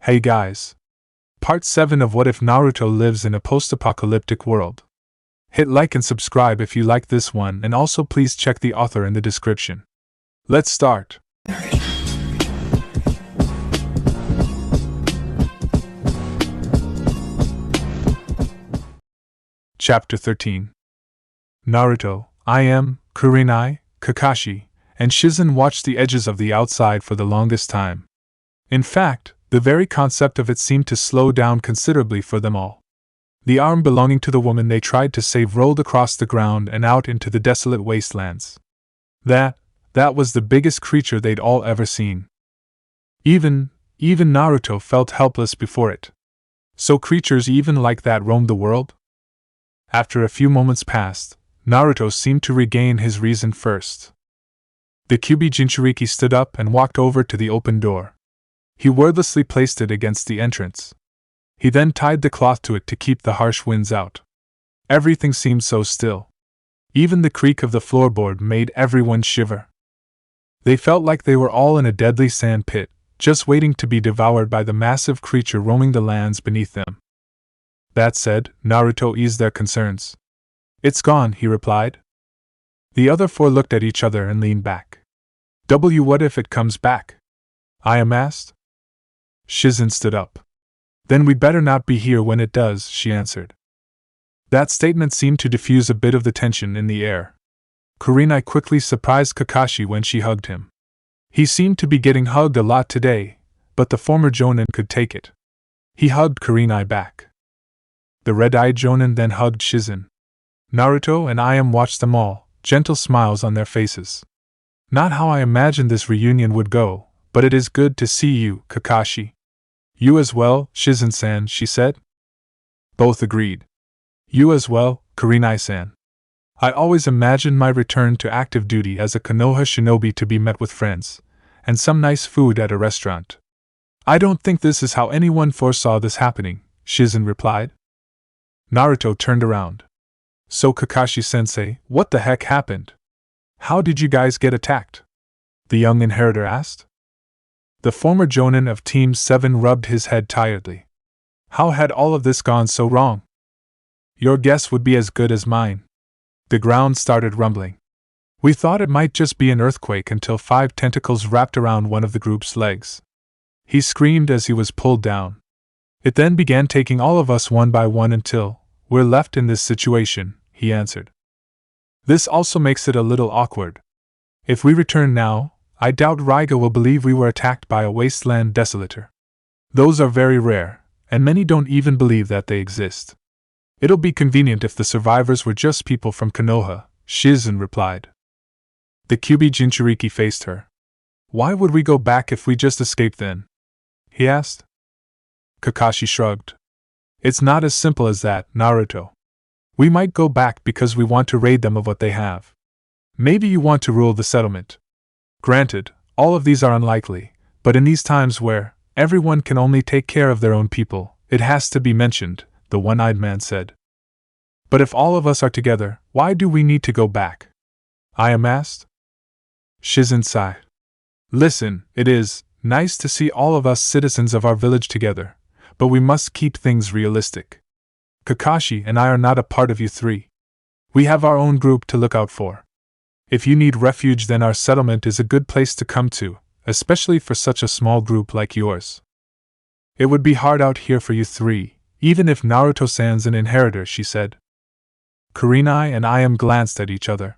Hey guys! Part 7 of What If Naruto Lives in a Post-Apocalyptic World. Hit like and subscribe if you like this one, and also please check the author in the description. Let's start! Chapter 13. Naruto, Kurenai, Kakashi, and Shizen watched the edges of the outside for the longest time. In fact, the very concept of it seemed to slow down considerably for them all. The arm belonging to the woman they tried to save rolled across the ground and out into the desolate wastelands. That was the biggest creature they'd all ever seen. Even Naruto felt helpless before it. So creatures even like that roamed the world? After a few moments passed, Naruto seemed to regain his reason first. The Kyuubi Jinchuriki stood up and walked over to the open door. He wordlessly placed it against the entrance. He then tied the cloth to it to keep the harsh winds out. Everything seemed so still. Even the creak of the floorboard made everyone shiver. They felt like they were all in a deadly sand pit, just waiting to be devoured by the massive creature roaming the lands beneath them. That said, Naruto eased their concerns. "It's gone," he replied. The other four looked at each other and leaned back. What if it comes back? I asked. Shizen stood up. "Then we'd better not be here when it does," she answered. That statement seemed to diffuse a bit of the tension in the air. Kurenai quickly surprised Kakashi when she hugged him. He seemed to be getting hugged a lot today, but the former Jonin could take it. He hugged Kurenai back. The red-eyed Jonin then hugged Shizen. Naruto and watched them all, gentle smiles on their faces. "Not how I imagined this reunion would go, but it is good to see you, Kakashi." "You as well, Shizen-san," she said. Both agreed. "You as well, Kurenai-san. I always imagined my return to active duty as a Konoha shinobi to be met with friends, and some nice food at a restaurant. I don't think this is how anyone foresaw this happening," Shizen replied. Naruto turned around. "So Kakashi-sensei, what the heck happened? How did you guys get attacked?" the young inheritor asked. The former Jonin of Team 7 rubbed his head tiredly. "How had all of this gone so wrong?" "Your guess would be as good as mine." The ground started rumbling. "We thought it might just be an earthquake until 5 tentacles wrapped around one of the group's legs. He screamed as he was pulled down. It then began taking all of us one by one until we're left in this situation," he answered. "This also makes it a little awkward. If we return now, I doubt Raiga will believe we were attacked by a wasteland desolator. Those are very rare, and many don't even believe that they exist. It'll be convenient if the survivors were just people from Konoha," Shizen replied. The Kyuubi Jinchuriki faced her. "Why would we go back if we just escaped then?" he asked. Kakashi shrugged. "It's not as simple as that, Naruto. We might go back because we want to raid them of what they have. Maybe you want to rule the settlement. Granted, all of these are unlikely, but in these times where everyone can only take care of their own people, it has to be mentioned," the one-eyed man said. "But if all of us are together, why do we need to go back?" I asked. Shizen sighed. "Listen, it is nice to see all of us citizens of our village together, but we must keep things realistic. Kakashi and I are not a part of you three. We have our own group to look out for. If you need refuge, then our settlement is a good place to come to, especially for such a small group like yours. It would be hard out here for you three, even if Naruto-san's an inheritor," she said. Kurenai and glanced at each other.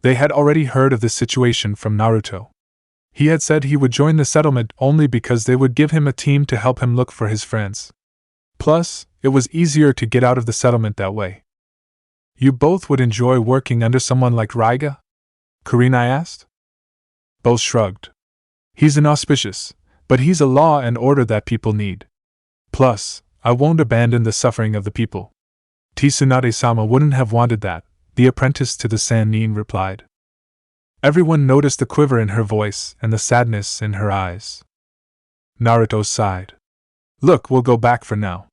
They had already heard of this situation from Naruto. He had said he would join the settlement only because they would give him a team to help him look for his friends. Plus, it was easier to get out of the settlement that way. "You both would enjoy working under someone like Raiga?" Kurenai asked. Both shrugged. "He's inauspicious, but he's a law and order that people need. Plus, I won't abandon the suffering of the people." "Tsunade-sama wouldn't have wanted that," the apprentice to the Sannin replied. Everyone noticed the quiver in her voice and the sadness in her eyes. Naruto sighed. "Look, we'll go back for now.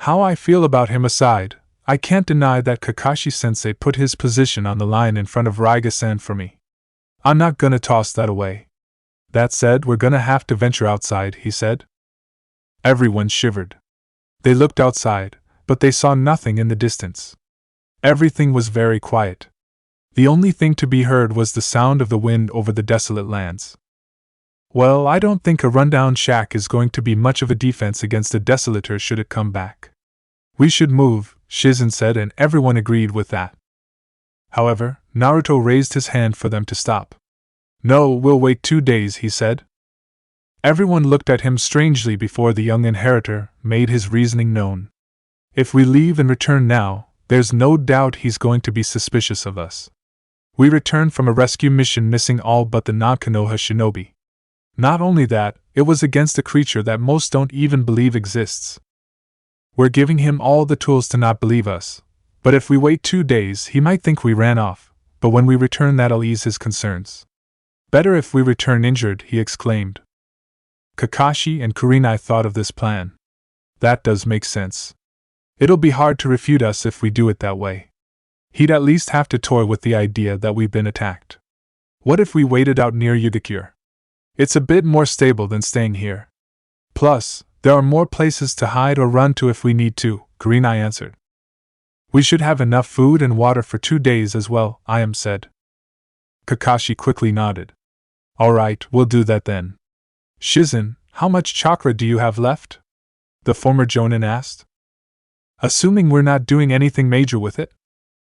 How I feel about him aside, I can't deny that Kakashi-sensei put his position on the line in front of Raiga-san for me. I'm not gonna toss that away. That said, we're gonna have to venture outside," he said. Everyone shivered. They looked outside, but they saw nothing in the distance. Everything was very quiet. The only thing to be heard was the sound of the wind over the desolate lands. Well, I don't think a rundown shack is going to be much of a defense against a desolator should it come back. We should move, Shizen said, and everyone agreed with that. However, Naruto raised his hand for them to stop. No, we'll wait 2 days, he said. Everyone looked at him strangely before the young inheritor made his reasoning known. If we leave and return now, there's no doubt he's going to be suspicious of us. We returned from a rescue mission missing all but the non-Konoha shinobi. Not only that, it was against a creature that most don't even believe exists. We're giving him all the tools to not believe us, but if we wait 2 days he might think we ran off, but when we return that'll ease his concerns. Better if we return injured, he exclaimed. Kakashi and Kurenai thought of this plan. That does make sense. It'll be hard to refute us if we do it that way. He'd at least have to toy with the idea that we've been attacked. What if we waited out near KyuubiGoku? It's a bit more stable than staying here. Plus, there are more places to hide or run to if we need to, Kurenai answered. We should have enough food and water for 2 days as well, Ayam said. Kakashi quickly nodded. Alright, we'll do that then. Shizen, how much chakra do you have left? The former Jonin asked. Assuming we're not doing anything major with it?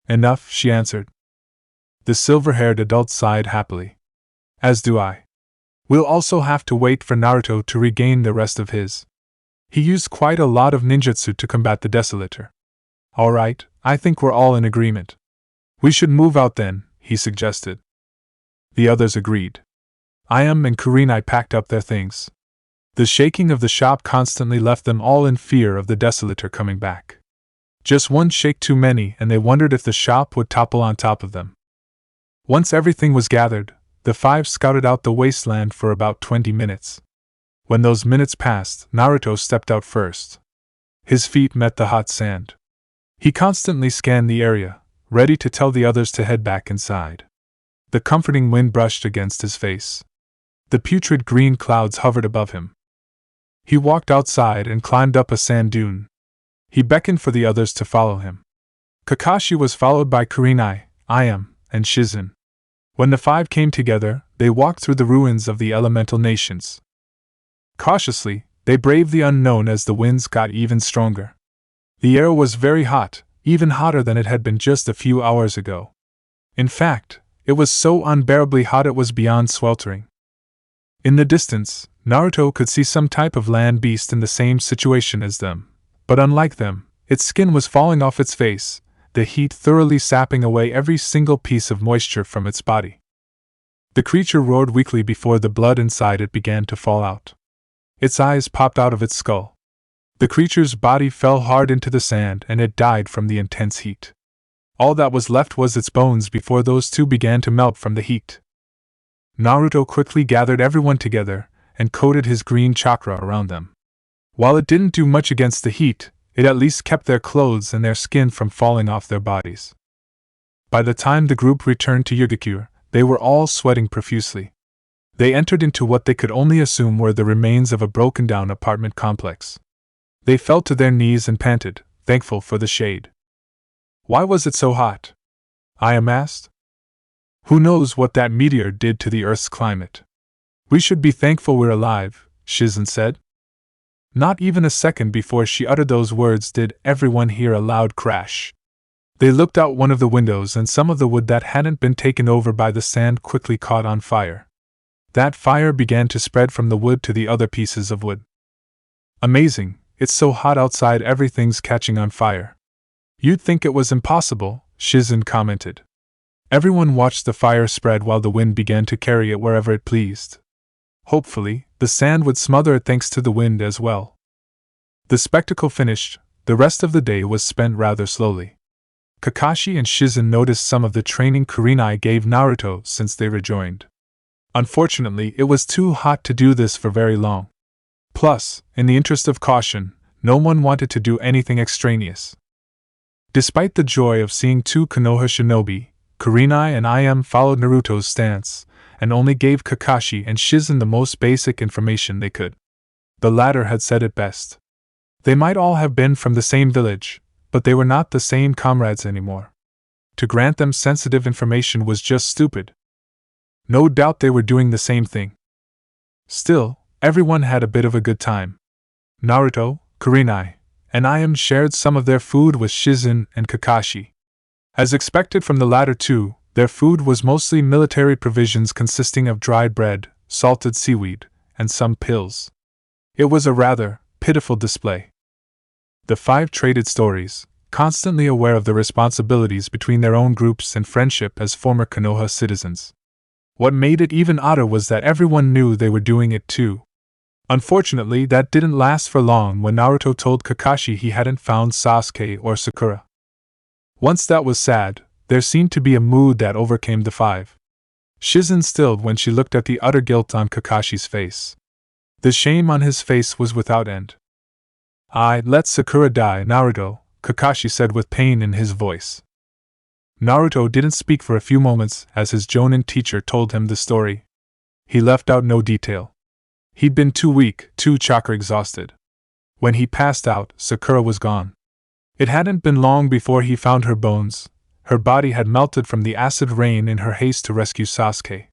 Enough, she answered. The silver-haired adult sighed happily. As do I. We'll also have to wait for Naruto to regain the rest of his. He used quite a lot of ninjutsu to combat the desolator. Alright, I think we're all in agreement. We should move out then, he suggested. The others agreed. Ayam and Kurenai packed up their things. The shaking of the shop constantly left them all in fear of the desolator coming back. Just one shake too many, and they wondered if the shop would topple on top of them. Once everything was gathered, the 5 scouted out the wasteland for about 20 minutes. When those minutes passed, Naruto stepped out first. His feet met the hot sand. He constantly scanned the area, ready to tell the others to head back inside. The comforting wind brushed against his face. The putrid green clouds hovered above him. He walked outside and climbed up a sand dune. He beckoned for the others to follow him. Kakashi was followed by Kurenai, Ayam, and Shizen. When the 5 came together, they walked through the ruins of the elemental nations. Cautiously, they braved the unknown as the winds got even stronger. The air was very hot, even hotter than it had been just a few hours ago. In fact, it was so unbearably hot it was beyond sweltering. In the distance, Naruto could see some type of land beast in the same situation as them, but unlike them, its skin was falling off its face, the heat thoroughly sapping away every single piece of moisture from its body. The creature roared weakly before the blood inside it began to fall out. Its eyes popped out of its skull. The creature's body fell hard into the sand and it died from the intense heat. All that was left was its bones before those two began to melt from the heat. Naruto quickly gathered everyone together and coated his green chakra around them. While it didn't do much against the heat, it at least kept their clothes and their skin from falling off their bodies. By the time the group returned to KyuubiGoku, they were all sweating profusely. They entered into what they could only assume were the remains of a broken-down apartment complex. They fell to their knees and panted, thankful for the shade. Why was it so hot? Ayam asked. Who knows what that meteor did to the Earth's climate? We should be thankful we're alive, Shizen said. Not even a second before she uttered those words did everyone hear a loud crash. They looked out one of the windows and some of the wood that hadn't been taken over by the sand quickly caught on fire. That fire began to spread from the wood to the other pieces of wood. Amazing, it's so hot outside everything's catching on fire. You'd think it was impossible, Shizen commented. Everyone watched the fire spread while the wind began to carry it wherever it pleased. Hopefully, the sand would smother it thanks to the wind as well. The spectacle finished, the rest of the day was spent rather slowly. Kakashi and Shizen noticed some of the training Kurenai gave Naruto since they rejoined. Unfortunately, it was too hot to do this for very long. Plus, in the interest of caution, no one wanted to do anything extraneous. Despite the joy of seeing 2 Konoha shinobi, Kurenai and Ayam followed Naruto's stance, and only gave Kakashi and Shizen the most basic information they could. The latter had said it best. They might all have been from the same village, but they were not the same comrades anymore. To grant them sensitive information was just stupid. No doubt they were doing the same thing. Still, everyone had a bit of a good time. Naruto, Kurenai, and I shared some of their food with Shizen and Kakashi. As expected from the latter two, their food was mostly military provisions consisting of dried bread, salted seaweed, and some pills. It was a rather pitiful display. The five traded stories, constantly aware of the responsibilities between their own groups and friendship as former Konoha citizens. What made it even odder was that everyone knew they were doing it too. Unfortunately, that didn't last for long when Naruto told Kakashi he hadn't found Sasuke or Sakura. Once that was sad, there seemed to be a mood that overcame the five. Shizen stilled when she looked at the utter guilt on Kakashi's face. The shame on his face was without end. Let Sakura die, Naruto, Kakashi said with pain in his voice. Naruto didn't speak for a few moments as his Jonin teacher told him the story. He left out no detail. He'd been too weak, too chakra exhausted. When he passed out, Sakura was gone. It hadn't been long before he found her bones. Her body had melted from the acid rain in her haste to rescue Sasuke.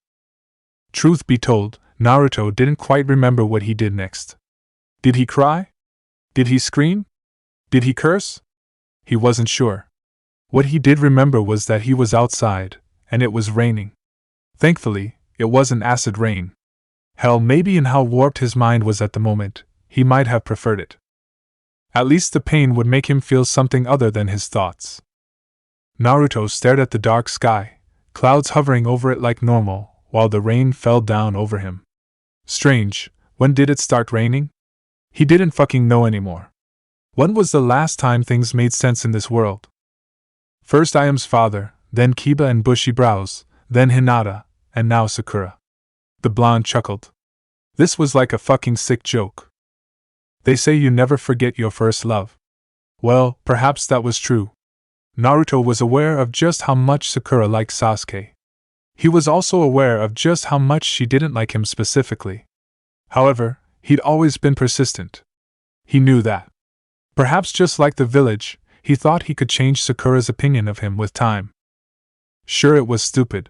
Truth be told, Naruto didn't quite remember what he did next. Did he cry? Did he scream? Did he curse? He wasn't sure. What he did remember was that he was outside, and it was raining. Thankfully, it wasn't acid rain. Hell, maybe in how warped his mind was at the moment, he might have preferred it. At least the pain would make him feel something other than his thoughts. Naruto stared at the dark sky, clouds hovering over it like normal, while the rain fell down over him. Strange, when did it start raining? He didn't fucking know anymore. When was the last time things made sense in this world? First Iam's father, then Kiba and Bushy Brows, then Hinata, and now Sakura. The blonde chuckled. This was like a fucking sick joke. They say you never forget your first love. Well, perhaps that was true. Naruto was aware of just how much Sakura liked Sasuke. He was also aware of just how much she didn't like him specifically. However, he'd always been persistent. He knew that. Perhaps just like the village, he thought he could change Sakura's opinion of him with time. Sure, it was stupid.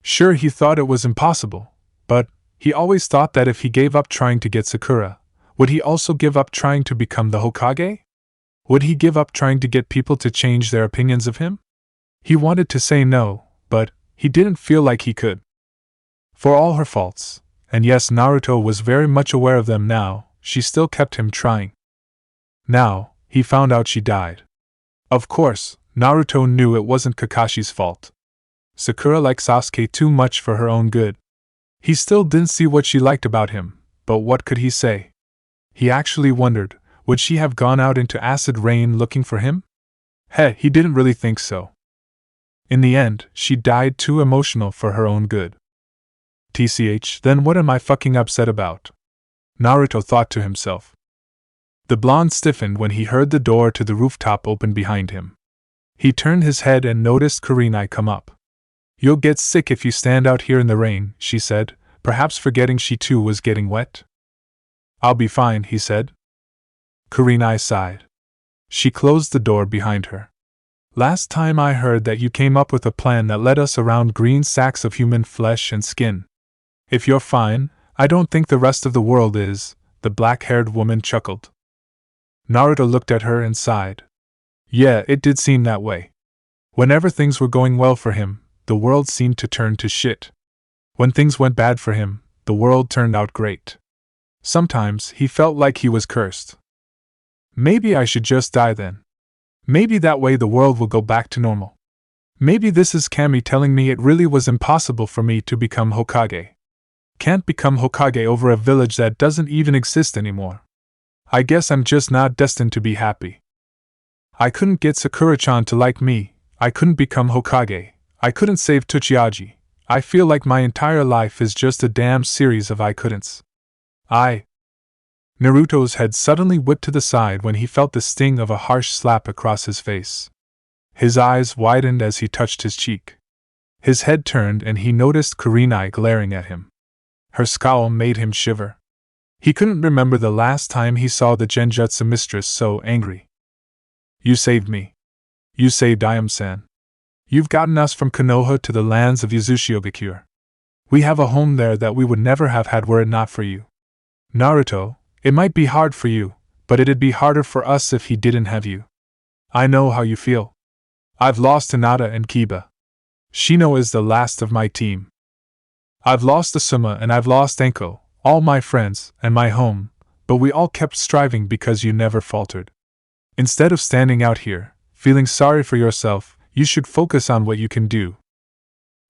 Sure, he thought it was impossible, but he always thought that if he gave up trying to get Sakura, would he also give up trying to become the Hokage? Would he give up trying to get people to change their opinions of him? He wanted to say no, but he didn't feel like he could. For all her faults, and yes, Naruto was very much aware of them now, she still kept him trying. Now, he found out she died. Of course, Naruto knew it wasn't Kakashi's fault. Sakura liked Sasuke too much for her own good. He still didn't see what she liked about him, but what could he say? He actually wondered, would she have gone out into acid rain looking for him? He didn't really think so. In the end, she died too emotional for her own good. TCH, then what am I fucking upset about? Naruto thought to himself. The blonde stiffened when he heard the door to the rooftop open behind him. He turned his head and noticed Kurenai come up. You'll get sick if you stand out here in the rain, she said, perhaps forgetting she too was getting wet. I'll be fine, he said. Kurenai sighed. She closed the door behind her. Last time I heard that you came up with a plan that led us around green sacks of human flesh and skin. If you're fine, I don't think the rest of the world is, the black-haired woman chuckled. Naruto looked at her and sighed. Yeah, it did seem that way. Whenever things were going well for him, the world seemed to turn to shit. When things went bad for him, the world turned out great. Sometimes he felt like he was cursed. Maybe I should just die then. Maybe that way the world will go back to normal. Maybe this is Kami telling me it really was impossible for me to become Hokage. Can't become Hokage over a village that doesn't even exist anymore. I guess I'm just not destined to be happy. I couldn't get Sakura-chan to like me, I couldn't become Hokage, I couldn't save Tsuchiyaji. I feel like my entire life is just a damn series of I couldn'ts. Naruto's head suddenly whipped to the side when he felt the sting of a harsh slap across his face. His eyes widened as he touched his cheek. His head turned and he noticed Kurenai glaring at him. Her scowl made him shiver. He couldn't remember the last time he saw the Genjutsu mistress so angry. You saved me. You saved Ayam-san. You've gotten us from Konoha to the lands of Uzushiogakure. We have a home there that we would never have had were it not for you. Naruto, it might be hard for you, but it'd be harder for us if he didn't have you. I know how you feel. I've lost Hinata and Kiba. Shino is the last of my team. I've lost Asuma and I've lost Enko, all my friends, and my home, but we all kept striving because you never faltered. Instead of standing out here, feeling sorry for yourself, you should focus on what you can do.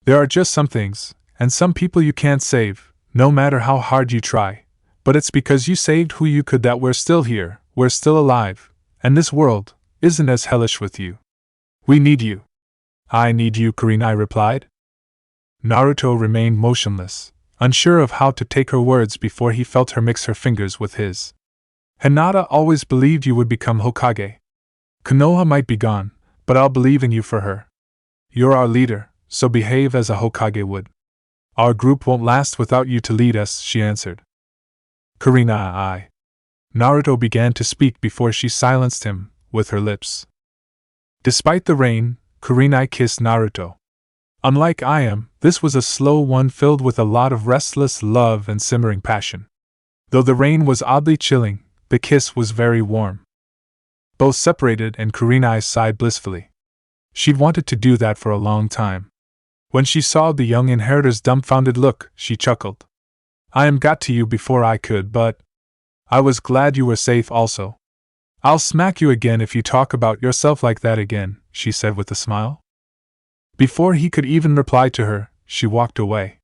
There are just some things, and some people you can't save, no matter how hard you try, but it's because you saved who you could that we're still here, we're still alive, and this world isn't as hellish with you. We need you. I need you, Kurenai replied. Naruto remained motionless, unsure of how to take her words before he felt her mix her fingers with his. Hinata always believed you would become Hokage. Konoha might be gone, but I'll believe in you for her. You're our leader, so behave as a Hokage would. Our group won't last without you to lead us, she answered. Kurenai. Naruto began to speak before she silenced him, with her lips. Despite the rain, Kurenai kissed Naruto. Unlike I Am, this was a slow one filled with a lot of restless love and simmering passion. Though the rain was oddly chilling, the kiss was very warm. Both separated and Kurenai sighed blissfully. She'd wanted to do that for a long time. When she saw the young inheritor's dumbfounded look, she chuckled. I Am got to you before I could, but I was glad you were safe also. I'll smack you again if you talk about yourself like that again, she said with a smile. Before he could even reply to her, she walked away.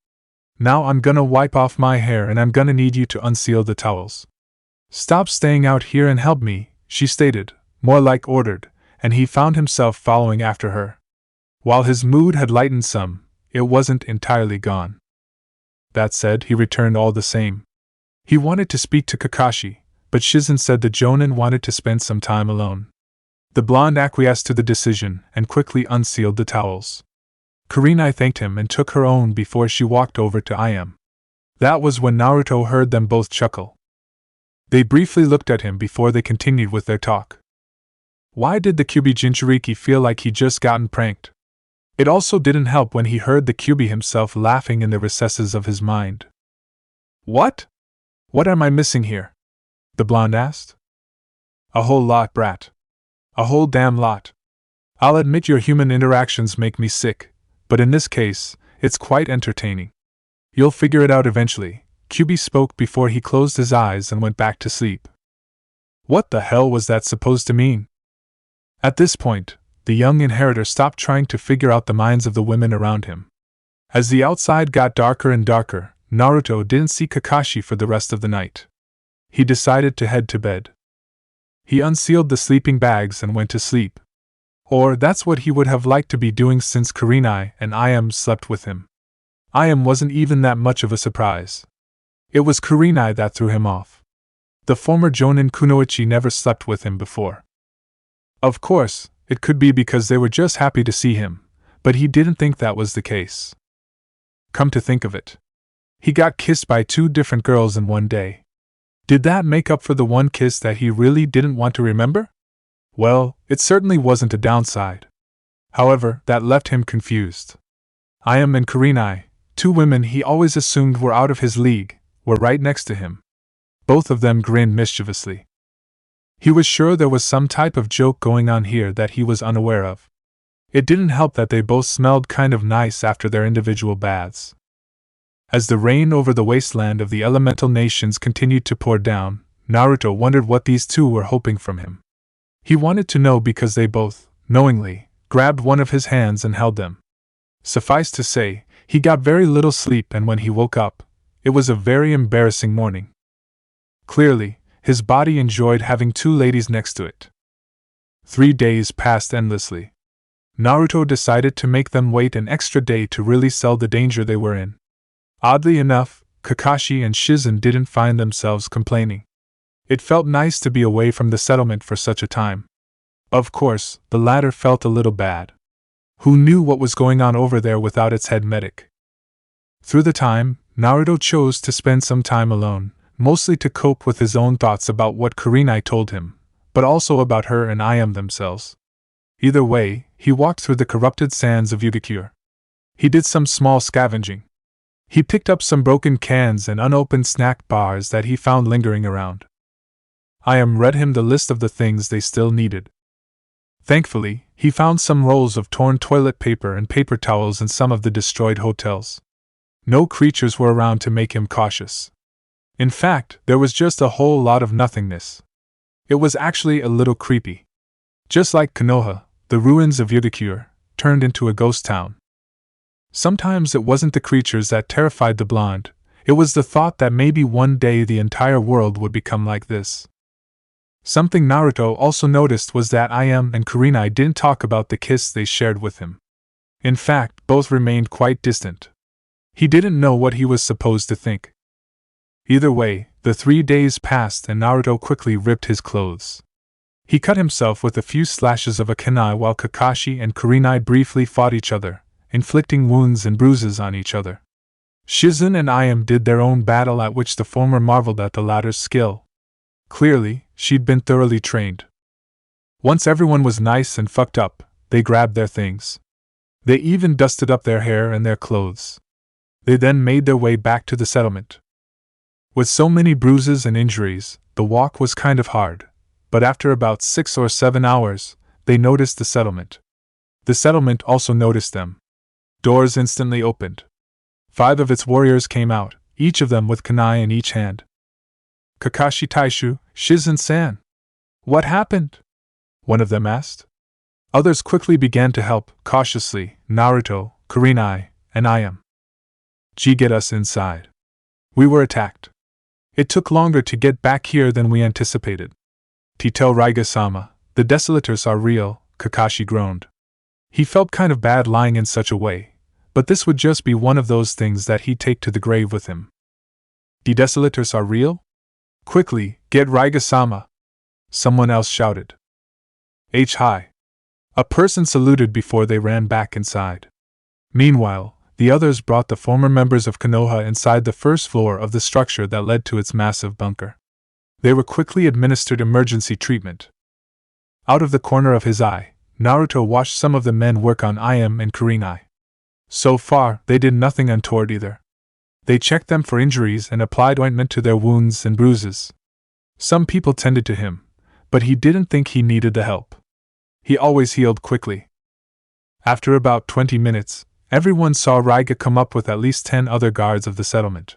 Now I'm gonna wipe off my hair and I'm gonna need you to unseal the towels. Stop staying out here and help me, she stated, more like ordered, and he found himself following after her. While his mood had lightened some, it wasn't entirely gone. That said, he returned all the same. He wanted to speak to Kakashi, but Shizen said the Jonin wanted to spend some time alone. The blonde acquiesced to the decision and quickly unsealed the towels. Kurenai thanked him and took her own before she walked over to I Am. That was when Naruto heard them both chuckle. They briefly looked at him before they continued with their talk. Why did the Kyuubi Jinchuriki feel like he'd just gotten pranked? It also didn't help when he heard the Kyuubi himself laughing in the recesses of his mind. What? What am I missing here? The blonde asked. A whole lot, brat. A whole damn lot. I'll admit your human interactions make me sick, but in this case, it's quite entertaining. You'll figure it out eventually, Kyuubi spoke before he closed his eyes and went back to sleep. What the hell was that supposed to mean? At this point, the young inheritor stopped trying to figure out the minds of the women around him. As the outside got darker and darker, Naruto didn't see Kakashi for the rest of the night. He decided to head to bed. He unsealed the sleeping bags and went to sleep. Or that's what he would have liked to be doing since Kurenai and I Am slept with him. I Am wasn't even that much of a surprise. It was Kurenai that threw him off. The former Jonin Kunoichi never slept with him before. Of course, it could be because they were just happy to see him, but he didn't think that was the case. Come to think of it, he got kissed by 2 different girls in one day. Did that make up for the one kiss that he really didn't want to remember? Well, it certainly wasn't a downside. However, that left him confused. I Am and Kurenai, 2 women he always assumed were out of his league, were right next to him. Both of them grinned mischievously. He was sure there was some type of joke going on here that he was unaware of. It didn't help that they both smelled kind of nice after their individual baths. As the rain over the wasteland of the elemental nations continued to pour down, Naruto wondered what these 2 were hoping from him. He wanted to know because they both, knowingly, grabbed one of his hands and held them. Suffice to say, he got very little sleep, and when he woke up, it was a very embarrassing morning. Clearly, his body enjoyed having 2 ladies next to it. 3 days passed endlessly. Naruto decided to make them wait an extra day to really sell the danger they were in. Oddly enough, Kakashi and Shizen didn't find themselves complaining. It felt nice to be away from the settlement for such a time. Of course, the latter felt a little bad. Who knew what was going on over there without its head medic? Through the time, Naruto chose to spend some time alone, mostly to cope with his own thoughts about what Kurenai told him, but also about her and I am themselves. Either way, he walked through the corrupted sands of Utikure. He did some small scavenging. He picked up some broken cans and unopened snack bars that he found lingering around. I am read him the list of the things they still needed. Thankfully, he found some rolls of torn toilet paper and paper towels in some of the destroyed hotels. No creatures were around to make him cautious. In fact, there was just a whole lot of nothingness. It was actually a little creepy. Just like Konoha, the ruins of Utikure turned into a ghost town. Sometimes it wasn't the creatures that terrified the blonde, it was the thought that maybe one day the entire world would become like this. Something Naruto also noticed was that Ayame and Kurenai didn't talk about the kiss they shared with him. In fact, both remained quite distant. He didn't know what he was supposed to think. Either way, the 3 days passed and Naruto quickly ripped his clothes. He cut himself with a few slashes of a kunai while Kakashi and Kurenai briefly fought each other, inflicting wounds and bruises on each other. Shizen and Ayame did their own battle, at which the former marveled at the latter's skill. Clearly, she'd been thoroughly trained. Once everyone was nice and fucked up, they grabbed their things. They even dusted up their hair and their clothes. They then made their way back to the settlement. With so many bruises and injuries, the walk was kind of hard, but after about 6 or 7 hours, they noticed the settlement. The settlement also noticed them. Doors instantly opened. 5 of its warriors came out, each of them with kunai in each hand. Kakashi Taishu, Shizen-san. What happened? One of them asked. Others quickly began to help, cautiously, Naruto, Kurenai, and Ayame. Get us inside. We were attacked. It took longer to get back here than we anticipated. Tito Raiga-sama, the desolators are real, Kakashi groaned. He felt kind of bad lying in such a way, but this would just be one of those things that he'd take to the grave with him. The desolators are real? Quickly, get Raiga-sama! Someone else shouted. Hi. A person saluted before they ran back inside. Meanwhile, the others brought the former members of Konoha inside the first floor of the structure that led to its massive bunker. They were quickly administered emergency treatment. Out of the corner of his eye, Naruto watched some of the men work on Ayame and Kurenai. So far, they did nothing untoward either. They checked them for injuries and applied ointment to their wounds and bruises. Some people tended to him, but he didn't think he needed the help. He always healed quickly. After about 20 minutes, everyone saw Raiga come up with at least 10 other guards of the settlement.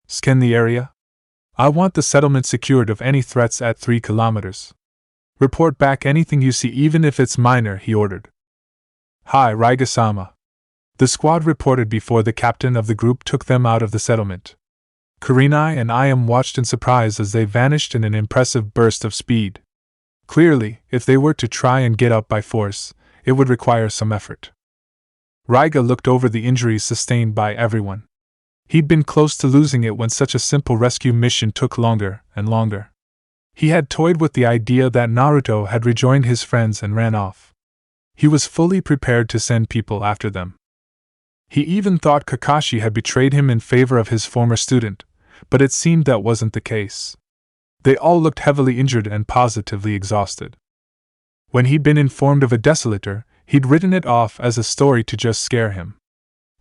Scan the area. I want the settlement secured of any threats at 3 kilometers. Report back anything you see, even if it's minor, he ordered. Hi, Raiga-sama. The squad reported before the captain of the group took them out of the settlement. Kurenai and Ayame watched in surprise as they vanished in an impressive burst of speed. Clearly, if they were to try and get up by force, it would require some effort. Raiga looked over the injuries sustained by everyone. He'd been close to losing it when such a simple rescue mission took longer and longer. He had toyed with the idea that Naruto had rejoined his friends and ran off. He was fully prepared to send people after them. He even thought Kakashi had betrayed him in favor of his former student, but it seemed that wasn't the case. They all looked heavily injured and positively exhausted. When he'd been informed of a desolator, he'd written it off as a story to just scare him.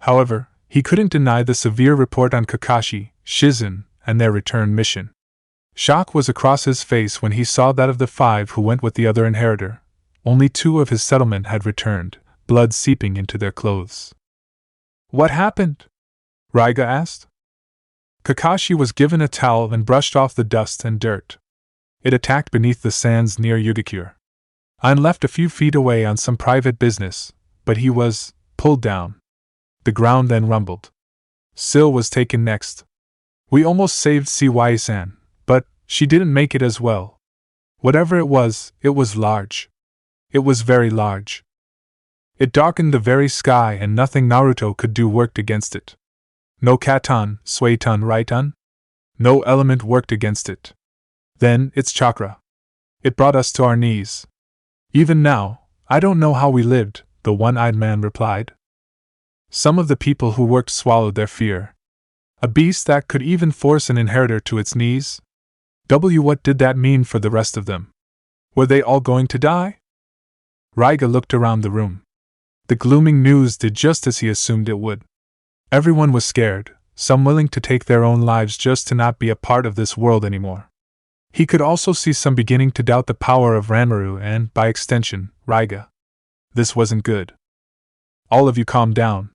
However, he couldn't deny the severe report on Kakashi, Shizen, and their return mission. Shock was across his face when he saw that of the 5 who went with the other inheritor, only 2 of his settlement had returned, blood seeping into their clothes. What happened? Raiga asked. Kakashi was given a towel and brushed off the dust and dirt. It attacked beneath the sands near Utikure. Ain left a few feet away on some private business, but he was pulled down. The ground then rumbled. Sil was taken next. We almost saved Cye-san, but she didn't make it as well. Whatever it was large. It was very large. It darkened the very sky and nothing Naruto could do worked against it. No katan, suitan, raitan? No element worked against it. Then, its chakra. It brought us to our knees. Even now, I don't know how we lived, the one-eyed man replied. Some of the people who worked swallowed their fear. A beast that could even force an inheritor to its knees? What did that mean for the rest of them? Were they all going to die? Raiga looked around the room. The glooming news did just as he assumed it would. Everyone was scared, some willing to take their own lives just to not be a part of this world anymore. He could also see some beginning to doubt the power of Ranmaru and, by extension, Raiga. This wasn't good. All of you calm down.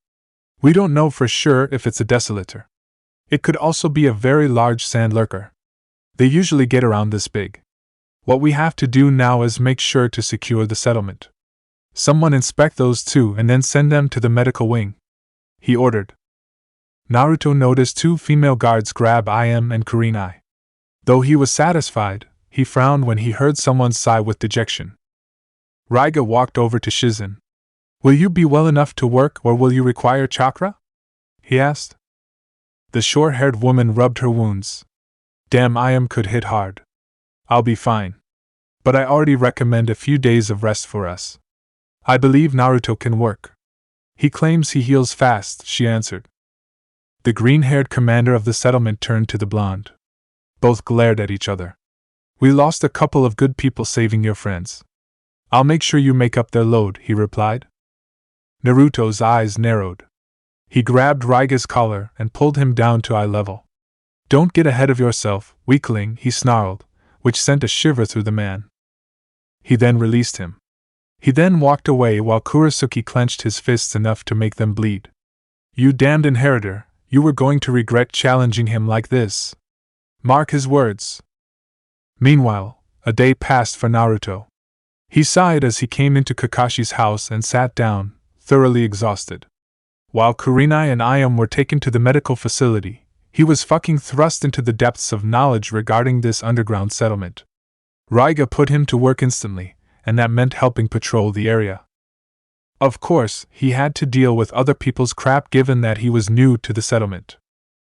We don't know for sure if it's a desolator. It could also be a very large sand lurker. They usually get around this big. What we have to do now is make sure to secure the settlement. Someone inspect those two and then send them to the medical wing, he ordered. Naruto noticed two female guards grab IM and Kurenai. Though he was satisfied, he frowned when he heard someone sigh with dejection. Raiga walked over to Shizen. Will you be well enough to work or will you require chakra? He asked. The short-haired woman rubbed her wounds. Damn, IM could hit hard. I'll be fine. But I already recommend a few days of rest for us. I believe Naruto can work. He claims he heals fast, she answered. The green-haired commander of the settlement turned to the blonde. Both glared at each other. We lost a couple of good people saving your friends. I'll make sure you make up their load, he replied. Naruto's eyes narrowed. He grabbed Raiga's collar and pulled him down to eye level. Don't get ahead of yourself, weakling, he snarled, which sent a shiver through the man. He then released him. He then walked away while Kurasuke clenched his fists enough to make them bleed. You damned inheritor, you were going to regret challenging him like this. Mark his words. Meanwhile, a day passed for Naruto. He sighed as he came into Kakashi's house and sat down, thoroughly exhausted. While Kurenai and Ayam were taken to the medical facility, he was fucking thrust into the depths of knowledge regarding this underground settlement. Raiga put him to work instantly, and that meant helping patrol the area. Of course, he had to deal with other people's crap given that he was new to the settlement.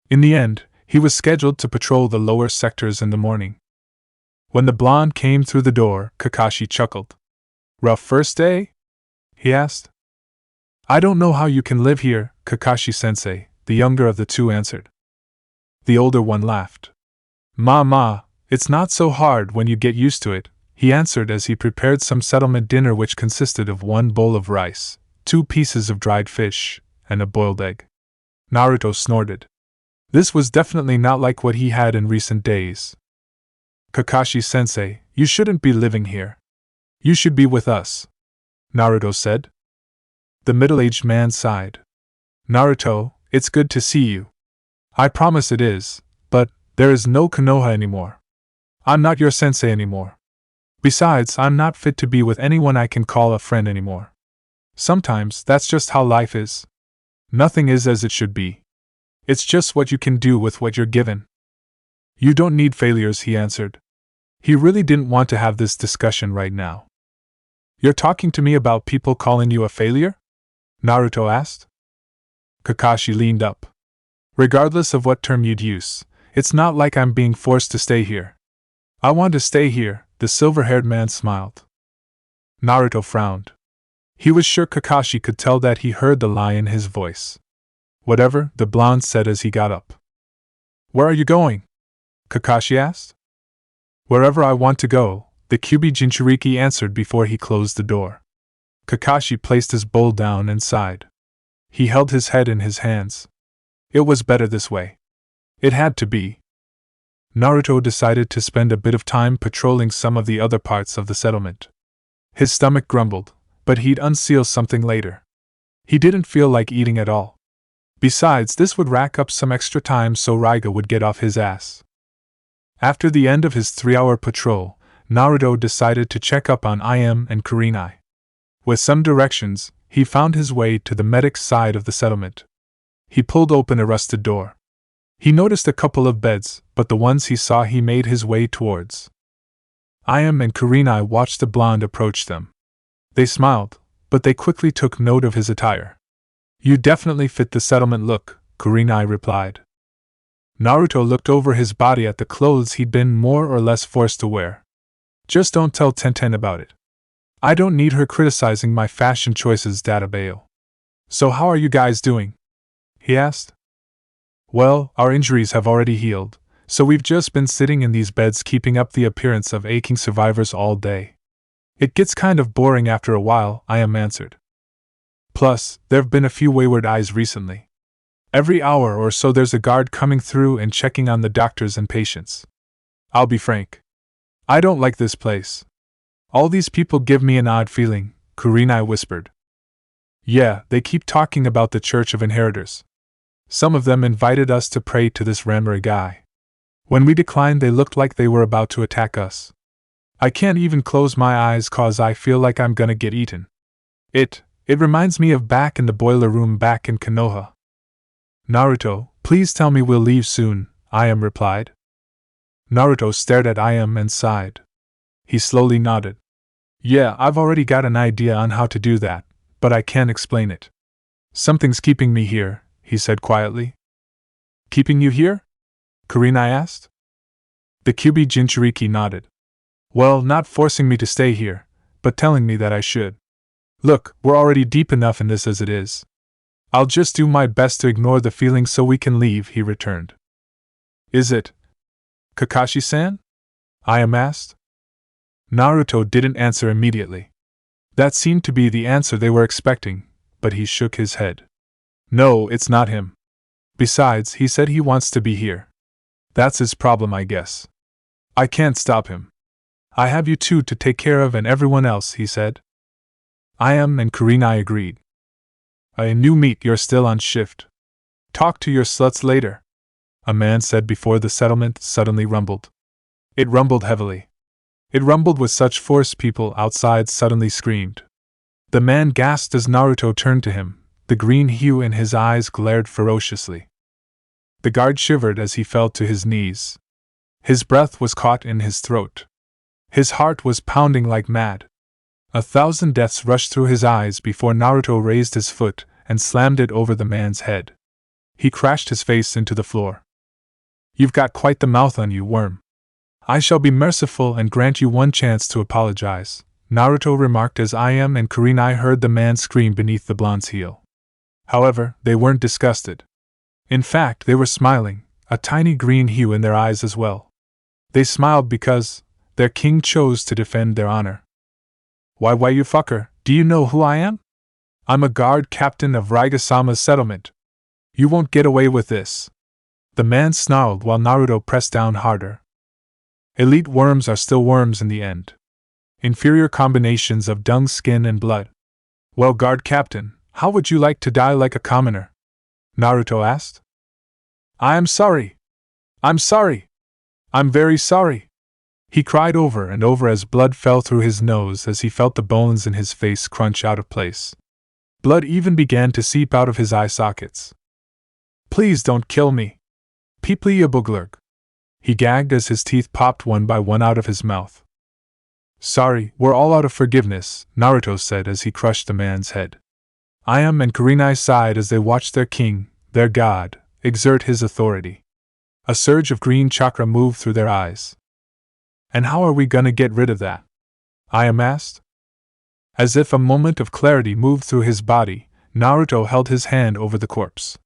In the end, he was scheduled to patrol the lower sectors in the morning. When the blonde came through the door, Kakashi chuckled. Rough first day? He asked. I don't know how you can live here, Kakashi-sensei, the younger of the two answered. The older one laughed. Ma, it's not so hard when you get used to it, he answered as he prepared some settlement dinner which consisted of 1 bowl of rice, 2 pieces of dried fish, and a boiled egg. Naruto snorted. This was definitely not like what he had in recent days. Kakashi-sensei, you shouldn't be living here. You should be with us, Naruto said. The middle-aged man sighed. Naruto, it's good to see you. I promise it is, but there is no Konoha anymore. I'm not your sensei anymore. Besides, I'm not fit to be with anyone I can call a friend anymore. Sometimes that's just how life is. Nothing is as it should be. It's just what you can do with what you're given. You don't need failures, he answered. He really didn't want to have this discussion right now. You're talking to me about people calling you a failure? Naruto asked. Kakashi leaned up. Regardless of what term you'd use, it's not like I'm being forced to stay here. I want to stay here, the silver-haired man smiled. Naruto frowned. He was sure Kakashi could tell that he heard the lie in his voice. Whatever, the blonde said as he got up. Where are you going? Kakashi asked. Wherever I want to go, the Kyuubi Jinchuriki answered before he closed the door. Kakashi placed his bowl down and sighed. He held his head in his hands. It was better this way. It had to be. Naruto decided to spend a bit of time patrolling some of the other parts of the settlement. His stomach grumbled, but he'd unseal something later. He didn't feel like eating at all. Besides, this would rack up some extra time so Raiga would get off his ass. After the end of his 3-hour patrol, Naruto decided to check up on IM and Kurenai. With some directions, he found his way to the medic's side of the settlement. He pulled open a rusted door. He noticed a couple of beds, but the ones he saw he made his way towards. IM and Kurenai watched the blonde approach them. They smiled, but they quickly took note of his attire. You definitely fit the settlement look, Kurenai replied. Naruto looked over his body at the clothes he'd been more or less forced to wear. Just don't tell Tenten about it. I don't need her criticizing my fashion choices, Databeo. So how are you guys doing? He asked. Well, our injuries have already healed, so we've just been sitting in these beds keeping up the appearance of aching survivors all day. It gets kind of boring after a while, I answered. Plus, there've been a few wayward eyes recently. Every hour or so there's a guard coming through and checking on the doctors and patients. I'll be frank. I don't like this place. All these people give me an odd feeling, Kurenai whispered. Yeah, they keep talking about the Church of Inheritors. Some of them invited us to pray to this Ranmari guy. When we declined, they looked like they were about to attack us. I can't even close my eyes cause I feel like I'm gonna get eaten. It reminds me of back in the boiler room back in Konoha. Naruto, please tell me we'll leave soon, Ayam replied. Naruto stared at Ayam and sighed. He slowly nodded. Yeah, I've already got an idea on how to do that, but I can't explain it. Something's keeping me here, he said quietly. Keeping you here? Kurenai asked. The Kyuubi Jinchuriki nodded. Well, not forcing me to stay here, but telling me that I should. Look, we're already deep enough in this as it is. I'll just do my best to ignore the feeling so we can leave, he returned. Is it Kakashi-san? Ayam asked. Naruto didn't answer immediately. That seemed to be the answer they were expecting, but he shook his head. No, it's not him. Besides, he said he wants to be here. That's his problem, I guess. I can't stop him. I have you two to take care of and everyone else, he said. Ayam and Kurenai agreed. A new meat, you're still on shift. Talk to your sluts later, a man said before the settlement suddenly rumbled. It rumbled heavily. It rumbled with such force people outside suddenly screamed. The man gasped as Naruto turned to him, the green hue in his eyes glared ferociously. The guard shivered as he fell to his knees. His breath was caught in his throat. His heart was pounding like mad. 1,000 deaths rushed through his eyes before Naruto raised his foot and slammed it over the man's head. He crashed his face into the floor. You've got quite the mouth on you, worm. I shall be merciful and grant you one chance to apologize, Naruto remarked as Ayam and Kurenai heard the man scream beneath the blonde's heel. However, they weren't disgusted. In fact, they were smiling, a tiny green hue in their eyes as well. They smiled because their king chose to defend their honor. Why you fucker, do you know who I am? I'm a guard captain of Raigasama's settlement. You won't get away with this. The man snarled while Naruto pressed down harder. Elite worms are still worms in the end. Inferior combinations of dung, skin, and blood. Well, guard captain, how would you like to die like a commoner? Naruto asked. I am sorry. I'm sorry. I'm very sorry. He cried over and over as blood fell through his nose as he felt the bones in his face crunch out of place. Blood even began to seep out of his eye sockets. Please don't kill me. Peeplee-yabuglurg. He gagged as his teeth popped one by one out of his mouth. Sorry, we're all out of forgiveness, Naruto said as he crushed the man's head. Ayam and Kurenai sighed as they watched their king, their god, exert his authority. A surge of green chakra moved through their eyes. And how are we gonna get rid of that? Ayam asked. As if a moment of clarity moved through his body, Naruto held his hand over the corpse.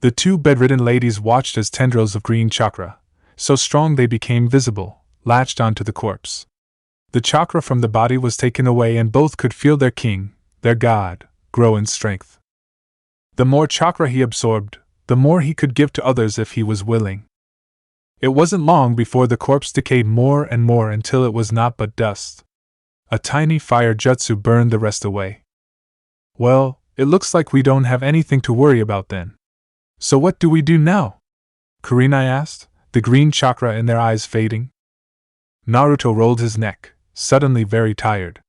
The two bedridden ladies watched as tendrils of green chakra, so strong they became visible, latched onto the corpse. The chakra from the body was taken away and both could feel their king, their god, grow in strength. The more chakra he absorbed, the more he could give to others if he was willing. It wasn't long before the corpse decayed more and more until it was naught but dust. A tiny fire jutsu burned the rest away. Well, it looks like we don't have anything to worry about then. So what do we do now? Kurenai asked, the green chakra in their eyes fading. Naruto rolled his neck, suddenly very tired.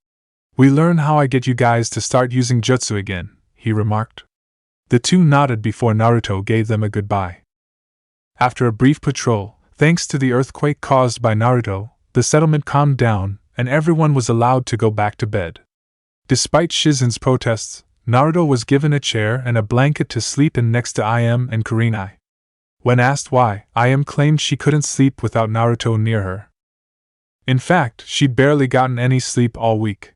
We learn how I get you guys to start using jutsu again, he remarked. The two nodded before Naruto gave them a goodbye. After a brief patrol, thanks to the earthquake caused by Naruto, the settlement calmed down, and everyone was allowed to go back to bed. Despite Shizen's protests, Naruto was given a chair and a blanket to sleep in next to Ayam and Kurenai. When asked why, Ayam claimed she couldn't sleep without Naruto near her. In fact, she'd barely gotten any sleep all week.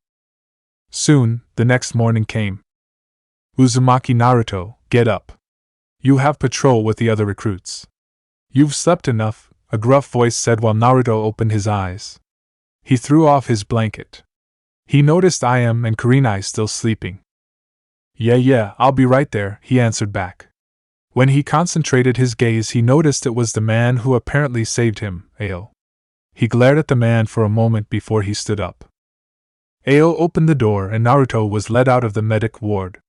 Soon, the next morning came. Uzumaki Naruto, get up. You have patrol with the other recruits. You've slept enough, a gruff voice said while Naruto opened his eyes. He threw off his blanket. He noticed Ayam and Kurenai still sleeping. Yeah, I'll be right there, he answered back. When he concentrated his gaze, he noticed it was the man who apparently saved him, Ao. He glared at the man for a moment before he stood up. Ao opened the door and Naruto was led out of the medic ward.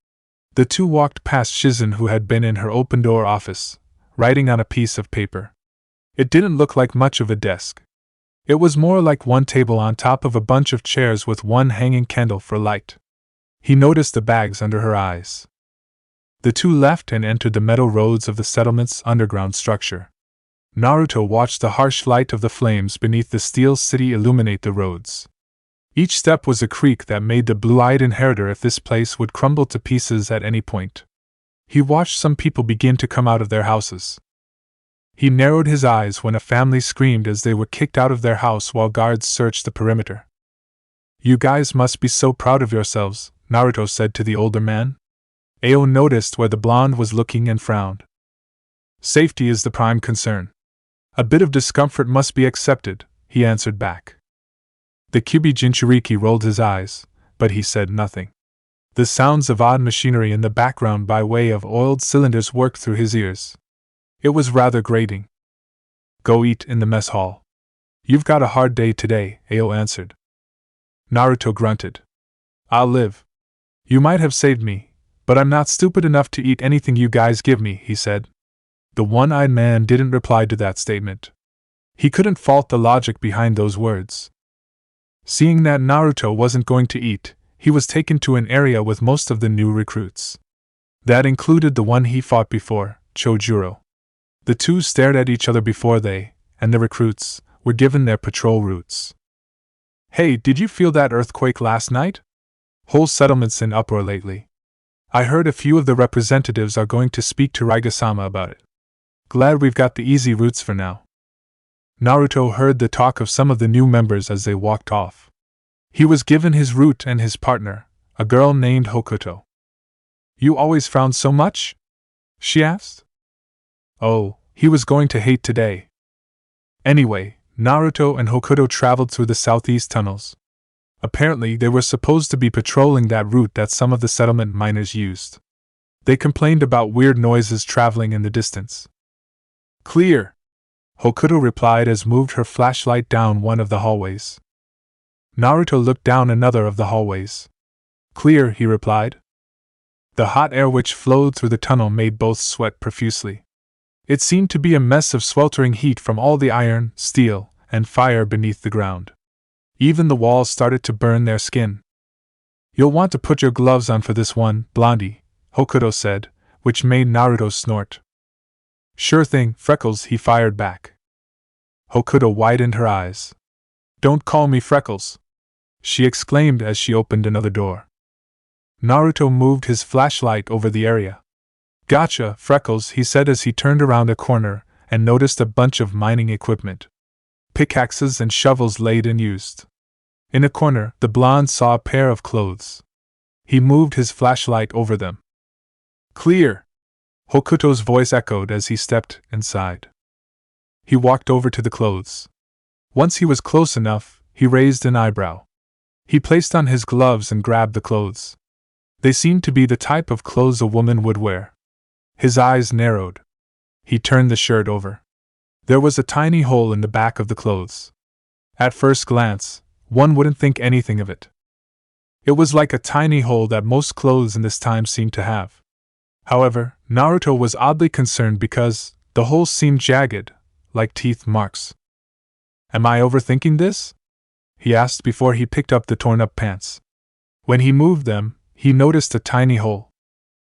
The two walked past Shizen, who had been in her open-door office, writing on a piece of paper. It didn't look like much of a desk. It was more like one table on top of a bunch of chairs with one hanging candle for light. He noticed the bags under her eyes. The two left and entered the metal roads of the settlement's underground structure. Naruto watched the harsh light of the flames beneath the steel city illuminate the roads. Each step was a creak that made the blue-eyed inheritor if this place would crumble to pieces at any point. He watched some people begin to come out of their houses. He narrowed his eyes when a family screamed as they were kicked out of their house while guards searched the perimeter. You guys must be so proud of yourselves, Naruto said to the older man. Ao noticed where the blonde was looking and frowned. Safety is the prime concern. A bit of discomfort must be accepted, he answered back. The Kyuubi Jinchuriki rolled his eyes, but he said nothing. The sounds of odd machinery in the background by way of oiled cylinders worked through his ears. It was rather grating. Go eat in the mess hall. You've got a hard day today, Ao answered. Naruto grunted. I'll live. You might have saved me, but I'm not stupid enough to eat anything you guys give me, he said. The one-eyed man didn't reply to that statement. He couldn't fault the logic behind those words. Seeing that Naruto wasn't going to eat, he was taken to an area with most of the new recruits. That included the one he fought before, Chojuro. The two stared at each other before they, and the recruits, were given their patrol routes. Hey, did you feel that earthquake last night? Whole settlement's in uproar lately. I heard a few of the representatives are going to speak to Raiga-sama about it. Glad we've got the easy routes for now. Naruto heard the talk of some of the new members as they walked off. He was given his route and his partner, a girl named Hokuto. You always frown so much? She asked. Oh, he was going to hate today. Anyway, Naruto and Hokuto traveled through the southeast tunnels. Apparently, they were supposed to be patrolling that route that some of the settlement miners used. They complained about weird noises traveling in the distance. Clear, Hokuto replied as moved her flashlight down one of the hallways. Naruto looked down another of the hallways. Clear, he replied. The hot air which flowed through the tunnel made both sweat profusely. It seemed to be a mess of sweltering heat from all the iron, steel, and fire beneath the ground. Even the walls started to burn their skin. You'll want to put your gloves on for this one, Blondie, Hokuto said, which made Naruto snort. Sure thing, Freckles, he fired back. Hokuto widened her eyes. Don't call me Freckles, she exclaimed as she opened another door. Naruto moved his flashlight over the area. Gotcha, Freckles, he said as he turned around a corner and noticed a bunch of mining equipment. Pickaxes and shovels laid and used. In a corner, the blonde saw a pair of clothes. He moved his flashlight over them. Clear, Hokuto's voice echoed as he stepped inside. He walked over to the clothes. Once he was close enough, he raised an eyebrow. He placed on his gloves and grabbed the clothes. They seemed to be the type of clothes a woman would wear. His eyes narrowed. He turned the shirt over. There was a tiny hole in the back of the clothes. At first glance, one wouldn't think anything of it. It was like a tiny hole that most clothes in this time seemed to have. However, Naruto was oddly concerned because the hole seemed jagged, like teeth marks. Am I overthinking this? He asked before he picked up the torn-up pants. When he moved them, he noticed a tiny hole.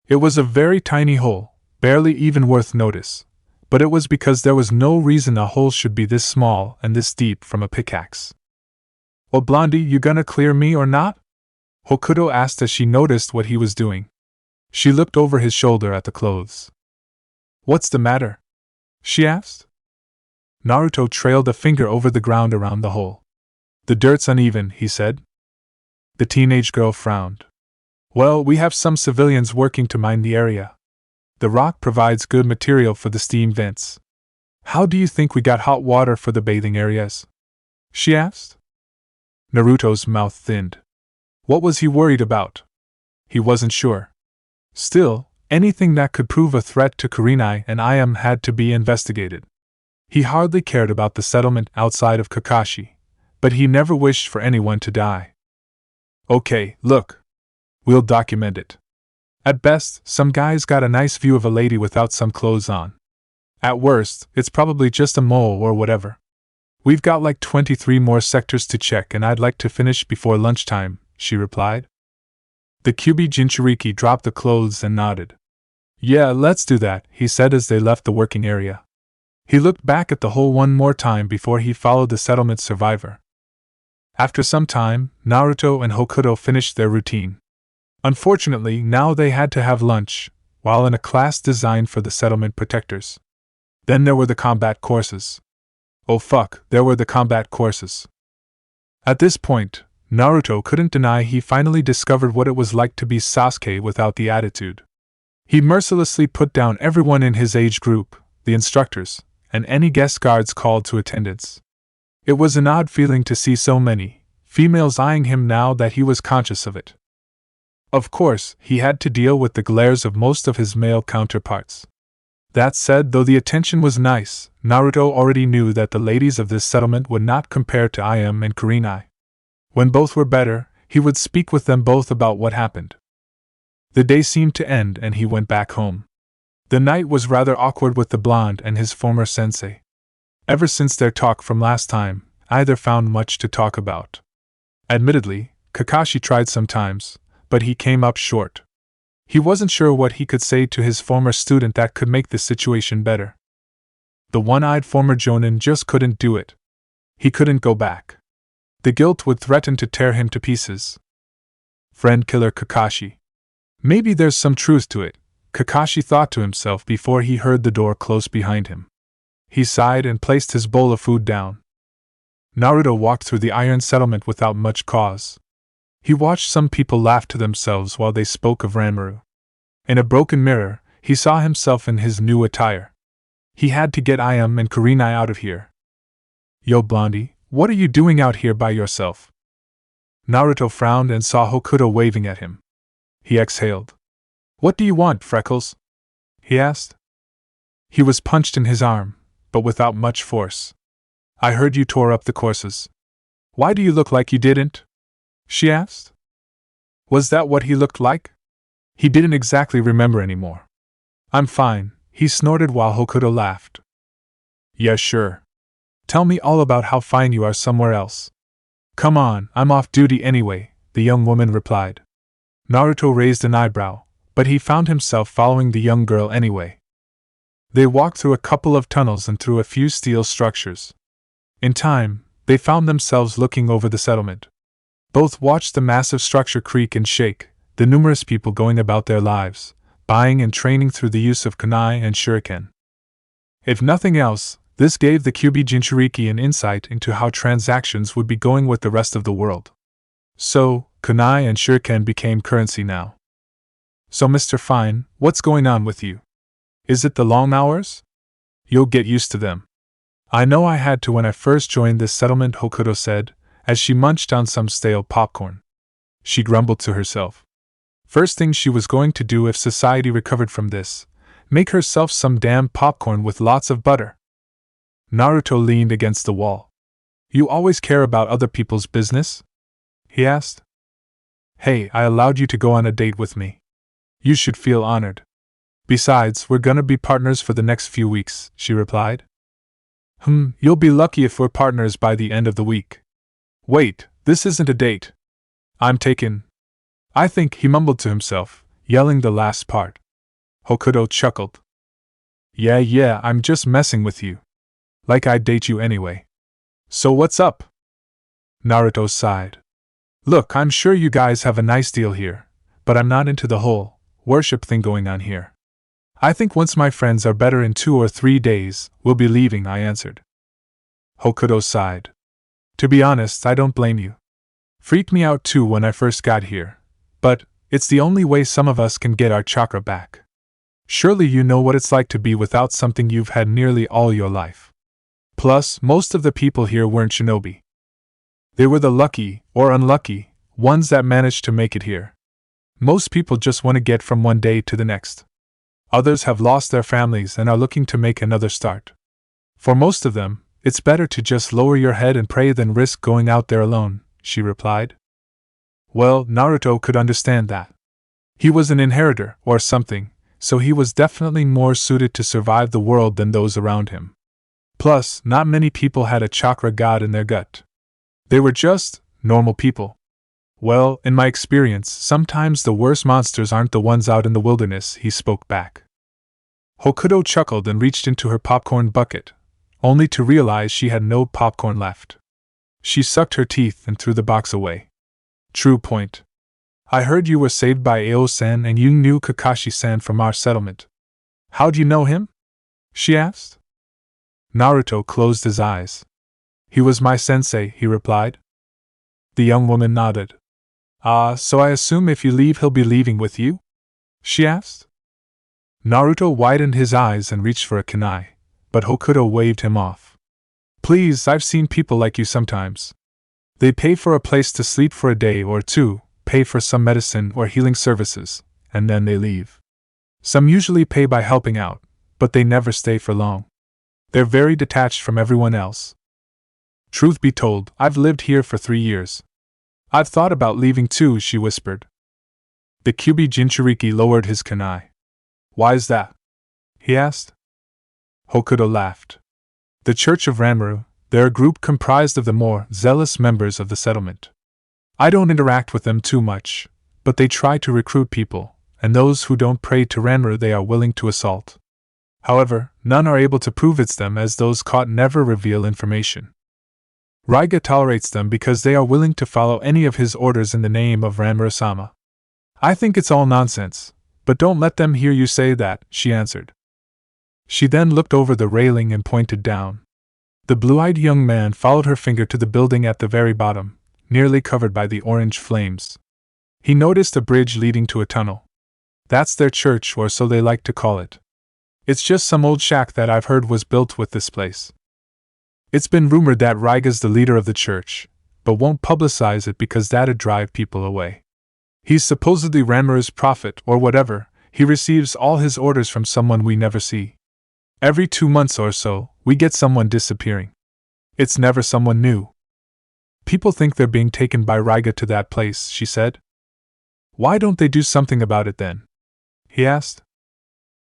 It was a very tiny hole, barely even worth notice, but it was because there was no reason a hole should be this small and this deep from a pickaxe. Well, Blondie, you gonna clear me or not? Hokuto asked as she noticed what he was doing. She looked over his shoulder at the clothes. What's the matter? She asked. Naruto trailed a finger over the ground around the hole. The dirt's uneven, he said. The teenage girl frowned. Well, we have some civilians working to mine the area. The rock provides good material for the steam vents. How do you think we got hot water for the bathing areas? She asked. Naruto's mouth thinned. What was he worried about? He wasn't sure. Still, anything that could prove a threat to Kurenai and Im had to be investigated. He hardly cared about the settlement outside of Kakashi, but he never wished for anyone to die. Okay, look. We'll document it. At best, some guy's got a nice view of a lady without some clothes on. At worst, it's probably just a mole or whatever. We've got like 23 more sectors to check and I'd like to finish before lunchtime, she replied. The Kyuubi Jinchuriki dropped the clothes and nodded. Yeah, let's do that, he said as they left the working area. He looked back at the hole one more time before he followed the settlement survivor. After some time, Naruto and Hokuto finished their routine. Unfortunately, now they had to have lunch, while in a class designed for the settlement protectors. Then there were the combat courses. Oh fuck, there were the combat courses. At this point, Naruto couldn't deny he finally discovered what it was like to be Sasuke without the attitude. He mercilessly put down everyone in his age group, the instructors, and any guest guards called to attendance. It was an odd feeling to see so many females eyeing him now that he was conscious of it. Of course, he had to deal with the glares of most of his male counterparts. That said, though the attention was nice, Naruto already knew that the ladies of this settlement would not compare to Im and Kurenai. When both were better, he would speak with them both about what happened. The day seemed to end and he went back home. The night was rather awkward with the blonde and his former sensei. Ever since their talk from last time, neither found much to talk about. Admittedly, Kakashi tried sometimes, but he came up short. He wasn't sure what he could say to his former student that could make the situation better. The one-eyed former Jonin just couldn't do it. He couldn't go back. The guilt would threaten to tear him to pieces. Friend killer Kakashi. Maybe there's some truth to it, Kakashi thought to himself before he heard the door close behind him. He sighed and placed his bowl of food down. Naruto walked through the iron settlement without much cause. He watched some people laugh to themselves while they spoke of Ranmaru. In a broken mirror, he saw himself in his new attire. He had to get Im and Kurenai out of here. Yo Blondie, what are you doing out here by yourself? Naruto frowned and saw Hokuto waving at him. He exhaled. What do you want, Freckles? He asked. He was punched in his arm, but without much force. I heard you tore up the courses. Why do you look like you didn't? She asked. Was that what he looked like? He didn't exactly remember anymore. I'm fine, he snorted while Hokuto laughed. Yeah, sure. Tell me all about how fine you are somewhere else. Come on, I'm off duty anyway, the young woman replied. Naruto raised an eyebrow, but he found himself following the young girl anyway. They walked through a couple of tunnels and through a few steel structures. In time, they found themselves looking over the settlement. Both watched the massive structure creak and shake, the numerous people going about their lives, buying and training through the use of kunai and shuriken. If nothing else, this gave the Kyuubi Jinchuriki an insight into how transactions would be going with the rest of the world. So, kunai and shuriken became currency now. So Mr. Fine, what's going on with you? Is it the long hours? You'll get used to them. I know I had to when I first joined this settlement, Hokuto said, as she munched on some stale popcorn. She grumbled to herself. First thing she was going to do if society recovered from this, make herself some damn popcorn with lots of butter. Naruto leaned against the wall. You always care about other people's business? He asked. Hey, I allowed you to go on a date with me. You should feel honored. Besides, we're gonna be partners for the next few weeks, she replied. You'll be lucky if we're partners by the end of the week. Wait, this isn't a date. I'm taken. I think, he mumbled to himself, yelling the last part. Hokuto chuckled. Yeah, I'm just messing with you. Like I'd date you anyway. So what's up? Naruto sighed. Look, I'm sure you guys have a nice deal here, but I'm not into the whole worship thing going on here. I think once my friends are better in 2 or 3 days, we'll be leaving, I answered. Hokuto sighed. To be honest, I don't blame you. Freaked me out too when I first got here, but it's the only way some of us can get our chakra back. Surely you know what it's like to be without something you've had nearly all your life. Plus, most of the people here weren't shinobi. They were the lucky, or unlucky, ones that managed to make it here. Most people just want to get from one day to the next. Others have lost their families and are looking to make another start. For most of them, it's better to just lower your head and pray than risk going out there alone, she replied. Well, Naruto could understand that. He was an inheritor, or something, so he was definitely more suited to survive the world than those around him. Plus, not many people had a chakra god in their gut. They were just normal people. Well, in my experience, sometimes the worst monsters aren't the ones out in the wilderness, he spoke back. Hokuto chuckled and reached into her popcorn bucket, only to realize she had no popcorn left. She sucked her teeth and threw the box away. True point. I heard you were saved by Ao-san and you knew Kakashi-san from our settlement. How do you know him? She asked. Naruto closed his eyes. He was my sensei, he replied. The young woman nodded. So I assume if you leave he'll be leaving with you? She asked. Naruto widened his eyes and reached for a kunai, but Hokuto waved him off. Please, I've seen people like you sometimes. They pay for a place to sleep for a day or two, pay for some medicine or healing services, and then they leave. Some usually pay by helping out, but they never stay for long. They're very detached from everyone else. Truth be told, I've lived here for 3 years. I've thought about leaving too, she whispered. The Kyuubi Jinchuriki lowered his kunai. Why's that? He asked. Hokuto laughed. The Church of Ranmaru, they're a group comprised of the more zealous members of the settlement. I don't interact with them too much, but they try to recruit people, and those who don't pray to Ranmaru they are willing to assault. However, none are able to prove it's them as those caught never reveal information. Raiga tolerates them because they are willing to follow any of his orders in the name of Ranmaru-sama. I think it's all nonsense, but don't let them hear you say that, she answered. She then looked over the railing and pointed down. The blue-eyed young man followed her finger to the building at the very bottom, nearly covered by the orange flames. He noticed a bridge leading to a tunnel. That's their church, or so they like to call it. It's just some old shack that I've heard was built with this place. It's been rumored that Raiga's the leader of the church, but won't publicize it because that'd drive people away. He's supposedly Ranmaru's prophet or whatever. He receives all his orders from someone we never see. Every 2 months or so, we get someone disappearing. It's never someone new. People think they're being taken by Raiga to that place, she said. Why don't they do something about it then? He asked.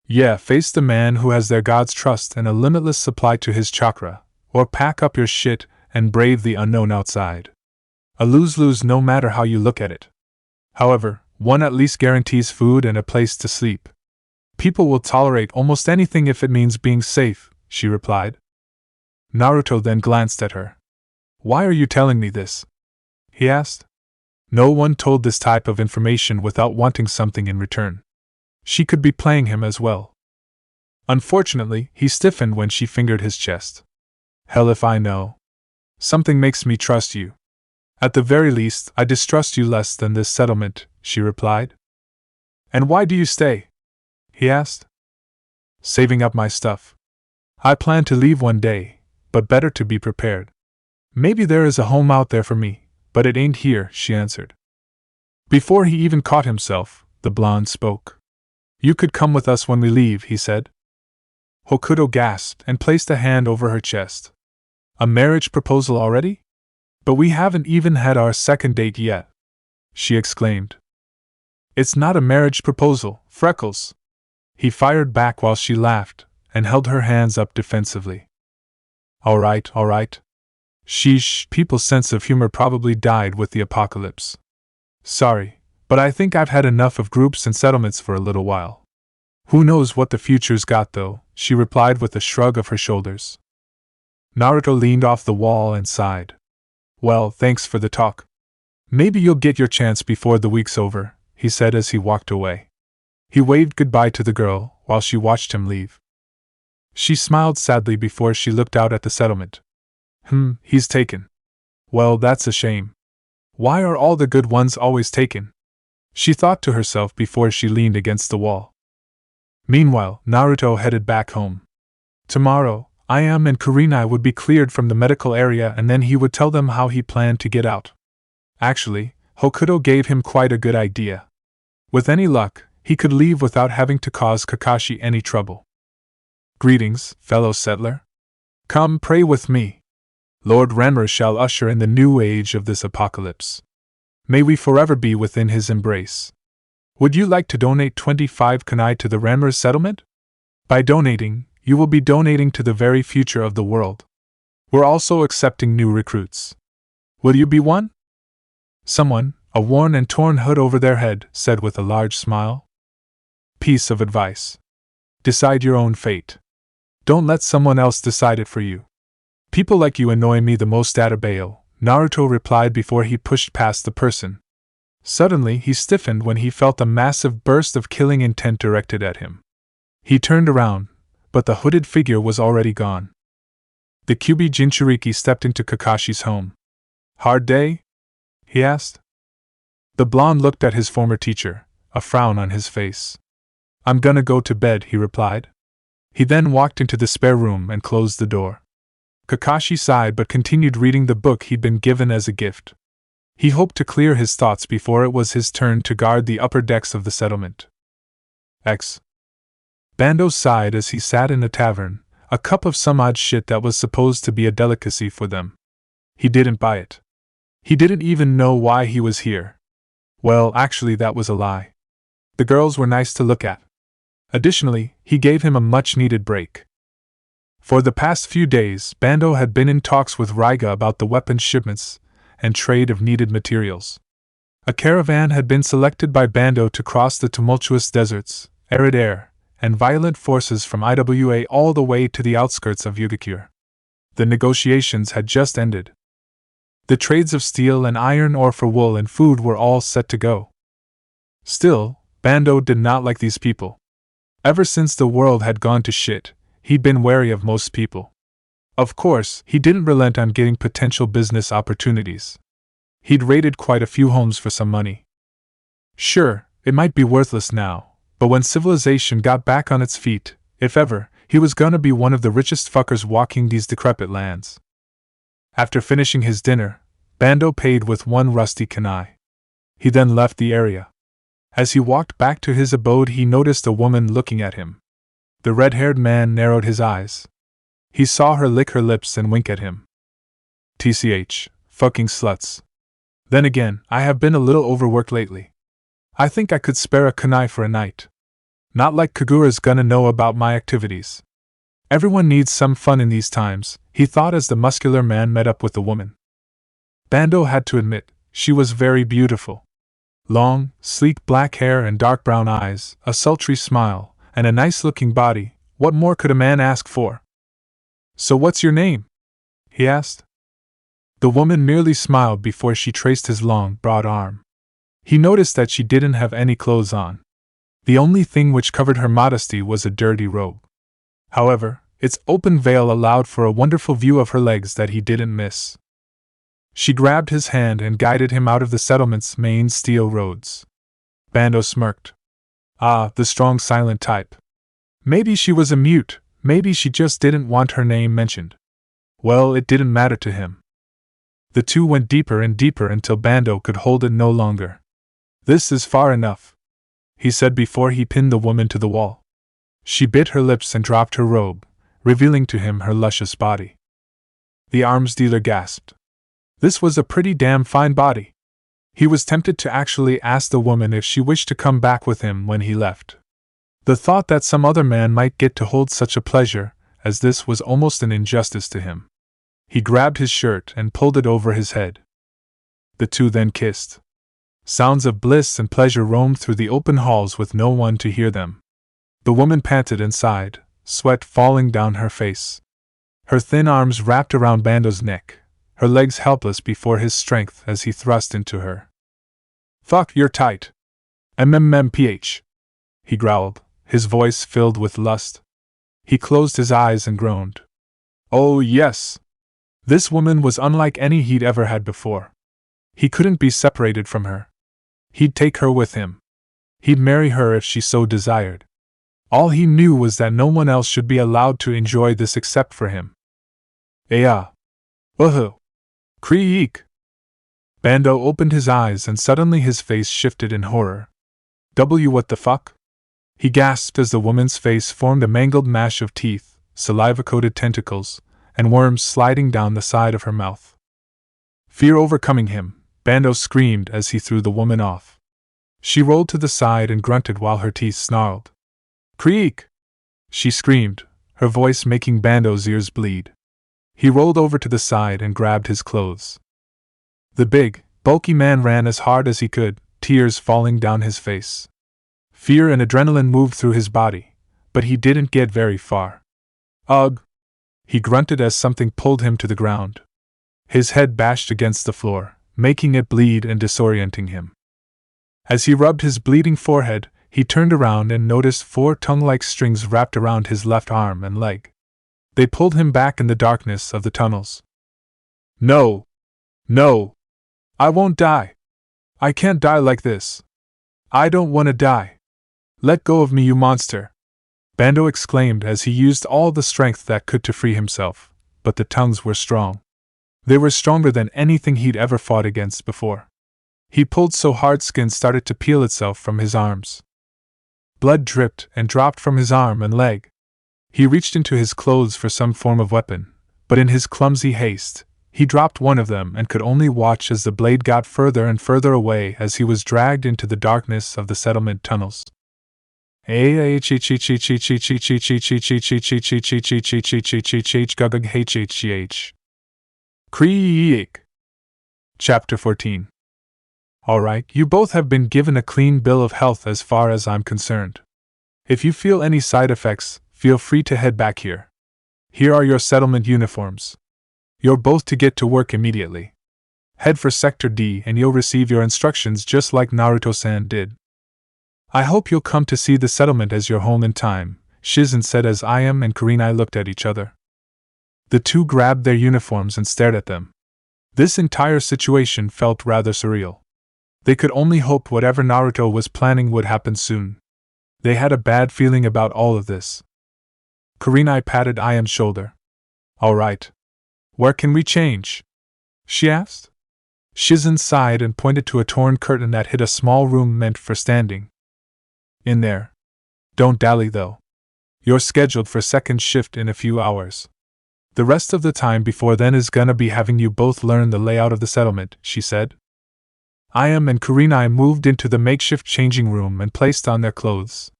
Yeah, face the man who has their god's trust and a limitless supply to his chakra, or pack up your shit and brave the unknown outside. A lose-lose no matter how you look at it. However, one at least guarantees food and a place to sleep. People will tolerate almost anything if it means being safe, she replied. Naruto then glanced at her. Why are you telling me this? He asked. No one told this type of information without wanting something in return. She could be playing him as well. Unfortunately, he stiffened when she fingered his chest. Hell if I know. Something makes me trust you. At the very least, I distrust you less than this settlement, she replied. And why do you stay? He asked. Saving up my stuff. I plan to leave one day, but better to be prepared. Maybe there is a home out there for me, but it ain't here, she answered. Before he even caught himself, the blonde spoke. You could come with us when we leave, he said. Hokuto gasped and placed a hand over her chest. A marriage proposal already? But we haven't even had our second date yet, she exclaimed. It's not a marriage proposal, Freckles. He fired back while she laughed and held her hands up defensively. All right. Sheesh, people's sense of humor probably died with the apocalypse. Sorry, but I think I've had enough of groups and settlements for a little while. Who knows what the future's got though, she replied with a shrug of her shoulders. Naruto leaned off the wall and sighed. Well, thanks for the talk. Maybe you'll get your chance before the week's over, he said as he walked away. He waved goodbye to the girl while she watched him leave. She smiled sadly before she looked out at the settlement. He's taken. Well, that's a shame. Why are all the good ones always taken? She thought to herself before she leaned against the wall. Meanwhile, Naruto headed back home. Tomorrow, I Am and Kurenai would be cleared from the medical area and then he would tell them how he planned to get out. Actually, Hokuto gave him quite a good idea. With any luck, he could leave without having to cause Kakashi any trouble. Greetings, fellow settler. Come pray with me. Lord Ranma shall usher in the new age of this apocalypse. May we forever be within his embrace. Would you like to donate 25 kunai to the Ranma settlement? By donating, you will be donating to the very future of the world. We're also accepting new recruits. Will you be one? Someone, a worn and torn hood over their head, said with a large smile. Piece of advice. Decide your own fate. Don't let someone else decide it for you. People like you annoy me the most, Atabeo, Naruto replied before he pushed past the person. Suddenly he stiffened when he felt a massive burst of killing intent directed at him. He turned around, but the hooded figure was already gone. The Kyuubi Jinchuriki stepped into Kakashi's home. Hard day? He asked. The blonde looked at his former teacher, a frown on his face. I'm gonna go to bed, he replied. He then walked into the spare room and closed the door. Kakashi sighed but continued reading the book he'd been given as a gift. He hoped to clear his thoughts before it was his turn to guard the upper decks of the settlement. X. Bando sighed as he sat in a tavern, a cup of some odd shit that was supposed to be a delicacy for them. He didn't buy it. He didn't even know why he was here. Well, actually that was a lie. The girls were nice to look at. Additionally, he gave him a much-needed break. For the past few days, Bando had been in talks with Raiga about the weapons shipments and trade of needed materials. A caravan had been selected by Bando to cross the tumultuous deserts, arid air, and violent forces from Iwa all the way to the outskirts of Yugakure. The negotiations had just ended. The trades of steel and iron ore for wool and food were all set to go. Still, Bando did not like these people. Ever since the world had gone to shit, he'd been wary of most people. Of course, he didn't relent on getting potential business opportunities. He'd raided quite a few homes for some money. Sure, it might be worthless now, but when civilization got back on its feet, if ever, he was gonna be one of the richest fuckers walking these decrepit lands. After finishing his dinner, Bando paid with 1 rusty kunai. He then left the area. As he walked back to his abode, he noticed a woman looking at him. The red-haired man narrowed his eyes. He saw her lick her lips and wink at him. TCH, fucking sluts. Then again, I have been a little overworked lately. I think I could spare a kunai for a night. Not like Kagura's gonna know about my activities. Everyone needs some fun in these times, he thought as the muscular man met up with the woman. Bando had to admit, she was very beautiful. Long, sleek black hair and dark brown eyes, a sultry smile, and a nice-looking body. What more could a man ask for? So what's your name? He asked. The woman merely smiled before she traced his long, broad arm. He noticed that she didn't have any clothes on. The only thing which covered her modesty was a dirty robe. However, its open veil allowed for a wonderful view of her legs that he didn't miss. She grabbed his hand and guided him out of the settlement's main steel roads. Bando smirked. Ah, the strong silent type. Maybe she was a mute, maybe she just didn't want her name mentioned. Well, it didn't matter to him. The two went deeper and deeper until Bando could hold it no longer. This is far enough, he said before he pinned the woman to the wall. She bit her lips and dropped her robe, revealing to him her luscious body. The arms dealer gasped. This was a pretty damn fine body. He was tempted to actually ask the woman if she wished to come back with him when he left. The thought that some other man might get to hold such a pleasure as this was almost an injustice to him. He grabbed his shirt and pulled it over his head. The two then kissed. Sounds of bliss and pleasure roamed through the open halls with no one to hear them. The woman panted and sighed, sweat falling down her face. Her thin arms wrapped around Bando's neck, her legs helpless before his strength as he thrust into her. Fuck, you're tight. MMMPH. He growled, his voice filled with lust. He closed his eyes and groaned. Oh yes! This woman was unlike any he'd ever had before. He couldn't be separated from her. He'd take her with him. He'd marry her if she so desired. All he knew was that no one else should be allowed to enjoy this except for him. Aya. Kriik. Bando opened his eyes and suddenly his face shifted in horror. What the fuck? He gasped as the woman's face formed a mangled mash of teeth, saliva-coated tentacles, and worms sliding down the side of her mouth. Fear overcoming him, Bando screamed as he threw the woman off. She rolled to the side and grunted while her teeth snarled. Creak! She screamed, her voice making Bando's ears bleed. He rolled over to the side and grabbed his clothes. The big, bulky man ran as hard as he could, tears falling down his face. Fear and adrenaline moved through his body, but he didn't get very far. Ugh! He grunted as something pulled him to the ground. His head bashed against the floor, making it bleed and disorienting him. As he rubbed his bleeding forehead, he turned around and noticed 4 tongue-like strings wrapped around his left arm and leg. They pulled him back in the darkness of the tunnels. No! No! I won't die! I can't die like this! I don't want to die! Let go of me, you monster! Bando exclaimed as he used all the strength that could to free himself, but the tongues were strong. They were stronger than anything he'd ever fought against before. He pulled so hard skin started to peel itself from his arms. Blood dripped and dropped from his arm and leg. He reached into his clothes for some form of weapon, but in his clumsy haste, he dropped one of them and could only watch as the blade got further and further away as he was dragged into the darkness of the settlement tunnels. Creak. Chapter 14. Alright, you both have been given a clean bill of health as far as I'm concerned. If you feel any side effects, feel free to head back here. Here are your settlement uniforms. You're both to get to work immediately. Head for Sector D and you'll receive your instructions just like Naruto-san did. I hope you'll come to see the settlement as your home in time, Shizen said as Ayam and Kurenai looked at each other. The two grabbed their uniforms and stared at them. This entire situation felt rather surreal. They could only hope whatever Naruto was planning would happen soon. They had a bad feeling about all of this. Kurenai patted Ayam's shoulder. Alright. Where can we change? She asked. Shizen sighed and pointed to a torn curtain that hid a small room meant for standing. In there. Don't dally though. You're scheduled for second shift in a few hours. The rest of the time before then is gonna be having you both learn the layout of the settlement, she said. Ayam and Kurenai moved into the makeshift changing room and placed on their clothes.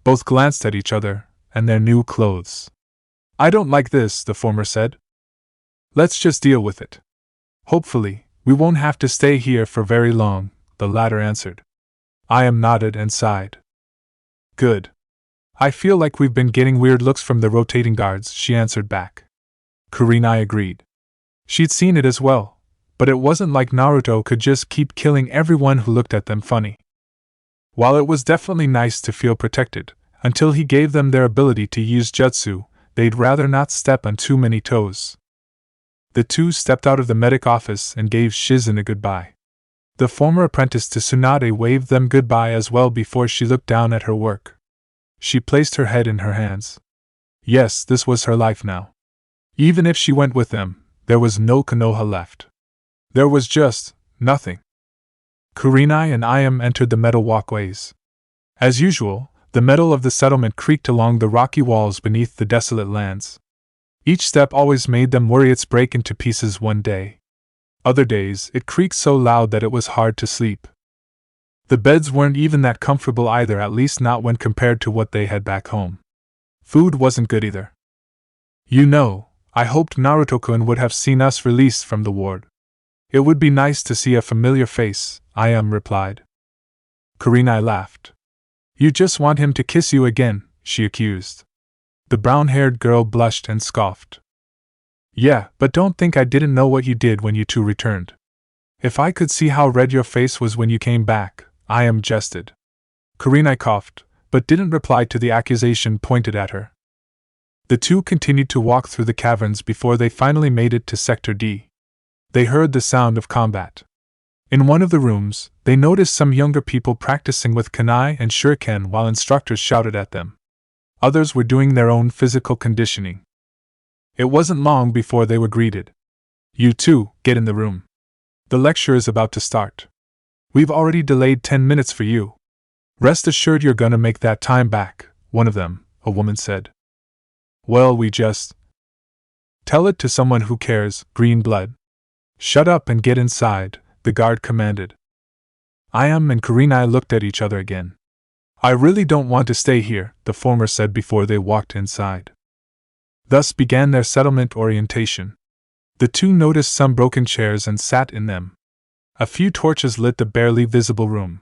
Both glanced at each other and their new clothes. I don't like this, the former said. Let's just deal with it. Hopefully, we won't have to stay here for very long, the latter answered. Ayam nodded and sighed. Good. I feel like we've been getting weird looks from the rotating guards, she answered back. Kurenai agreed. She'd seen it as well, but it wasn't like Naruto could just keep killing everyone who looked at them funny. While it was definitely nice to feel protected, until he gave them their ability to use jutsu, they'd rather not step on too many toes. The two stepped out of the medic office and gave Shizen a goodbye. The former apprentice to Tsunade waved them goodbye as well before she looked down at her work. She placed her head in her hands. Yes, this was her life now. Even if she went with them, there was no Konoha left. There was just nothing. Kurenai and Ayam entered the metal walkways. As usual, the metal of the settlement creaked along the rocky walls beneath the desolate lands. Each step always made them worry it's break into pieces one day. Other days, it creaked so loud that it was hard to sleep. The beds weren't even that comfortable either, at least not when compared to what they had back home. Food wasn't good either. You know, I hoped Naruto-kun would have seen us released from the ward. It would be nice to see a familiar face, Ayam replied. Kurenai laughed. You just want him to kiss you again, she accused. The brown-haired girl blushed and scoffed. Yeah, but don't think I didn't know what you did when you two returned. If I could see how red your face was when you came back, Ayam jested. Kurenai coughed, but didn't reply to the accusation pointed at her. The two continued to walk through the caverns before they finally made it to Sector D. They heard the sound of combat. In one of the rooms, they noticed some younger people practicing with kunai and shuriken while instructors shouted at them. Others were doing their own physical conditioning. It wasn't long before they were greeted. "You two, get in the room. The lecture is about to start. We've already delayed 10 minutes for you. Rest assured you're gonna make that time back," one of them, a woman, said. "Well, we just—" "Tell it to someone who cares, green blood." "Shut up and get inside," the guard commanded. Ayam and Kurenai looked at each other again. "I really don't want to stay here," the former said before they walked inside. Thus began their settlement orientation. The two noticed some broken chairs and sat in them. A few torches lit the barely visible room.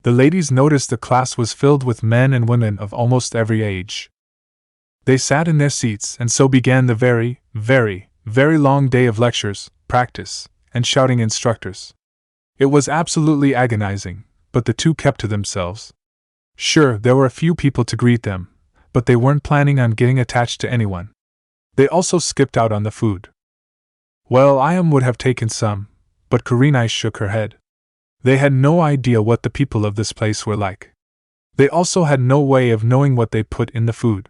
The ladies noticed the class was filled with men and women of almost every age. They sat in their seats, and so began the very, very, very long day of lectures, practice, and shouting instructors. It was absolutely agonizing, but the two kept to themselves. Sure, there were a few people to greet them, but they weren't planning on getting attached to anyone. They also skipped out on the food. Well, Ayam would have taken some, but Kurenai shook her head. They had no idea what the people of this place were like. They also had no way of knowing what they put in the food.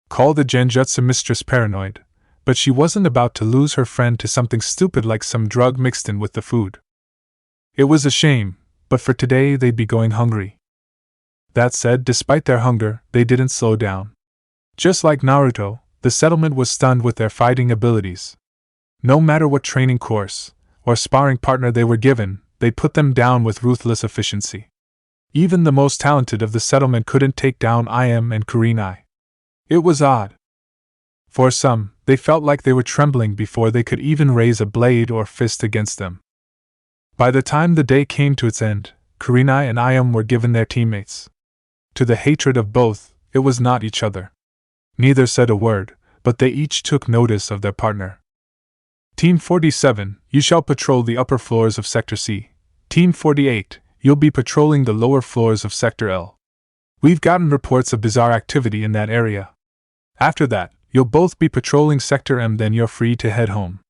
Call the Genjutsu mistress paranoid, but she wasn't about to lose her friend to something stupid like some drug mixed in with the food. It was a shame, but for today they'd be going hungry. That said, despite their hunger, they didn't slow down. Just like Naruto, the settlement was stunned with their fighting abilities. No matter what training course or sparring partner they were given, they put them down with ruthless efficiency. Even the most talented of the settlement couldn't take down Ayam and Kurenai. It was odd. For some, they felt like they were trembling before they could even raise a blade or fist against them. By the time the day came to its end, Kurenai and Ayam were given their teammates. To the hatred of both, it was not each other. Neither said a word, but they each took notice of their partner. Team 47, you shall patrol the upper floors of Sector C. Team 48, you'll be patrolling the lower floors of Sector L. We've gotten reports of bizarre activity in that area. After that, you'll both be patrolling Sector M, then you're free to head home.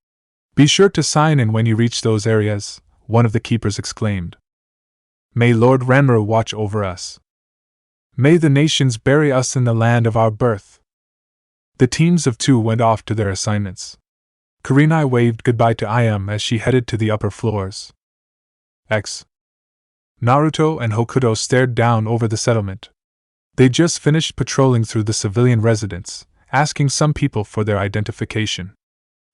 Be sure to sign in when you reach those areas, one of the keepers exclaimed. May Lord Ranmaru watch over us. May the nations bury us in the land of our birth. The teams of two went off to their assignments. Kurenai waved goodbye to Ayam as she headed to the upper floors. Naruto and Hokuto stared down over the settlement. They just finished patrolling through the civilian residence, asking some people for their identification.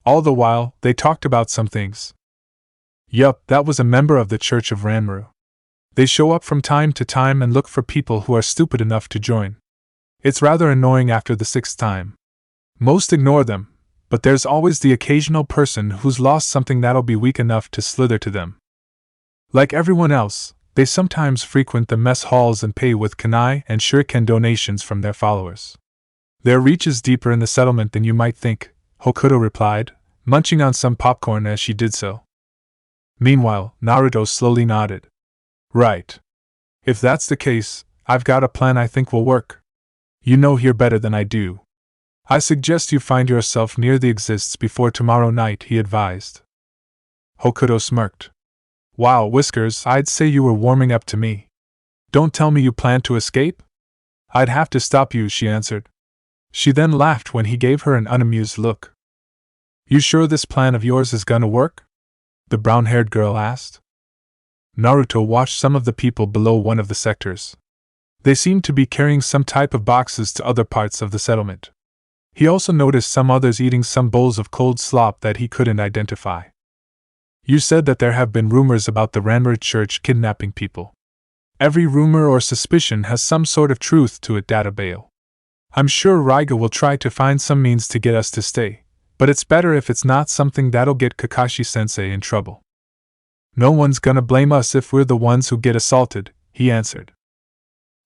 All the while, they talked about some things. Yup, that was a member of the Church of Ranmaru. They show up from time to time and look for people who are stupid enough to join. It's rather annoying after the 6th time. Most ignore them, but there's always the occasional person who's lost something that'll be weak enough to slither to them. Like everyone else, they sometimes frequent the mess halls and pay with kunai and shuriken donations from their followers. Their reach is deeper in the settlement than you might think, Hokuto replied, munching on some popcorn as she did so. Meanwhile, Naruto slowly nodded. Right. If that's the case, I've got a plan I think will work. You know here better than I do. I suggest you find yourself near the exits before tomorrow night, he advised. Hokuto smirked. Wow, Whiskers, I'd say you were warming up to me. Don't tell me you plan to escape? I'd have to stop you, she answered. She then laughed when he gave her an unamused look. You sure this plan of yours is gonna work? The brown-haired girl asked. Naruto watched some of the people below one of the sectors. They seemed to be carrying some type of boxes to other parts of the settlement. He also noticed some others eating some bowls of cold slop that he couldn't identify. You said that there have been rumors about the Ranmaru Church kidnapping people. Every rumor or suspicion has some sort of truth to it, Databale. I'm sure Raiga will try to find some means to get us to stay, but it's better if it's not something that'll get Kakashi-sensei in trouble. No one's gonna blame us if we're the ones who get assaulted, he answered.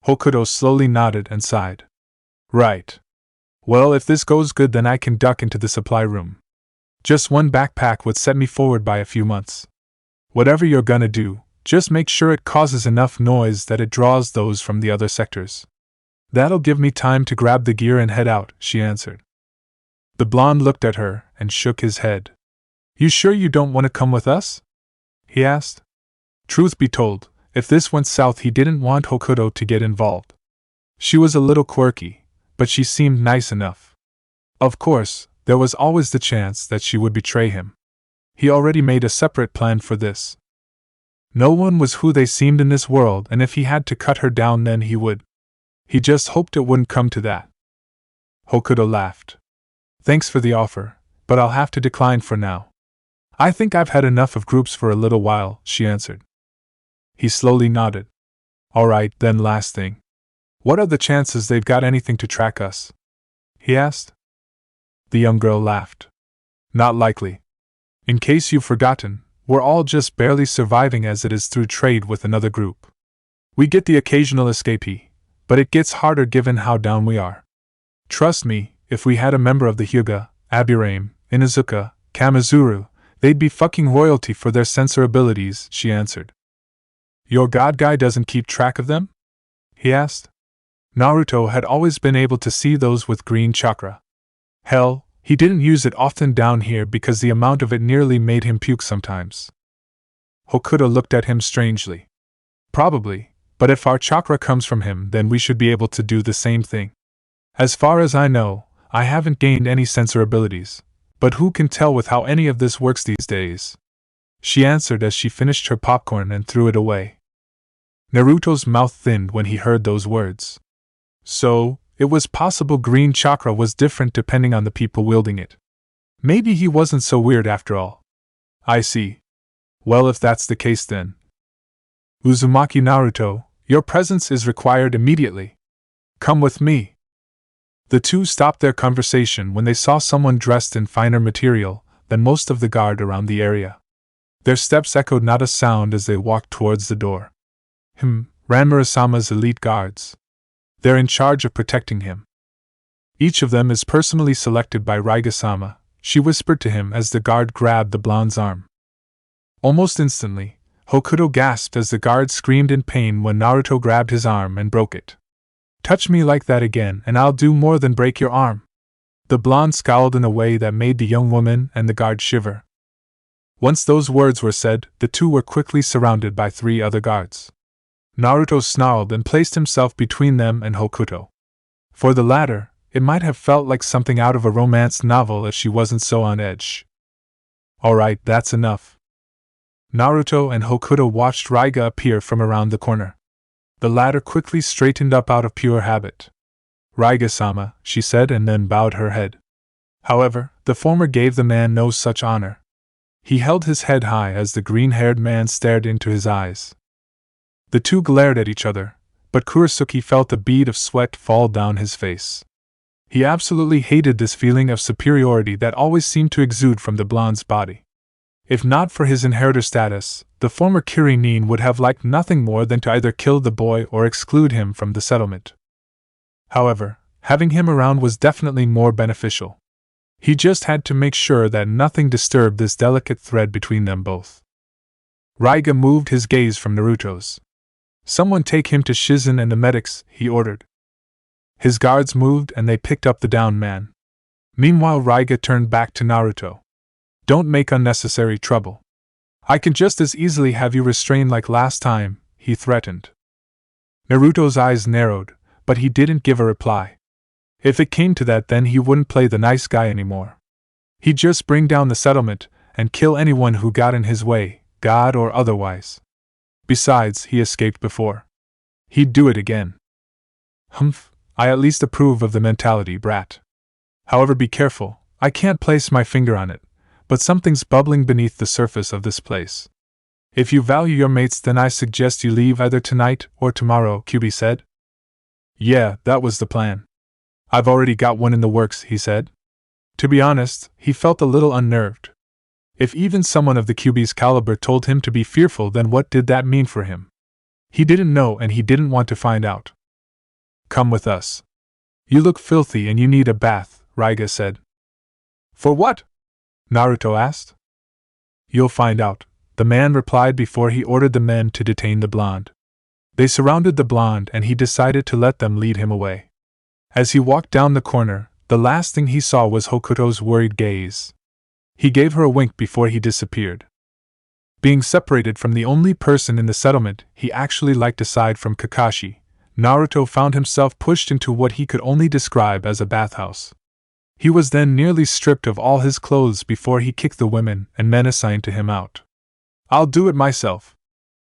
Hokuto slowly nodded and sighed. Right. Well, if this goes good, then I can duck into the supply room. Just one backpack would set me forward by a few months. Whatever you're gonna do, just make sure it causes enough noise that it draws those from the other sectors. That'll give me time to grab the gear and head out, she answered. The blonde looked at her and shook his head. You sure you don't want to come with us? He asked. Truth be told, if this went south, he didn't want Hokuto to get involved. She was a little quirky, but but she seemed nice enough. Of course, there was always the chance that she would betray him. He already made a separate plan for this. No one was who they seemed in this world, and if he had to cut her down, then he would. He just hoped it wouldn't come to that. Hokuto laughed. Thanks for the offer, but I'll have to decline for now. I think I've had enough of groups for a little while, she answered. He slowly nodded. Alright, then last thing. What are the chances they've got anything to track us? He asked. The young girl laughed. Not likely. In case you've forgotten, we're all just barely surviving as it is through trade with another group. We get the occasional escapee, but it gets harder given how down we are. Trust me, if we had a member of the Hyuga, Aburame, Inuzuka, Kamizuru, they'd be fucking royalty for their censor abilities, she answered. Your god guy doesn't keep track of them? He asked. Naruto had always been able to see those with green chakra. Hell, he didn't use it often down here because the amount of it nearly made him puke sometimes. Hokuto looked at him strangely. Probably, but if our chakra comes from him, then we should be able to do the same thing. As far as I know, I haven't gained any censor abilities, but who can tell with how any of this works these days? She answered as she finished her popcorn and threw it away. Naruto's mouth thinned when he heard those words. So, it was possible green chakra was different depending on the people wielding it. Maybe he wasn't so weird after all. I see. Well, if that's the case then. Uzumaki Naruto, your presence is required immediately. Come with me. The two stopped their conversation when they saw someone dressed in finer material than most of the guard around the area. Their steps echoed not a sound as they walked towards the door. Ranmura-sama's elite guards. They're in charge of protecting him. Each of them is personally selected by Raiga-sama, she whispered to him as the guard grabbed the blonde's arm. Almost instantly, Hokuto gasped as the guard screamed in pain when Naruto grabbed his arm and broke it. Touch me like that again and I'll do more than break your arm. The blonde scowled in a way that made the young woman and the guard shiver. Once those words were said, the two were quickly surrounded by 3 other guards. Naruto snarled and placed himself between them and Hokuto. For the latter, it might have felt like something out of a romance novel if she wasn't so on edge. Alright, that's enough. Naruto and Hokuto watched Raiga appear from around the corner. The latter quickly straightened up out of pure habit. Raiga-sama, she said, and then bowed her head. However, the former gave the man no such honor. He held his head high as the green-haired man stared into his eyes. The two glared at each other, but Kurisuke felt a bead of sweat fall down his face. He absolutely hated this feeling of superiority that always seemed to exude from the blonde's body. If not for his inheritor status, the former Kirinin would have liked nothing more than to either kill the boy or exclude him from the settlement. However, having him around was definitely more beneficial. He just had to make sure that nothing disturbed this delicate thread between them both. Raiga moved his gaze from Naruto's. Someone take him to Shizen and the medics, he ordered. His guards moved and they picked up the downed man. Meanwhile, Raiga turned back to Naruto. Don't make unnecessary trouble. I can just as easily have you restrained like last time, he threatened. Naruto's eyes narrowed, but he didn't give a reply. If it came to that, then he wouldn't play the nice guy anymore. He'd just bring down the settlement and kill anyone who got in his way, god or otherwise. Besides, he escaped before. He'd do it again. I at least approve of the mentality, brat. However, be careful, I can't place my finger on it, but something's bubbling beneath the surface of this place. If you value your mates, then I suggest you leave either tonight or tomorrow, Kyuubi said. Yeah, that was the plan. I've already got one in the works, he said. To be honest, he felt a little unnerved. If even someone of the Kyuubi's caliber told him to be fearful, then what did that mean for him? He didn't know and he didn't want to find out. Come with us. You look filthy and you need a bath, Raiga said. For what? Naruto asked. You'll find out, the man replied before he ordered the men to detain the blonde. They surrounded the blonde and he decided to let them lead him away. As he walked down the corner, the last thing he saw was Hokuto's worried gaze. He gave her a wink before he disappeared. Being separated from the only person in the settlement he actually liked aside from Kakashi, Naruto found himself pushed into what he could only describe as a bathhouse. He was then nearly stripped of all his clothes before he kicked the women and men assigned to him out. "I'll do it myself,"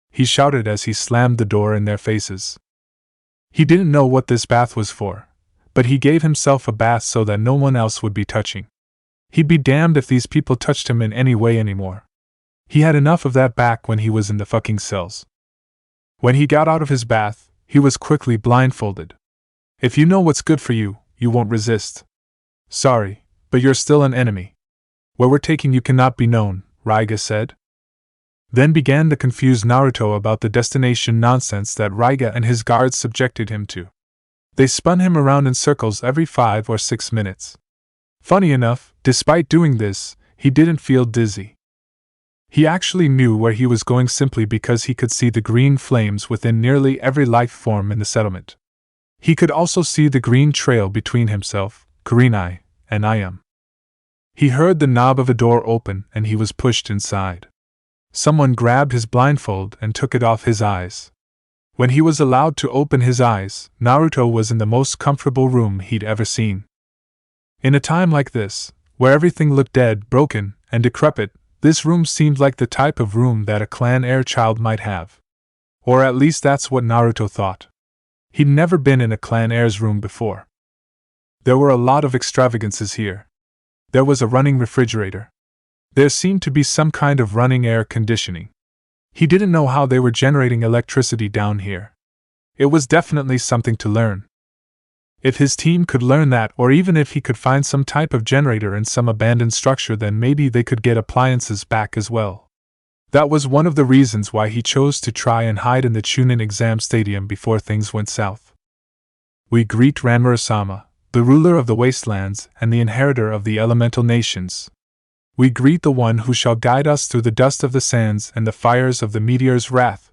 he shouted as he slammed the door in their faces. He didn't know what this bath was for, but he gave himself a bath so that no one else would be touching. He'd be damned if these people touched him in any way anymore. He had enough of that back when he was in the fucking cells. When he got out of his bath, he was quickly blindfolded. "If you know what's good for you, you won't resist. Sorry, but you're still an enemy. Where we're taking you cannot be known," Raiga said. Then began the confused Naruto about the destination nonsense that Raiga and his guards subjected him to. They spun him around in circles every 5 or 6 minutes. Funny enough, despite doing this, he didn't feel dizzy. He actually knew where he was going simply because he could see the green flames within nearly every life form in the settlement. He could also see the green trail between himself, Kurenai, and I am. He heard the knob of a door open and he was pushed inside. Someone grabbed his blindfold and took it off his eyes. When he was allowed to open his eyes, Naruto was in the most comfortable room he'd ever seen. In a time like this, where everything looked dead, broken, and decrepit, this room seemed like the type of room that a clan heir child might have. Or at least that's what Naruto thought. He'd never been in a clan heir's room before. There were a lot of extravagances here. There was a running refrigerator. There seemed to be some kind of running air conditioning. He didn't know how they were generating electricity down here. It was definitely something to learn. If his team could learn that, or even if he could find some type of generator in some abandoned structure, then maybe they could get appliances back as well. That was one of the reasons why he chose to try and hide in the Chunin exam stadium before things went south. "We greet Ranmaru-sama, the ruler of the wastelands and the inheritor of the elemental nations. We greet the one who shall guide us through the dust of the sands and the fires of the meteor's wrath.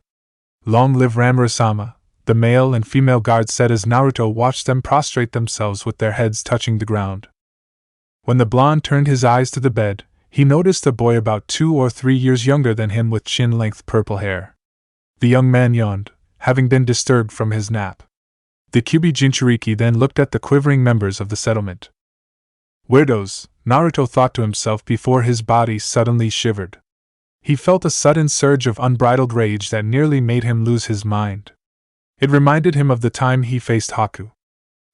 Long live Ranmaru-sama," the male and female guards said as Naruto watched them prostrate themselves with their heads touching the ground. When the blonde turned his eyes to the bed, he noticed a boy about 2 or 3 years younger than him with chin-length purple hair. The young man yawned, having been disturbed from his nap. The Kyuubi Jinchuriki then looked at the quivering members of the settlement. "Weirdos," Naruto thought to himself before his body suddenly shivered. He felt a sudden surge of unbridled rage that nearly made him lose his mind. It reminded him of the time he faced Haku.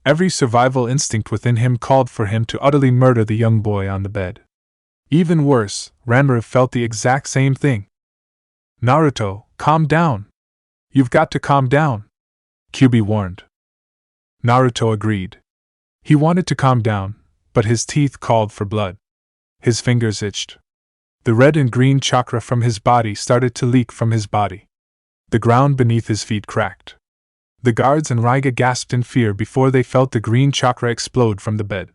Every survival instinct within him called for him to utterly murder the young boy on the bed. Even worse, Ranmaru felt the exact same thing. "Naruto, calm down. You've got to calm down," Kyuubi warned. Naruto agreed. He wanted to calm down, but his teeth called for blood. His fingers itched. The red and green chakra from his body started to leak from his body. The ground beneath his feet cracked. The guards and Raiga gasped in fear before they felt the green chakra explode from the bed.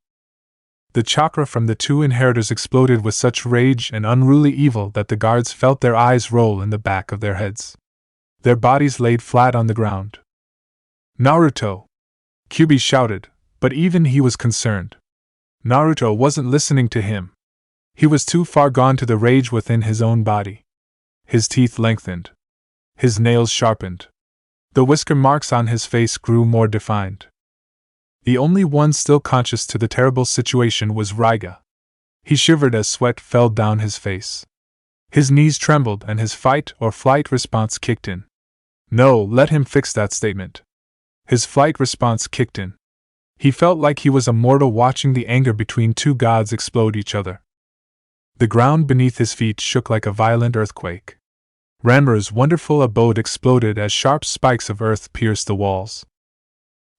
The chakra from the 2 inheritors exploded with such rage and unruly evil that the guards felt their eyes roll in the back of their heads. Their bodies laid flat on the ground. "Naruto!" Kyuubi shouted, but even he was concerned. Naruto wasn't listening to him. He was too far gone to the rage within his own body. His teeth lengthened. His nails sharpened. The whisker marks on his face grew more defined. The only one still conscious to the terrible situation was Raiga. He shivered as sweat fell down his face. His knees trembled and his fight or flight response kicked in. No, let him fix that statement. His flight response kicked in. He felt like he was a mortal watching the anger between 2 gods explode each other. The ground beneath his feet shook like a violent earthquake. Ranmaru's wonderful abode exploded as sharp spikes of earth pierced the walls.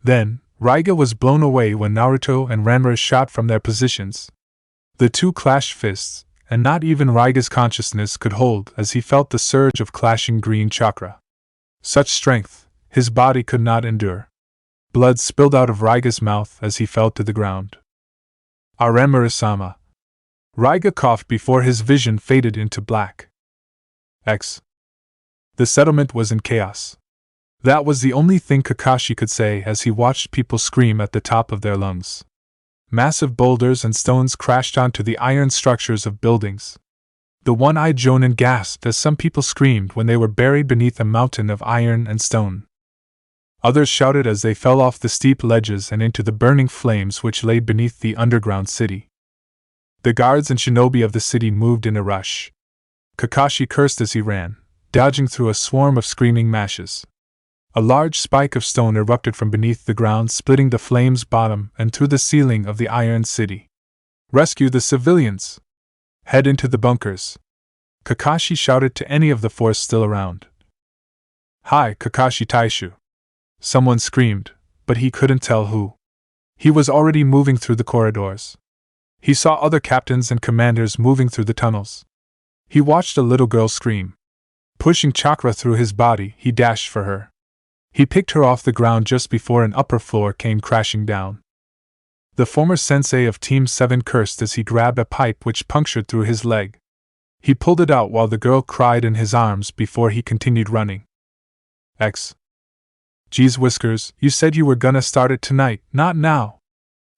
Then, Raiga was blown away when Naruto and Ranmaru shot from their positions. The 2 clashed fists, and not even Raiga's consciousness could hold as he felt the surge of clashing green chakra. Such strength, his body could not endure. Blood spilled out of Raiga's mouth as he fell to the ground. "Ranmaru-sama." Raiga coughed before his vision faded into black. The settlement was in chaos. That was the only thing Kakashi could say as he watched people scream at the top of their lungs. Massive boulders and stones crashed onto the iron structures of buildings. The one-eyed Jonin gasped as some people screamed when they were buried beneath a mountain of iron and stone. Others shouted as they fell off the steep ledges and into the burning flames which lay beneath the underground city. The guards and shinobi of the city moved in a rush. Kakashi cursed as he ran, dodging through a swarm of screaming mashes. A large spike of stone erupted from beneath the ground, splitting the flame's bottom and through the ceiling of the Iron City. "Rescue the civilians! Head into the bunkers!" Kakashi shouted to any of the force still around. "Hi, Kakashi Taishu!" Someone screamed, but he couldn't tell who. He was already moving through the corridors. He saw other captains and commanders moving through the tunnels. He watched a little girl scream. Pushing chakra through his body, he dashed for her. He picked her off the ground just before an upper floor came crashing down. The former sensei of Team 7 cursed as he grabbed a pipe which punctured through his leg. He pulled it out while the girl cried in his arms before he continued running. Geez Whiskers, you said you were gonna start it tonight, not now.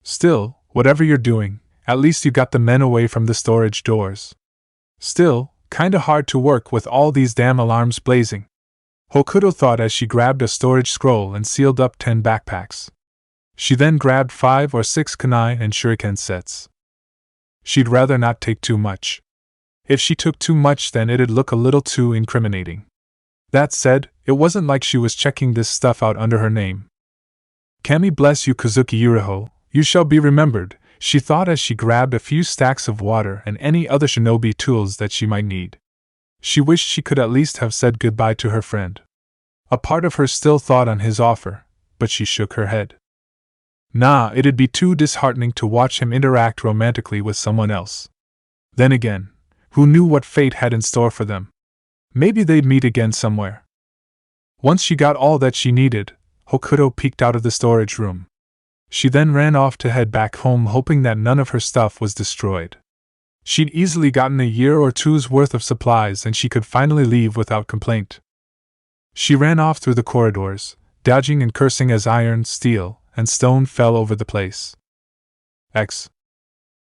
Still, whatever you're doing, at least you got the men away from the storage doors. Still, kinda hard to work with all these damn alarms blazing. Hokuto thought as she grabbed a storage scroll and sealed up 10 backpacks. She then grabbed 5 or 6 kunai and shuriken sets. She'd rather not take too much. If she took too much, then it'd look a little too incriminating. That said, it wasn't like she was checking this stuff out under her name. "Kami bless you, Kazuki Yuriho, you shall be remembered," she thought as she grabbed a few stacks of water and any other shinobi tools that she might need. She wished she could at least have said goodbye to her friend. A part of her still thought on his offer, but she shook her head. Nah, it'd be too disheartening to watch him interact romantically with someone else. Then again, who knew what fate had in store for them? Maybe they'd meet again somewhere. Once she got all that she needed, Hokuto peeked out of the storage room. She then ran off to head back home, hoping that none of her stuff was destroyed. She'd easily gotten a year or two's worth of supplies and she could finally leave without complaint. She ran off through the corridors, dodging and cursing as iron, steel, and stone fell over the place.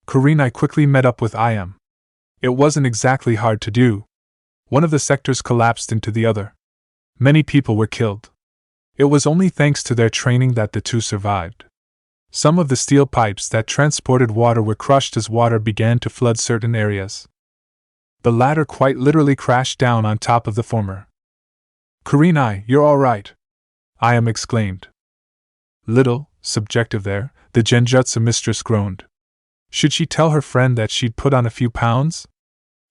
Kurenai quickly met up with Iam. It wasn't exactly hard to do. One of the sectors collapsed into the other. Many people were killed. It was only thanks to their training that the two survived. Some of the steel pipes that transported water were crushed as water began to flood certain areas. The latter quite literally crashed down on top of the former. "Kurenai, you're all right," Iam exclaimed. "Little subjective there," the genjutsu mistress groaned. Should she tell her friend that she'd put on a few pounds?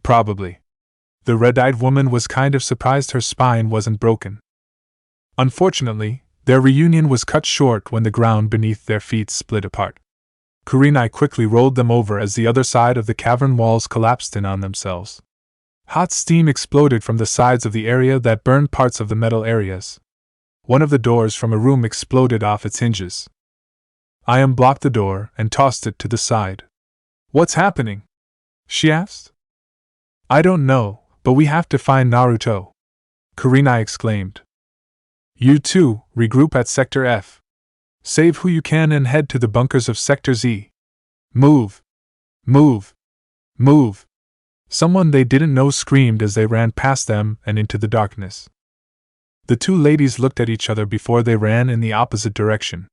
Probably. The red-eyed woman was kind of surprised her spine wasn't broken. Unfortunately, their reunion was cut short when the ground beneath their feet split apart. Kurenai quickly rolled them over as the other side of the cavern walls collapsed in on themselves. Hot steam exploded from the sides of the area that burned parts of the metal areas. One of the doors from a room exploded off its hinges. Iam blocked the door and tossed it to the side. "What's happening?" she asked. "I don't know, but we have to find Naruto," Kurenai exclaimed. "You two, regroup at Sector F. Save who you can and head to the bunkers of Sector Z. Move! Move! Move!" Someone they didn't know screamed as they ran past them and into the darkness. The two ladies looked at each other before they ran in the opposite direction.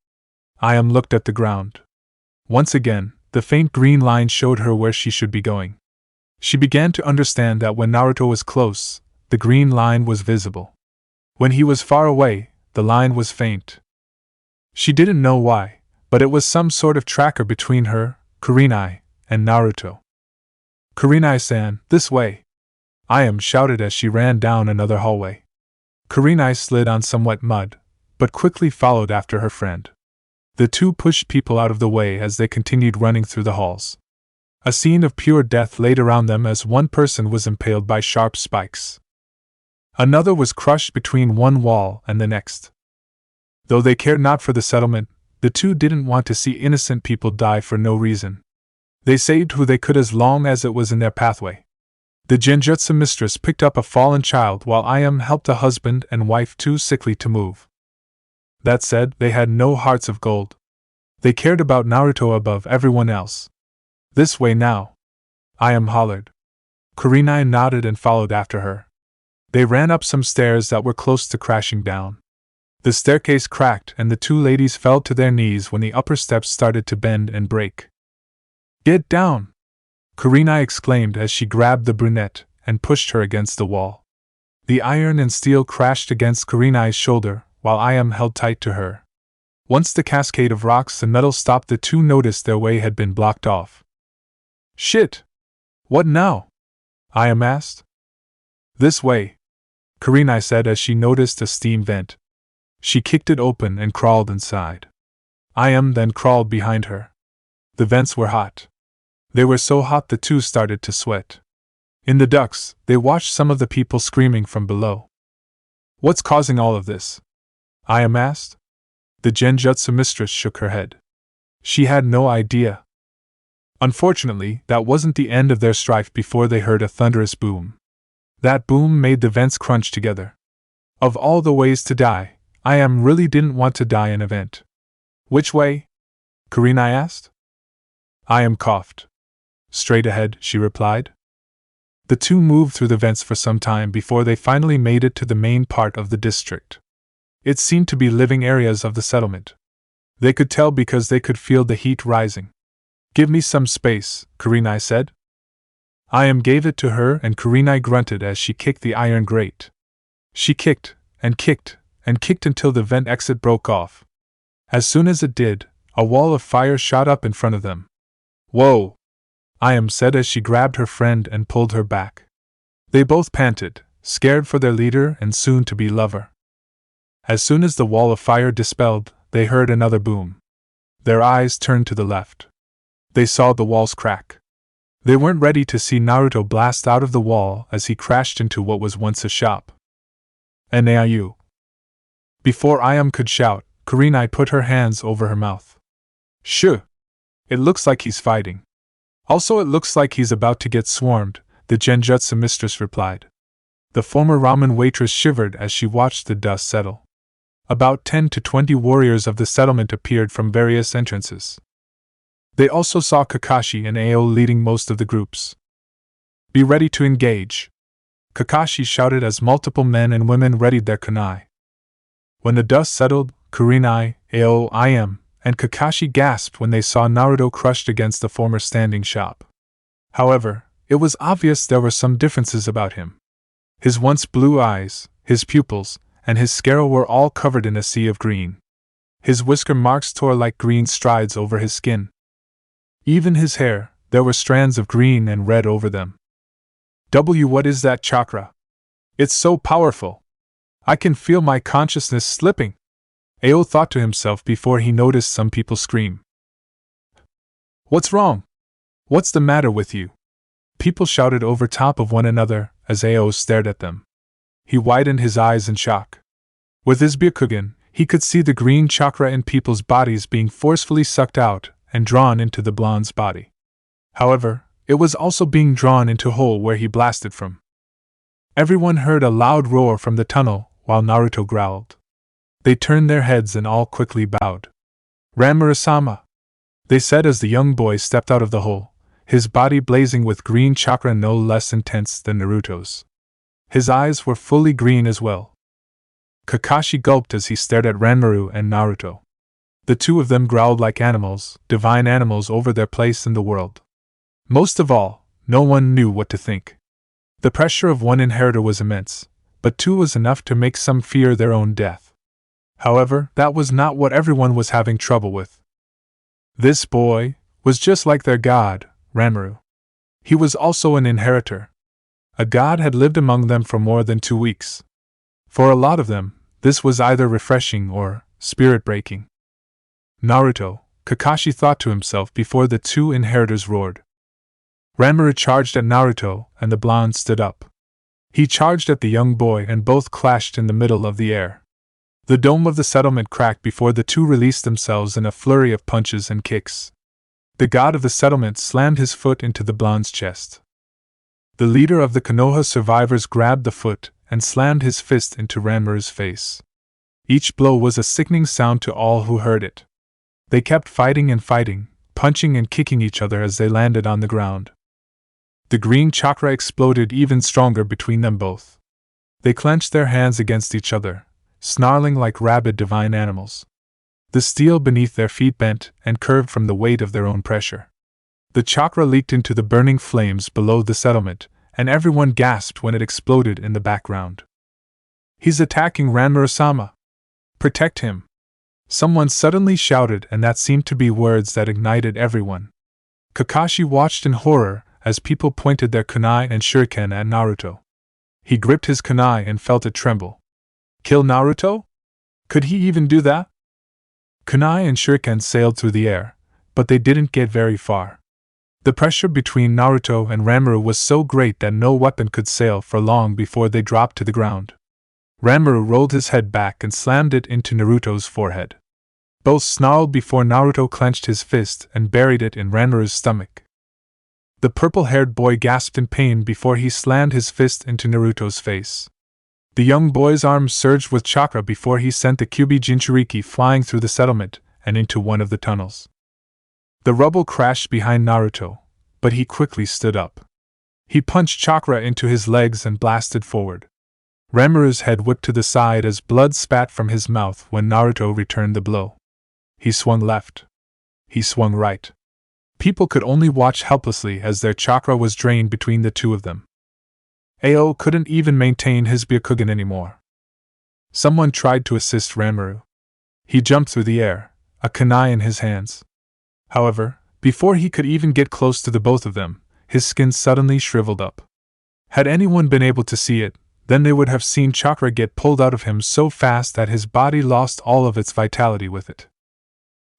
Iam looked at the ground. Once again, the faint green line showed her where she should be going. She began to understand that when Naruto was close, the green line was visible. When he was far away, the line was faint. She didn't know why, but it was some sort of tracker between her, Kurenai, and Naruto. "Kurenai-san, this way!" Iam shouted as she ran down another hallway. Kurenai slid on some wet mud, but quickly followed after her friend. The two pushed people out of the way as they continued running through the halls. A scene of pure death laid around them as one person was impaled by sharp spikes. Another was crushed between one wall and the next. Though they cared not for the settlement, the two didn't want to see innocent people die for no reason. They saved who they could as long as it was in their pathway. The genjutsu mistress picked up a fallen child while Iam helped a husband and wife too sickly to move. That said, they had no hearts of gold. They cared about Naruto above everyone else. "This way now!" Iam hollered. Kurenai nodded and followed after her. They ran up some stairs that were close to crashing down. The staircase cracked and the two ladies fell to their knees when the upper steps started to bend and break. "Get down!" Kurenai exclaimed as she grabbed the brunette and pushed her against the wall. The iron and steel crashed against Kurenai's shoulder, while Ayam held tight to her. Once the cascade of rocks and metal stopped, the two noticed their way had been blocked off. "Shit! What now?" Ayam asked. "This way," Kurenai said as she noticed a steam vent. She kicked it open and crawled inside. Ayam then crawled behind her. The vents were hot. They were so hot the two started to sweat. In the ducts, they watched some of the people screaming from below. "What's causing all of this?" Ayam asked. The Genjutsu mistress shook her head. She had no idea. Unfortunately, that wasn't the end of their strife before they heard a thunderous boom. That boom made the vents crunch together. Of all the ways to die, Ayam really didn't want to die in a vent. "Which way?" Kurenai asked. Ayam coughed. "Straight ahead," she replied. The two moved through the vents for some time before they finally made it to the main part of the district. It seemed to be living areas of the settlement. They could tell because they could feel the heat rising. "Give me some space," Kurenai said. Ayam gave it to her and Kurenai grunted as she kicked the iron grate. She kicked, and kicked, and kicked until the vent exit broke off. As soon as it did, a wall of fire shot up in front of them. "Whoa!" Ayam said as she grabbed her friend and pulled her back. They both panted, scared for their leader and soon-to-be lover. As soon as the wall of fire dispelled, they heard another boom. Their eyes turned to the left. They saw the walls crack. They weren't ready to see Naruto blast out of the wall as he crashed into what was once a shop. "Nau!" Before Ayam could shout, Kurenai put her hands over her mouth. "Shoo! It looks like he's fighting. Also, it looks like he's about to get swarmed," the Genjutsu mistress replied. The former ramen waitress shivered as she watched the dust settle. About 10 to 20 warriors of the settlement appeared from various entrances. They also saw Kakashi and Ao leading most of the groups. "Be ready to engage," Kakashi shouted as multiple men and women readied their kunai. When the dust settled, Kurenai, Ao, Ayam, and Kakashi gasped when they saw Naruto crushed against the former standing shop. However, it was obvious there were some differences about him. His once blue eyes, his pupils, and his scale were all covered in a sea of green. His whisker marks tore like green strides over his skin. Even his hair, there were strands of green and red over them. What is that chakra? It's so powerful. I can feel my consciousness slipping. Ao thought to himself before he noticed some people scream. "What's wrong? What's the matter with you?" People shouted over top of one another as Ao stared at them. He widened his eyes in shock. With his Byakugan, he could see the green chakra in people's bodies being forcefully sucked out and drawn into the blonde's body. However, it was also being drawn into a hole where he blasted from. Everyone heard a loud roar from the tunnel while Naruto growled. They turned their heads and all quickly bowed. "Ranmaru-sama," they said as the young boy stepped out of the hole, his body blazing with green chakra no less intense than Naruto's. His eyes were fully green as well. Kakashi gulped as he stared at Ranmaru and Naruto. The two of them growled like animals, divine animals over their place in the world. Most of all, no one knew what to think. The pressure of one inheritor was immense, but two was enough to make some fear their own death. However, that was not what everyone was having trouble with. This boy was just like their god, Ranmaru. He was also an inheritor. A god had lived among them for more than 2 weeks. For a lot of them, this was either refreshing or spirit-breaking. "Naruto," Kakashi thought to himself before the two inheritors roared. Ranmaru charged at Naruto, and the blonde stood up. He charged at the young boy and both clashed in the middle of the air. The dome of the settlement cracked before the two released themselves in a flurry of punches and kicks. The god of the settlement slammed his foot into the blonde's chest. The leader of the Konoha survivors grabbed the foot and slammed his fist into Ranmaru's face. Each blow was a sickening sound to all who heard it. They kept fighting and fighting, punching and kicking each other as they landed on the ground. The green chakra exploded even stronger between them both. They clenched their hands against each other, snarling like rabid divine animals. The steel beneath their feet bent and curved from the weight of their own pressure. The chakra leaked into the burning flames below the settlement, and everyone gasped when it exploded in the background. "He's attacking Ranmaru-sama! Protect him!" Someone suddenly shouted, and that seemed to be words that ignited everyone. Kakashi watched in horror as people pointed their kunai and shuriken at Naruto. He gripped his kunai and felt it tremble. Kill Naruto? Could he even do that? Kunai and shuriken sailed through the air, but they didn't get very far. The pressure between Naruto and Ranmaru was so great that no weapon could sail for long before they dropped to the ground. Ranmaru rolled his head back and slammed it into Naruto's forehead. Both snarled before Naruto clenched his fist and buried it in Ranmaru's stomach. The purple-haired boy gasped in pain before he slammed his fist into Naruto's face. The young boy's arms surged with chakra before he sent the Kyuubi Jinchuriki flying through the settlement and into one of the tunnels. The rubble crashed behind Naruto, but he quickly stood up. He punched chakra into his legs and blasted forward. Ranmaru's head whipped to the side as blood spat from his mouth when Naruto returned the blow. He swung left. He swung right. People could only watch helplessly as their chakra was drained between the two of them. Ao couldn't even maintain his Byakugan anymore. Someone tried to assist Ranmaru. He jumped through the air, a kunai in his hands. However, before he could even get close to the both of them, his skin suddenly shriveled up. Had anyone been able to see it, then they would have seen chakra get pulled out of him so fast that his body lost all of its vitality with it.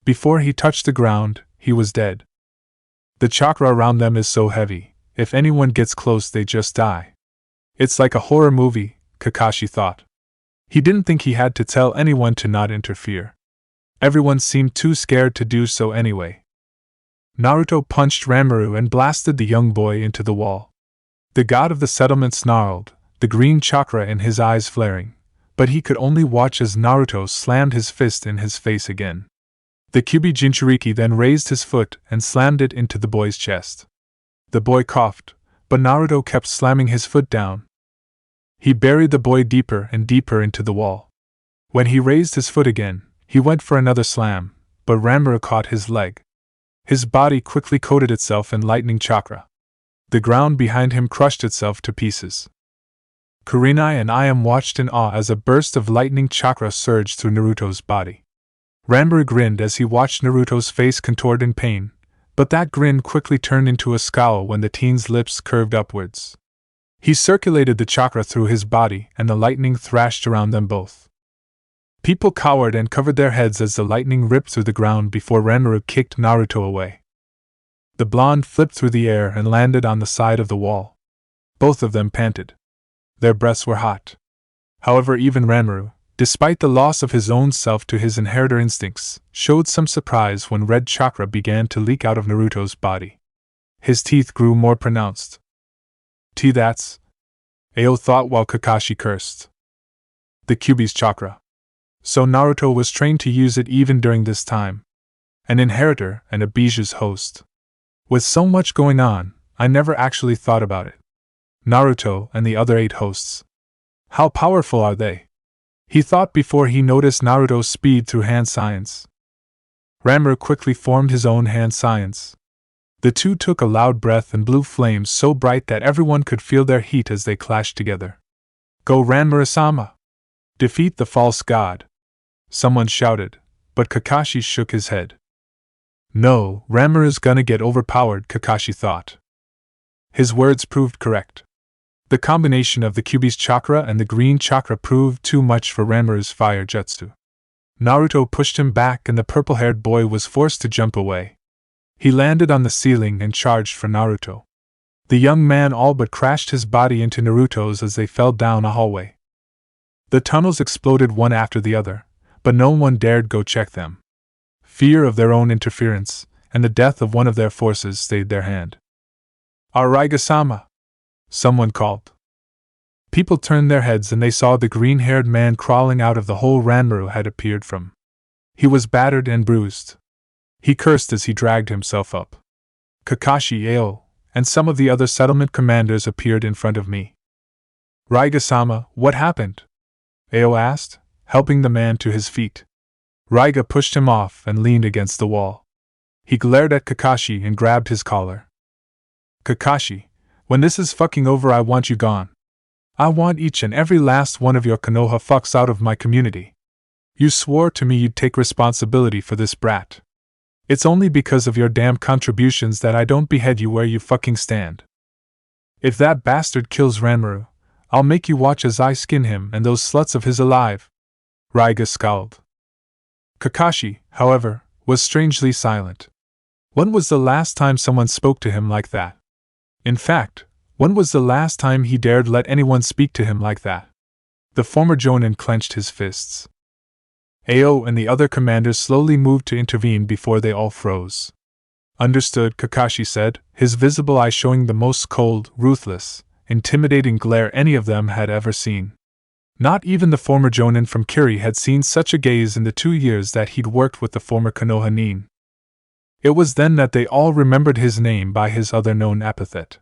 Before he touched the ground, he was dead. The chakra around them is so heavy, if anyone gets close they just die. It's like a horror movie, Kakashi thought. He didn't think he had to tell anyone to not interfere. Everyone seemed too scared to do so anyway. Naruto punched Ranmaru and blasted the young boy into the wall. The god of the settlement snarled, the green chakra in his eyes flaring, but he could only watch as Naruto slammed his fist in his face again. The Kyuubi Jinchuriki then raised his foot and slammed it into the boy's chest. The boy coughed, but Naruto kept slamming his foot down. He buried the boy deeper and deeper into the wall. When he raised his foot again, he went for another slam, but Ranmaru caught his leg. His body quickly coated itself in lightning chakra. The ground behind him crushed itself to pieces. Kurenai and Ayam watched in awe as a burst of lightning chakra surged through Naruto's body. Ranmaru grinned as he watched Naruto's face contort in pain, but that grin quickly turned into a scowl when the teen's lips curved upwards. He circulated the chakra through his body and the lightning thrashed around them both. People cowered and covered their heads as the lightning ripped through the ground before Ranmaru kicked Naruto away. The blonde flipped through the air and landed on the side of the wall. Both of them panted. Their breaths were hot. However, even Ranmaru, despite the loss of his own self to his inheritor instincts, showed some surprise when red chakra began to leak out of Naruto's body. His teeth grew more pronounced. That's... Ao thought while Kakashi cursed. The Kyuubi's chakra. So Naruto was trained to use it even during this time. An inheritor and a Biju's host. With so much going on, I never actually thought about it. Naruto and the other 8 hosts. How powerful are they? He thought before he noticed Naruto's speed through hand science. Ranmaru quickly formed his own hand science. The two took a loud breath and blew flames so bright that everyone could feel their heat as they clashed together. Go Ranmaru-sama! Defeat the false god! Someone shouted, but Kakashi shook his head. No, Ranmaru's gonna get overpowered, Kakashi thought. His words proved correct. The combination of the Kyuubi's chakra and the green chakra proved too much for Ranmaru's fire jutsu. Naruto pushed him back and the purple-haired boy was forced to jump away. He landed on the ceiling and charged for Naruto. The young man all but crashed his body into Naruto's as they fell down a hallway. The tunnels exploded one after the other, but no one dared go check them. Fear of their own interference, and the death of one of their forces stayed their hand. Araiga-sama! Someone called. People turned their heads and they saw the green-haired man crawling out of the hole Ranmaru had appeared from. He was battered and bruised. He cursed as he dragged himself up. Kakashi, Ao, and some of the other settlement commanders appeared in front of me. Raiga-sama, what happened? Ao asked, helping the man to his feet. Raiga pushed him off and leaned against the wall. He glared at Kakashi and grabbed his collar. Kakashi, when this is fucking over, I want you gone. I want each and every last one of your Konoha fucks out of my community. You swore to me you'd take responsibility for this brat. It's only because of your damn contributions that I don't behead you where you fucking stand. If that bastard kills Ranmaru, I'll make you watch as I skin him and those sluts of his alive. Raiga scowled. Kakashi, however, was strangely silent. When was the last time someone spoke to him like that? In fact, when was the last time he dared let anyone speak to him like that? The former Jonin clenched his fists. Ao and the other commanders slowly moved to intervene before they all froze. Understood, Kakashi said, his visible eye showing the most cold, ruthless, intimidating glare any of them had ever seen. Not even the former Jonin from Kiri had seen such a gaze in the 2 years that he'd worked with the former Konoha Nin. It was then that they all remembered his name by his other known epithet.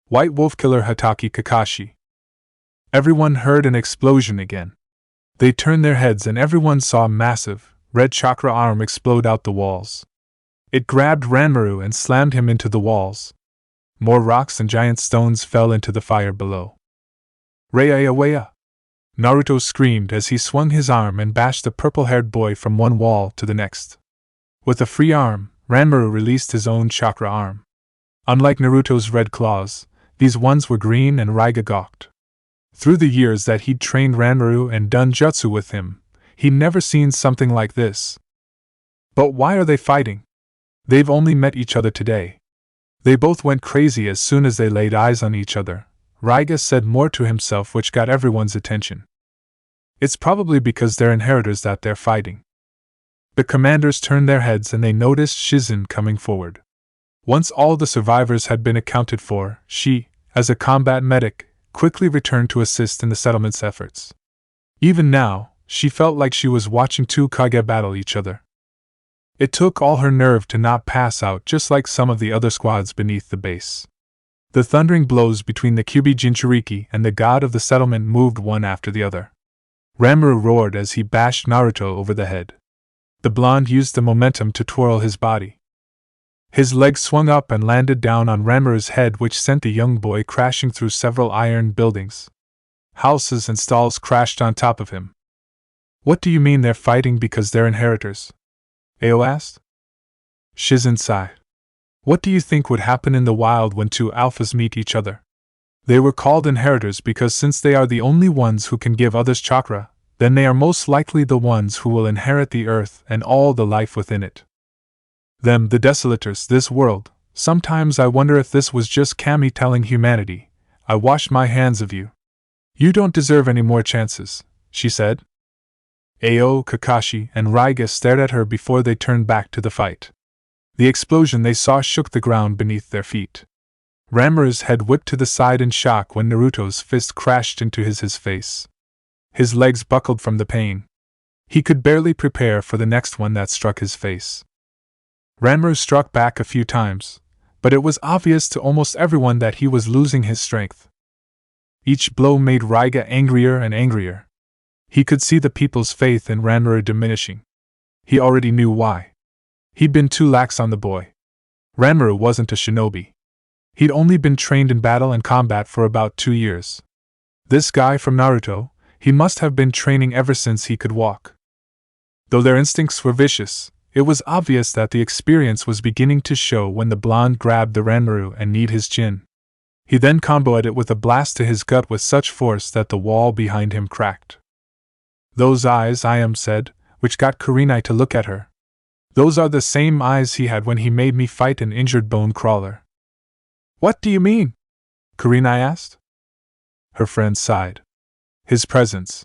White Wolf Killer Hatake Kakashi. Everyone heard an explosion again. They turned their heads and everyone saw a massive, red chakra arm explode out the walls. It grabbed Ranmaru and slammed him into the walls. More rocks and giant stones fell into the fire below. Reiaweya! Naruto screamed as he swung his arm and bashed the purple-haired boy from one wall to the next. With a free arm, Ranmaru released his own chakra arm. Unlike Naruto's red claws, these ones were green, and Raiga gawked. Through the years that he'd trained Ranmaru and done jutsu with him, he'd never seen something like this. But why are they fighting? They've only met each other today. They both went crazy as soon as they laid eyes on each other, Raiga said more to himself, which got everyone's attention. It's probably because they're inheritors that they're fighting. The commanders turned their heads and they noticed Shizen coming forward. Once all the survivors had been accounted for, she, as a combat medic, quickly returned to assist in the settlement's efforts. Even now, she felt like she was watching two Kage battle each other. It took all her nerve to not pass out, just like some of the other squads beneath the base. The thundering blows between the Kyuubi Jinchuriki and the god of the settlement moved one after the other. Ranmaru roared as he bashed Naruto over the head. The blonde used the momentum to twirl his body. His legs swung up and landed down on Ranmaru's head, which sent the young boy crashing through several iron buildings. Houses and stalls crashed on top of him. What do you mean they're fighting because they're inheritors? Ao asked. Shizen sighed. What do you think would happen in the wild when two alphas meet each other? They were called inheritors because since they are the only ones who can give others chakra, then they are most likely the ones who will inherit the earth and all the life within it. Them, the desolators, this world. Sometimes I wonder if this was just Kami telling humanity, I wash my hands of you. You don't deserve any more chances, she said. Ao, Kakashi, and Raiga stared at her before they turned back to the fight. The explosion they saw shook the ground beneath their feet. Ranmaru's head whipped to the side in shock when Naruto's fist crashed into his face. His legs buckled from the pain. He could barely prepare for the next one that struck his face. Ranmaru struck back a few times, but it was obvious to almost everyone that he was losing his strength. Each blow made Raiga angrier and angrier. He could see the people's faith in Ranmaru diminishing. He already knew why. He'd been too lax on the boy. Ranmaru wasn't a shinobi. He'd only been trained in battle and combat for about 2 years. This guy from Naruto, he must have been training ever since he could walk. Though their instincts were vicious, it was obvious that the experience was beginning to show when the blonde grabbed the Ranmaru and kneed his chin. He then comboed it with a blast to his gut with such force that the wall behind him cracked. Those eyes, Iam said, which got Kurenai to look at her. Those are the same eyes he had when he made me fight an injured bone crawler. What do you mean? Kurenai asked. Her friend sighed. His presence.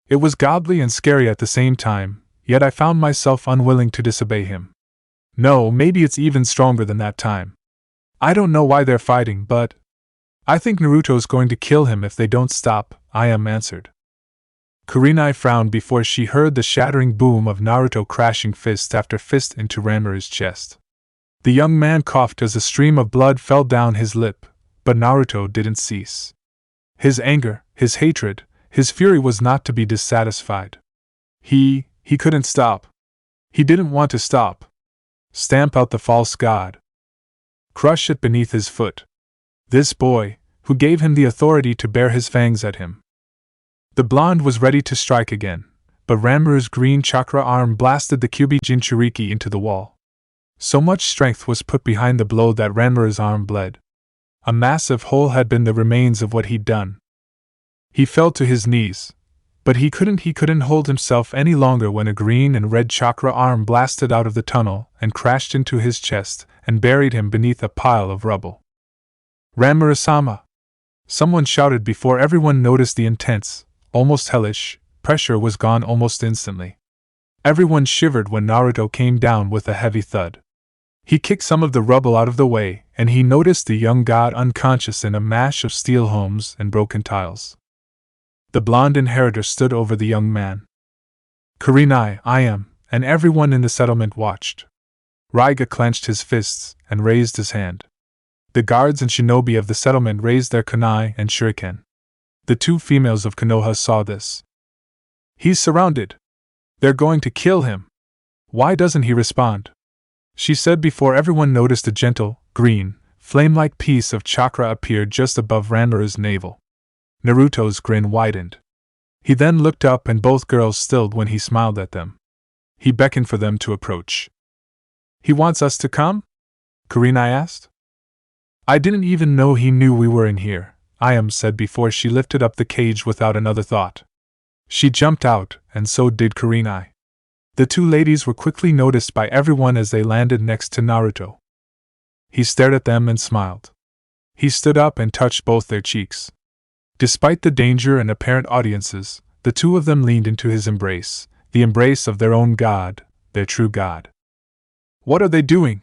It was godly and scary at the same time, yet I found myself unwilling to disobey him. No, maybe it's even stronger than that time. I don't know why they're fighting, but I think Naruto's going to kill him if they don't stop, Iam answered. Kurenai frowned before she heard the shattering boom of Naruto crashing fist after fist into Ranmaru's chest. The young man coughed as a stream of blood fell down his lip, but Naruto didn't cease. His anger, his hatred, his fury was not to be dissatisfied. He couldn't stop. He didn't want to stop. Stamp out the false god. Crush it beneath his foot. This boy, who gave him the authority to bare his fangs at him. The blonde was ready to strike again, but Ranmaru's green chakra arm blasted the Kyuubi Jinchuriki into the wall. So much strength was put behind the blow that Ranmaru's arm bled. A massive hole had been the remains of what he'd done. He fell to his knees, but he couldn't hold himself any longer when a green and red chakra arm blasted out of the tunnel and crashed into his chest and buried him beneath a pile of rubble. Ranmaru-sama! Someone shouted before everyone noticed the intense, almost hellish, pressure was gone almost instantly. Everyone shivered when Naruto came down with a heavy thud. He kicked some of the rubble out of the way, and he noticed the young god unconscious in a mash of steel homes and broken tiles. The blonde inheritor stood over the young man. Kurenai, and everyone in the settlement watched. Raiga clenched his fists and raised his hand. The guards and shinobi of the settlement raised their kunai and shuriken. The two females of Konoha saw this. He's surrounded. They're going to kill him. Why doesn't he respond? She said before everyone noticed a gentle, green, flame-like piece of chakra appeared just above Ranmaru's navel. Naruto's grin widened. He then looked up and both girls stilled when he smiled at them. He beckoned for them to approach. He wants us to come? Kurenai asked. I didn't even know he knew we were in here, Ayam said before she lifted up the cage without another thought. She jumped out, and so did Kurenai. The two ladies were quickly noticed by everyone as they landed next to Naruto. He stared at them and smiled. He stood up and touched both their cheeks. Despite the danger and apparent audiences, the two of them leaned into his embrace, the embrace of their own god, their true god. What are they doing?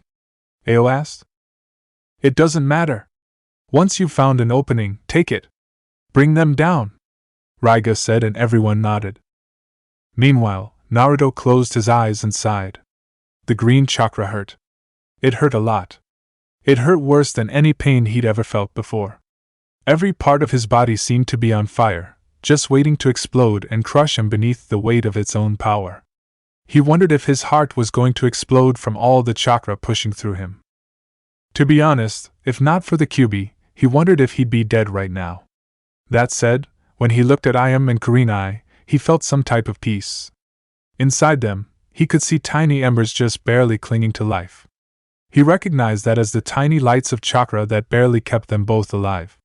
Ao asked. It doesn't matter. Once you've found an opening, take it. Bring them down, Raiga said, and everyone nodded. Meanwhile, Naruto closed his eyes and sighed. The green chakra hurt. It hurt a lot. It hurt worse than any pain he'd ever felt before. Every part of his body seemed to be on fire, just waiting to explode and crush him beneath the weight of its own power. He wondered if his heart was going to explode from all the chakra pushing through him. To be honest, if not for the Kyuubi, he wondered if he'd be dead right now. That said, when he looked at Ayam and Kurenai, he felt some type of peace. Inside them, he could see tiny embers just barely clinging to life. He recognized that as the tiny lights of chakra that barely kept them both alive.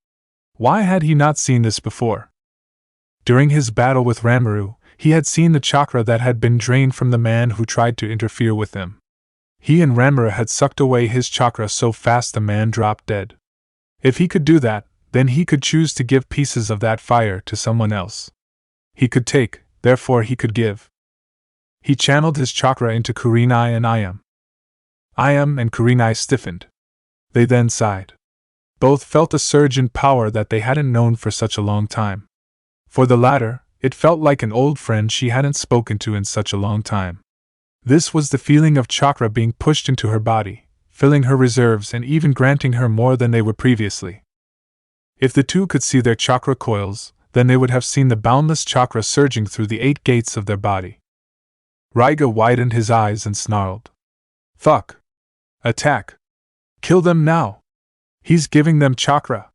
Why had he not seen this before? During his battle with Ranmaru, he had seen the chakra that had been drained from the man who tried to interfere with him. He and Ranmaru had sucked away his chakra so fast the man dropped dead. If he could do that, then he could choose to give pieces of that fire to someone else. He could take, therefore he could give. He channeled his chakra into Kurenai and Ayam. Ayam and Kurenai stiffened. They then sighed. Both felt a surge in power that they hadn't known for such a long time. For the latter, it felt like an old friend she hadn't spoken to in such a long time. This was the feeling of chakra being pushed into her body, filling her reserves and even granting her more than they were previously. If the two could see their chakra coils, then they would have seen the boundless chakra surging through the 8 gates of their body. Raiga widened his eyes and snarled. Fuck! Attack! Kill them now! He's giving them chakra!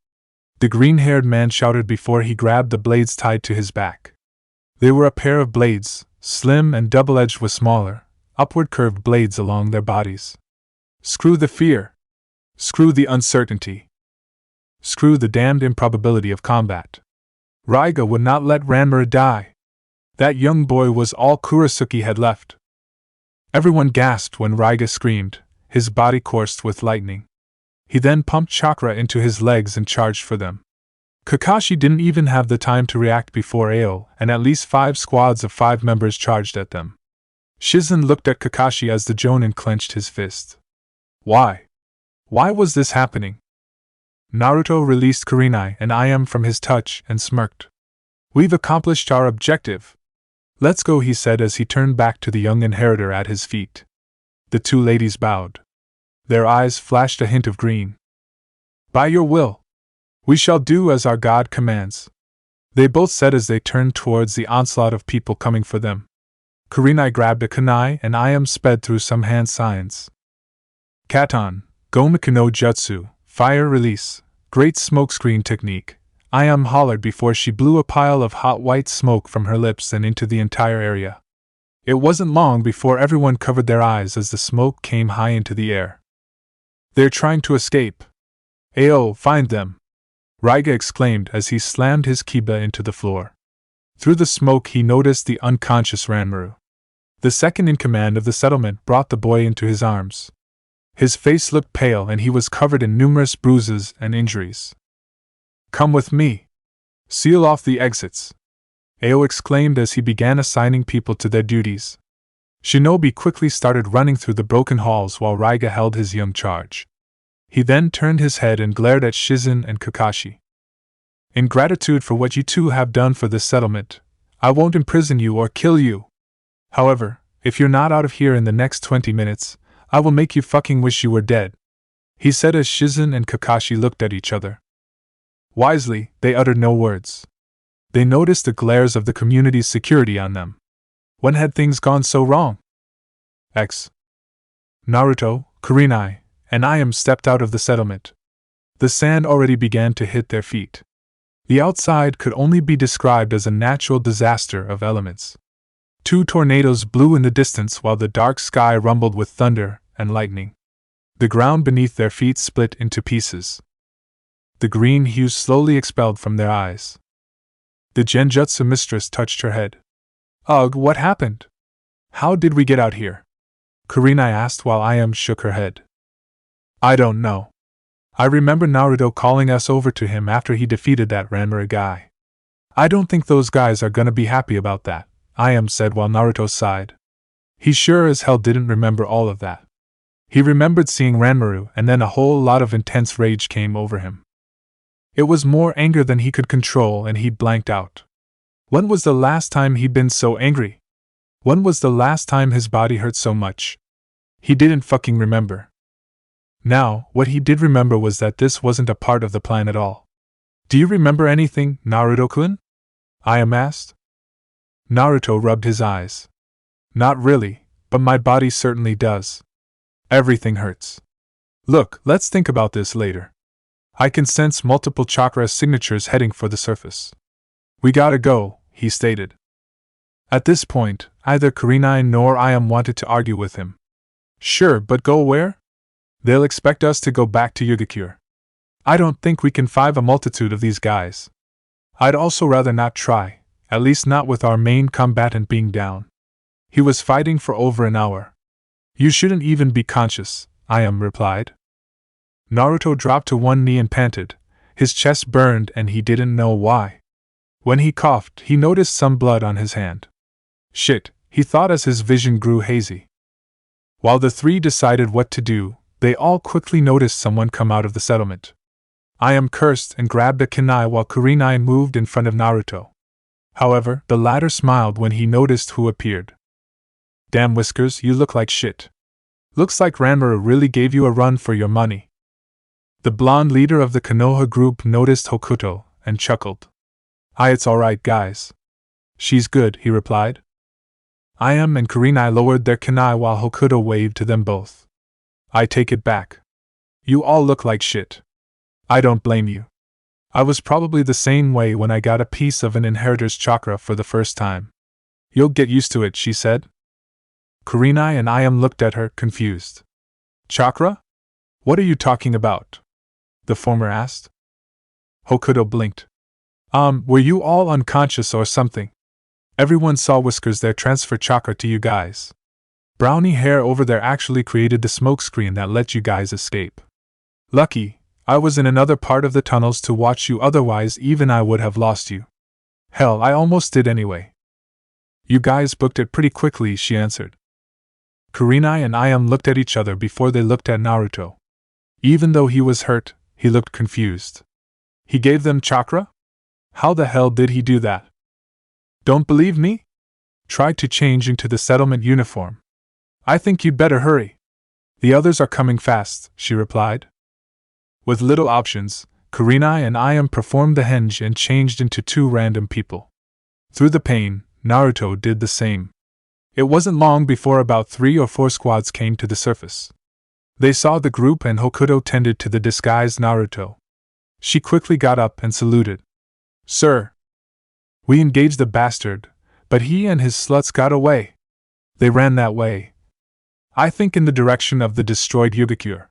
The green-haired man shouted before he grabbed the blades tied to his back. They were a pair of blades, slim and double-edged with smaller, upward-curved blades along their bodies. Screw the fear! Screw the uncertainty! Screw the damned improbability of combat! Raiga would not let Ranmaru die! That young boy was all Kurasuki had left. Everyone gasped when Raiga screamed, his body coursed with lightning. He then pumped chakra into his legs and charged for them. Kakashi didn't even have the time to react before Ao, and at least 5 squads of 5 members charged at them. Shizen looked at Kakashi as the Jonin clenched his fist. Why? Why was this happening? Naruto released Kurenai and Ayam from his touch and smirked. We've accomplished our objective. Let's go, he said as he turned back to the young inheritor at his feet. The two ladies bowed. Their eyes flashed a hint of green. By your will. We shall do as our god commands. they both said as they turned towards the onslaught of people coming for them. Kurenai grabbed a kunai and Ayam sped through some hand signs. Katon, Gomiku no Jutsu, fire release, great smokescreen technique, Ayam hollered before she blew a pile of hot white smoke from her lips and into the entire area. It wasn't long before everyone covered their eyes as the smoke came high into the air. They're trying to escape. Ayo, find them! Raiga exclaimed as he slammed his kiba into the floor. Through the smoke he noticed the unconscious Ranmaru. The second in command of the settlement brought the boy into his arms. His face looked pale and he was covered in numerous bruises and injuries. Come with me. Seal off the exits. Ayo exclaimed as he began assigning people to their duties. Shinobi quickly started running through the broken halls while Raiga held his young charge. He then turned his head and glared at Shizen and Kakashi. In gratitude for what you two have done for this settlement, I won't imprison you or kill you. However, if you're not out of here in the next 20 minutes, I will make you fucking wish you were dead, he said as Shizen and Kakashi looked at each other. Wisely, they uttered no words. They noticed the glares of the community's security on them. When had things gone so wrong? Naruto, Kurenai, and Ayam stepped out of the settlement. The sand already began to hit their feet. The outside could only be described as a natural disaster of elements. 2 tornadoes blew in the distance while the dark sky rumbled with thunder and lightning. The ground beneath their feet split into pieces. The green hues slowly expelled from their eyes. The Genjutsu mistress touched her head. Ugh, what happened? How did we get out here? Kurenai asked while Ayam shook her head. I don't know. I remember Naruto calling us over to him after he defeated that Ranmaru guy. I don't think those guys are gonna be happy about that, Ayam said while Naruto sighed. He sure as hell didn't remember all of that. He remembered seeing Ranmaru and then a whole lot of intense rage came over him. It was more anger than he could control and he blanked out. When was the last time he'd been so angry? When was the last time his body hurt so much? He didn't fucking remember. Now, what he did remember was that this wasn't a part of the plan at all. Do you remember anything, Naruto-kun? Ayam asked. Naruto rubbed his eyes. Not really, but my body certainly does. Everything hurts. Look, let's think about this later. I can sense multiple chakra signatures heading for the surface. We gotta go, he stated. At this point, either Kurenai nor Ayam wanted to argue with him. Sure, but go where? They'll expect us to go back to Yugakure. I don't think we can fight a multitude of these guys. I'd also rather not try, at least not with our main combatant being down. He was fighting for over an hour. You shouldn't even be conscious, Ayam replied. Naruto dropped to one knee and panted. His chest burned and he didn't know why. When he coughed, he noticed some blood on his hand. Shit, he thought as his vision grew hazy. While the three decided what to do, they all quickly noticed someone come out of the settlement. Ayam cursed and grabbed a kunai while Kurenai moved in front of Naruto. However, the latter smiled when he noticed who appeared. Damn Whiskers, you look like shit. Looks like Ranmaru really gave you a run for your money. The blonde leader of the Konoha group noticed Hokuto and chuckled. It's alright guys. She's good, he replied. Ayam and Kurenai lowered their kunai while Hokuto waved to them both. I take it back. You all look like shit. I don't blame you. I was probably the same way when I got a piece of an inheritor's chakra for the first time. You'll get used to it, she said. Kurenai and Ayam looked at her, confused. Chakra? What are you talking about? The former asked. Hokuto blinked. Were you all unconscious or something? Everyone saw Whiskers there transfer chakra to you guys. Brownie hair over there actually created the smokescreen that let you guys escape. Lucky, I was in another part of the tunnels to watch you, otherwise even I would have lost you. Hell, I almost did anyway. You guys booked it pretty quickly, she answered. Kurenai and Ayam looked at each other before they looked at Naruto. Even though he was hurt, he looked confused. He gave them chakra? How the hell did he do that? Don't believe me? Try to change into the settlement uniform. I think you'd better hurry. The others are coming fast, she replied. With little options, Kurenai and I performed the henge and changed into two random people. Through the pain, Naruto did the same. It wasn't long before about 3 or 4 squads came to the surface. They saw the group and Hokuto tended to the disguised Naruto. She quickly got up and saluted. "Sir, we engaged the bastard, but he and his sluts got away. They ran that way. I think in the direction of the destroyed Kyuubigoku.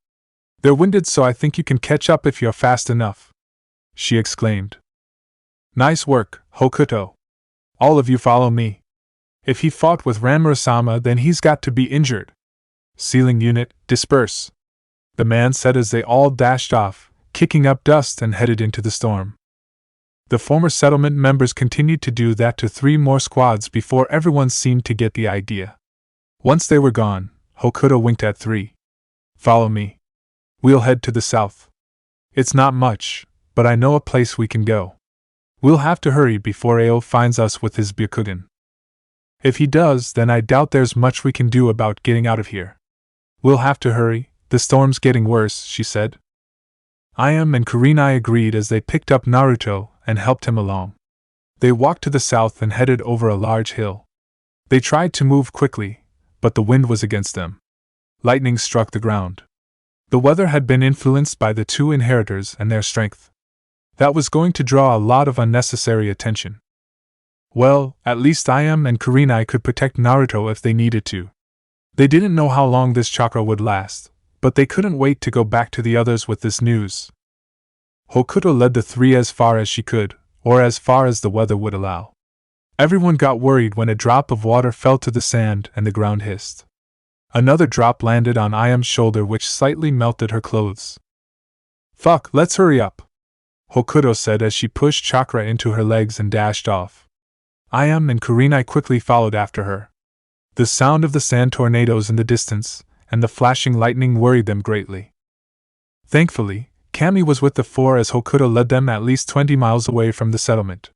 They're winded, so I think you can catch up if you're fast enough," she exclaimed. "Nice work, Hokuto. All of you follow me. If he fought with Ranmurasama, then he's got to be injured. Sealing unit, disperse," the man said as they all dashed off, kicking up dust and headed into the storm. The former settlement members continued to do that to 3 more squads before everyone seemed to get the idea. Once they were gone, Hokuto winked at 3. "Follow me. We'll head to the south. It's not much, but I know a place we can go. We'll have to hurry before Ao finds us with his Byakugan. If he does, then I doubt there's much we can do about getting out of here. We'll have to hurry, the storm's getting worse," she said. Ayam and Kurenai agreed as they picked up Naruto and helped him along. They walked to the south and headed over a large hill. They tried to move quickly, but the wind was against them. Lightning struck the ground. The weather had been influenced by the 2 inheritors and their strength. That was going to draw a lot of unnecessary attention. Well, at least Ayam and Kurenai could protect Naruto if they needed to. They didn't know how long this chakra would last, but they couldn't wait to go back to the others with this news. Hokuto led the 3 as far as she could, or as far as the weather would allow. Everyone got worried when a drop of water fell to the sand and the ground hissed. Another drop landed on Ayam's shoulder, which slightly melted her clothes. "Fuck, let's hurry up," Hokuto said as she pushed chakra into her legs and dashed off. Ayam and Kurenai quickly followed after her. The sound of the sand tornadoes in the distance and the flashing lightning worried them greatly. Thankfully, Kami was with the 4 as Hokuto led them at least 20 miles away from the settlement.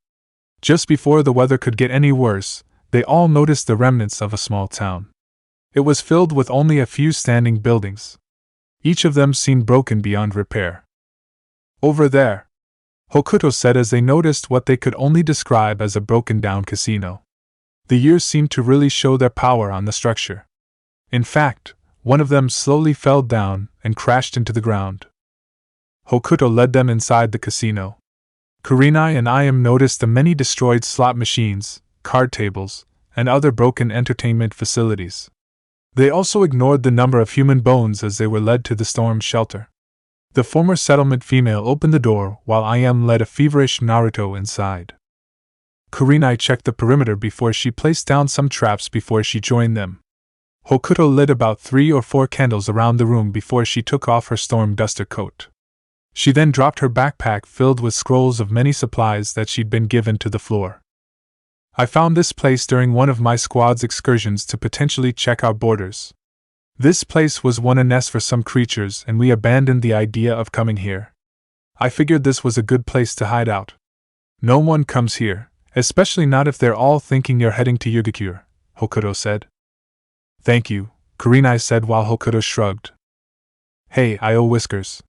Just before the weather could get any worse, they all noticed the remnants of a small town. It was filled with only a few standing buildings. Each of them seemed broken beyond repair. "Over there," Hokuto said as they noticed what they could only describe as a broken-down casino. The years seemed to really show their power on the structure. In fact, one of them slowly fell down and crashed into the ground. Hokuto led them inside the casino. Kurenai and Ayam noticed the many destroyed slot machines, card tables, and other broken entertainment facilities. They also ignored the number of human bones as they were led to the storm shelter. The former settlement female opened the door while Ayam led a feverish Naruto inside. Kurenai checked the perimeter before she placed down some traps before she joined them. Hokuto lit about 3 or 4 candles around the room before she took off her storm duster coat. She then dropped her backpack filled with scrolls of many supplies that she'd been given to the floor. "I found this place during one of my squad's excursions to potentially check our borders. This place was one a nest for some creatures and we abandoned the idea of coming here. I figured this was a good place to hide out. No one comes here, especially not if they're all thinking you're heading to Kyuubigoku," Hokuto said. "Thank you," Kurenai said while Hokuto shrugged. "Hey, Io Whiskers.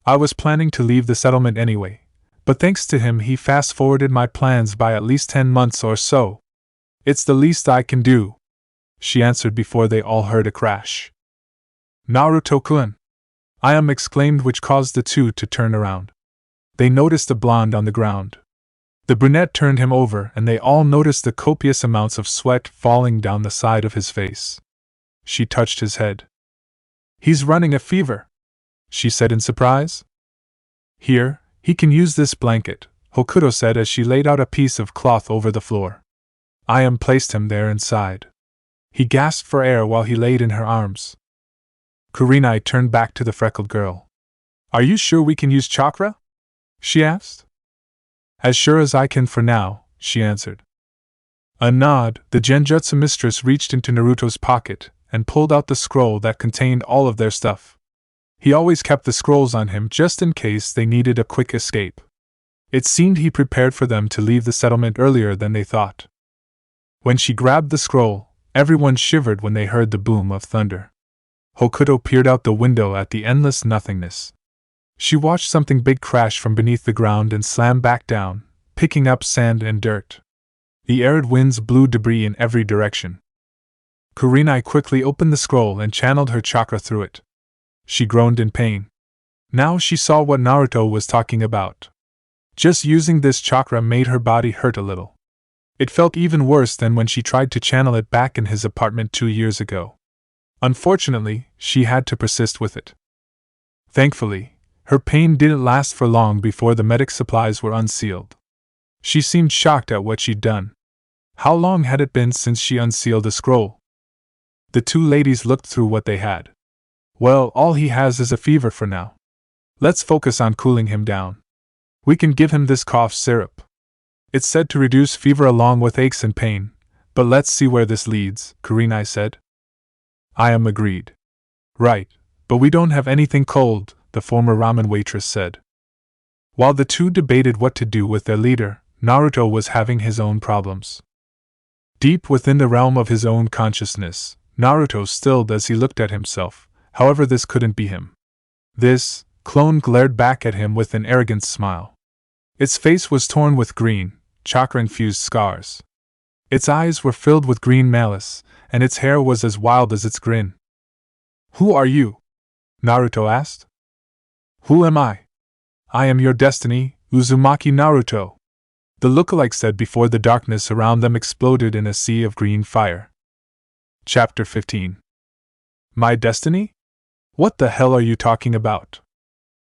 I was planning to leave the settlement anyway, but thanks to him he fast-forwarded my plans by at least 10 months or so. It's the least I can do," she answered before they all heard a crash. "Naruto-kun!" Ayam exclaimed, which caused the 2 to turn around. They noticed the blonde on the ground. The brunette turned him over and they all noticed the copious amounts of sweat falling down the side of his face. She touched his head. "He's running a fever," she said in surprise. "Here, he can use this blanket," Hokuto said as she laid out a piece of cloth over the floor. Ayam placed him there inside. He gasped for air while he laid in her arms. Kurenai turned back to the freckled girl. "Are you sure we can use chakra?" she asked. "As sure as I can for now," she answered. A nod, the Genjutsu mistress reached into Naruto's pocket and pulled out the scroll that contained all of their stuff. He always kept the scrolls on him just in case they needed a quick escape. It seemed he prepared for them to leave the settlement earlier than they thought. When she grabbed the scroll, everyone shivered when they heard the boom of thunder. Hokuto peered out the window at the endless nothingness. She watched something big crash from beneath the ground and slam back down, picking up sand and dirt. The arid winds blew debris in every direction. Kurenai quickly opened the scroll and channeled her chakra through it. She groaned in pain. Now she saw what Naruto was talking about. Just using this chakra made her body hurt a little. It felt even worse than when she tried to channel it back in his apartment 2 years ago. Unfortunately, she had to persist with it. Thankfully, her pain didn't last for long before the medic supplies were unsealed. She seemed shocked at what she'd done. How long had it been since she unsealed the scroll? The two ladies looked through what they had. Well, all he has is a fever for now. Let's focus on cooling him down. We can give him this cough syrup. It's said to reduce fever along with aches and pain, but let's see where this leads, Kurenai said. I agreed. Right, but we don't have anything cold, the former ramen waitress said. While the two debated what to do with their leader, Naruto was having his own problems. Deep within the realm of his own consciousness, Naruto stilled as he looked at himself. However, this couldn't be him. This clone glared back at him with an arrogant smile. Its face was torn with green, chakra-infused scars. Its eyes were filled with green malice, and its hair was as wild as its grin. Who are you? Naruto asked. Who am I? I am your destiny, Uzumaki Naruto. The lookalike said before the darkness around them exploded in a sea of green fire. Chapter 15. My destiny? What the hell are you talking about?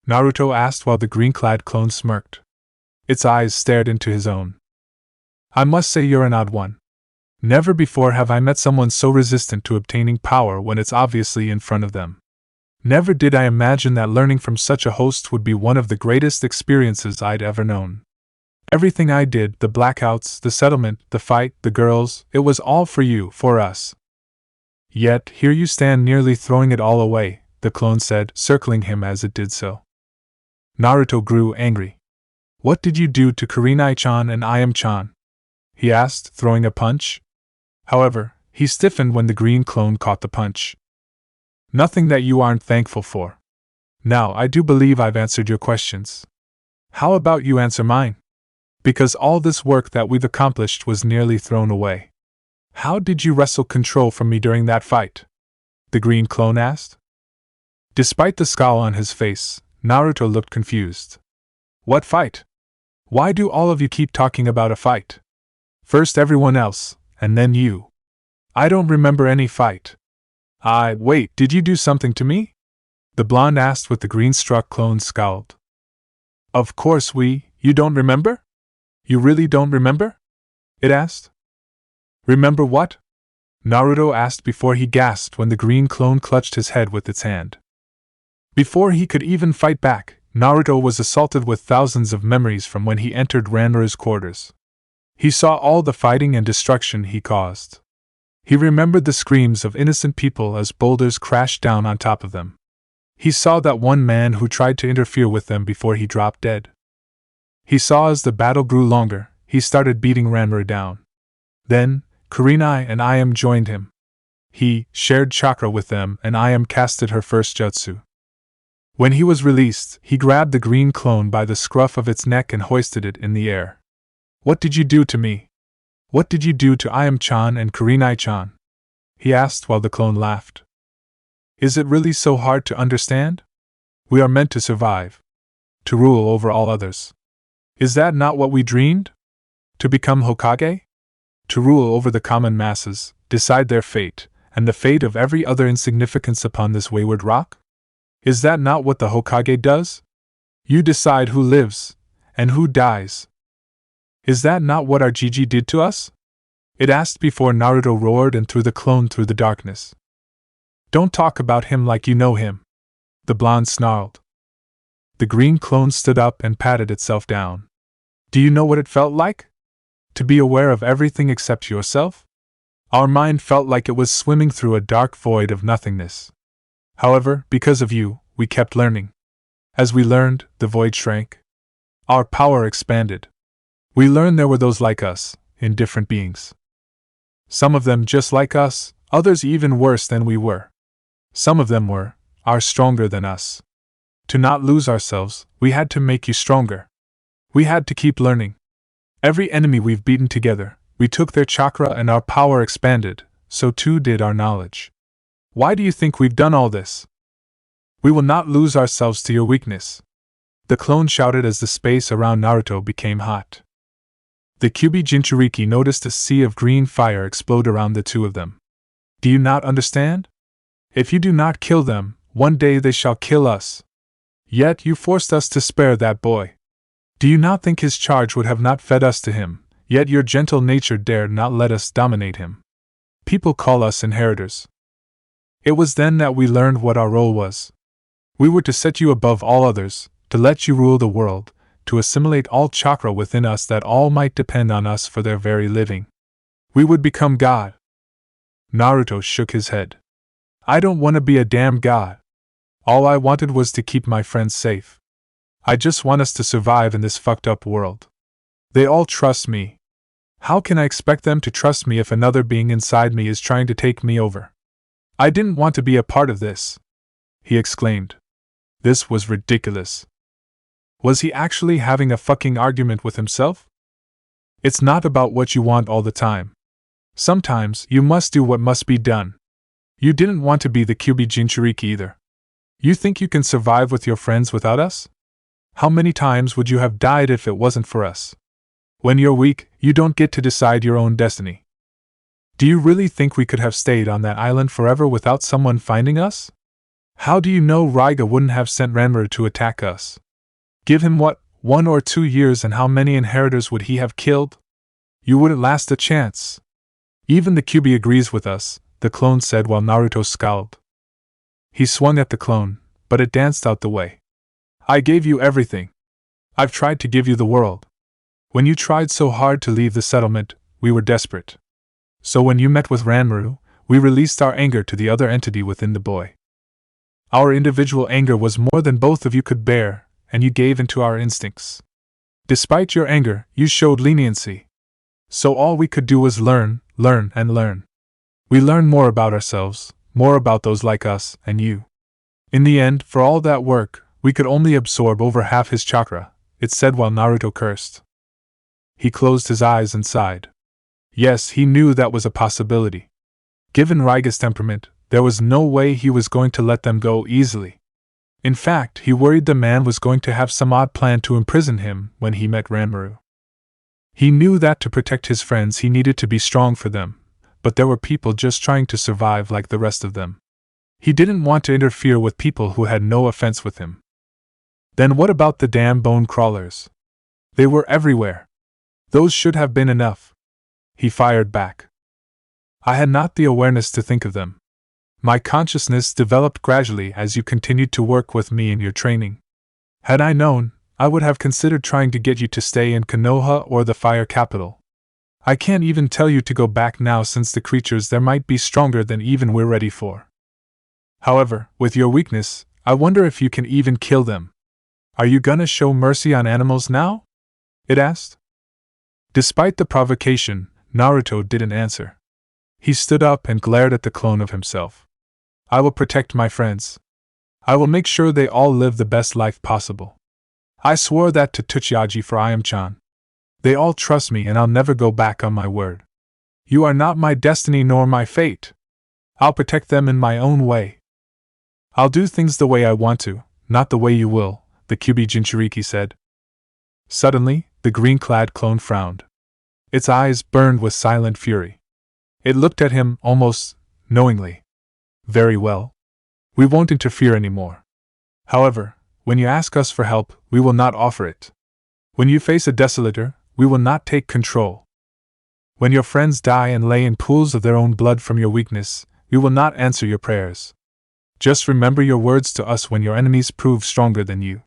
Naruto asked while the green-clad clone smirked. Its eyes stared into his own. I must say you're an odd one. Never before have I met someone so resistant to obtaining power when it's obviously in front of them. Never did I imagine that learning from such a host would be one of the greatest experiences I'd ever known. Everything I did, the blackouts, the settlement, the fight, the girls, it was all for you, for us. Yet, here you stand nearly throwing it all away, the clone said, circling him as it did so. Naruto grew angry. What did you do to Kurenai-chan and Ayam-chan? He asked, throwing a punch. However, he stiffened when the green clone caught the punch. Nothing that you aren't thankful for. Now, I do believe I've answered your questions. How about you answer mine? Because all this work that we've accomplished was nearly thrown away. How did you wrestle control from me during that fight? The green clone asked. Despite the scowl on his face, Naruto looked confused. What fight? Why do all of you keep talking about a fight? First everyone else, and then you. I don't remember any fight. Wait, did you do something to me? The blonde asked with the green-struck clone scowled. Of course you don't remember? You really don't remember? It asked. Remember what? Naruto asked before he gasped when the green clone clutched his head with its hand. Before he could even fight back, Naruto was assaulted with thousands of memories from when he entered Ranmaru's quarters. He saw all the fighting and destruction he caused. He remembered the screams of innocent people as boulders crashed down on top of them. He saw that one man who tried to interfere with them before he dropped dead. He saw as the battle grew longer, he started beating Ranmaru down. Then, Kurenai and Ayam joined him. He shared chakra with them and Ayam casted her first jutsu. When he was released, he grabbed the green clone by the scruff of its neck and hoisted it in the air. What did you do to me? What did you do to Ayam-chan and Kurenai-chan? He asked while the clone laughed. Is it really so hard to understand? We are meant to survive. To rule over all others. Is that not what we dreamed? To become Hokage? To rule over the common masses, decide their fate, and the fate of every other insignificance upon this wayward rock? Is that not what the Hokage does? You decide who lives, and who dies. Is that not what our Gigi did to us? It asked before Naruto roared and threw the clone through the darkness. Don't talk about him like you know him. The blonde snarled. The green clone stood up and patted itself down. Do you know what it felt like? To be aware of everything except yourself? Our mind felt like it was swimming through a dark void of nothingness. However, because of you, we kept learning. As we learned, the void shrank. Our power expanded. We learned there were those like us, in different beings. Some of them just like us, others even worse than we were. Some of them are stronger than us. To not lose ourselves, we had to make you stronger. We had to keep learning. Every enemy we've beaten together, we took their chakra and our power expanded, so too did our knowledge. Why do you think we've done all this? We will not lose ourselves to your weakness. The clone shouted as the space around Naruto became hot. The Kyuubi Jinchuriki noticed a sea of green fire explode around the two of them. Do you not understand? If you do not kill them, one day they shall kill us. Yet you forced us to spare that boy. Do you not think his charge would have not fed us to him, yet your gentle nature dared not let us dominate him? People call us inheritors. It was then that we learned what our role was. We were to set you above all others, to let you rule the world, to assimilate all chakra within us that all might depend on us for their very living. We would become God. Naruto shook his head. I don't want to be a damn god. All I wanted was to keep my friends safe. I just want us to survive in this fucked up world. They all trust me. How can I expect them to trust me if another being inside me is trying to take me over? I didn't want to be a part of this, he exclaimed. This was ridiculous. Was he actually having a fucking argument with himself? It's not about what you want all the time. Sometimes you must do what must be done. You didn't want to be the Kyuubi Jinchuriki either. You think you can survive with your friends without us? How many times would you have died if it wasn't for us? When you're weak, you don't get to decide your own destiny. Do you really think we could have stayed on that island forever without someone finding us? How do you know Raiga wouldn't have sent Ranmaru to attack us? Give him what, 1 or 2 years, and how many inheritors would he have killed? You wouldn't last a chance. Even the Kyuubi agrees with us, the clone said while Naruto scowled. He swung at the clone, but it danced out the way. I gave you everything. I've tried to give you the world. When you tried so hard to leave the settlement, we were desperate. So when you met with Ranmaru, we released our anger to the other entity within the boy. Our individual anger was more than both of you could bear, and you gave into our instincts. Despite your anger, you showed leniency. So all we could do was learn, and learn. We learned more about ourselves, more about those like us, and you. In the end, for all that work, we could only absorb over half his chakra, it said while Naruto cursed. He closed his eyes and sighed. Yes, he knew that was a possibility. Given Raiga's temperament, there was no way he was going to let them go easily. In fact, he worried the man was going to have some odd plan to imprison him when he met Ranmaru. He knew that to protect his friends he needed to be strong for them, but there were people just trying to survive like the rest of them. He didn't want to interfere with people who had no offense with him. Then what about the damn bone crawlers? They were everywhere. Those should have been enough. He fired back. I had not the awareness to think of them. My consciousness developed gradually as you continued to work with me in your training. Had I known, I would have considered trying to get you to stay in Konoha or the Fire Capital. I can't even tell you to go back now since the creatures there might be stronger than even we're ready for. However, with your weakness, I wonder if you can even kill them. Are you gonna show mercy on animals now? It asked. Despite the provocation, Naruto didn't answer. He stood up and glared at the clone of himself. I will protect my friends. I will make sure they all live the best life possible. I swore that to Tsuchiyaji for Ayam-chan. They all trust me and I'll never go back on my word. You are not my destiny nor my fate. I'll protect them in my own way. I'll do things the way I want to, not the way you will, the Kyuubi Jinchuriki said. Suddenly, the green-clad clone frowned. Its eyes burned with silent fury. It looked at him almost knowingly. Very well. We won't interfere anymore. However, when you ask us for help, we will not offer it. When you face a desolator, we will not take control. When your friends die and lay in pools of their own blood from your weakness, we will not answer your prayers. Just remember your words to us when your enemies prove stronger than you.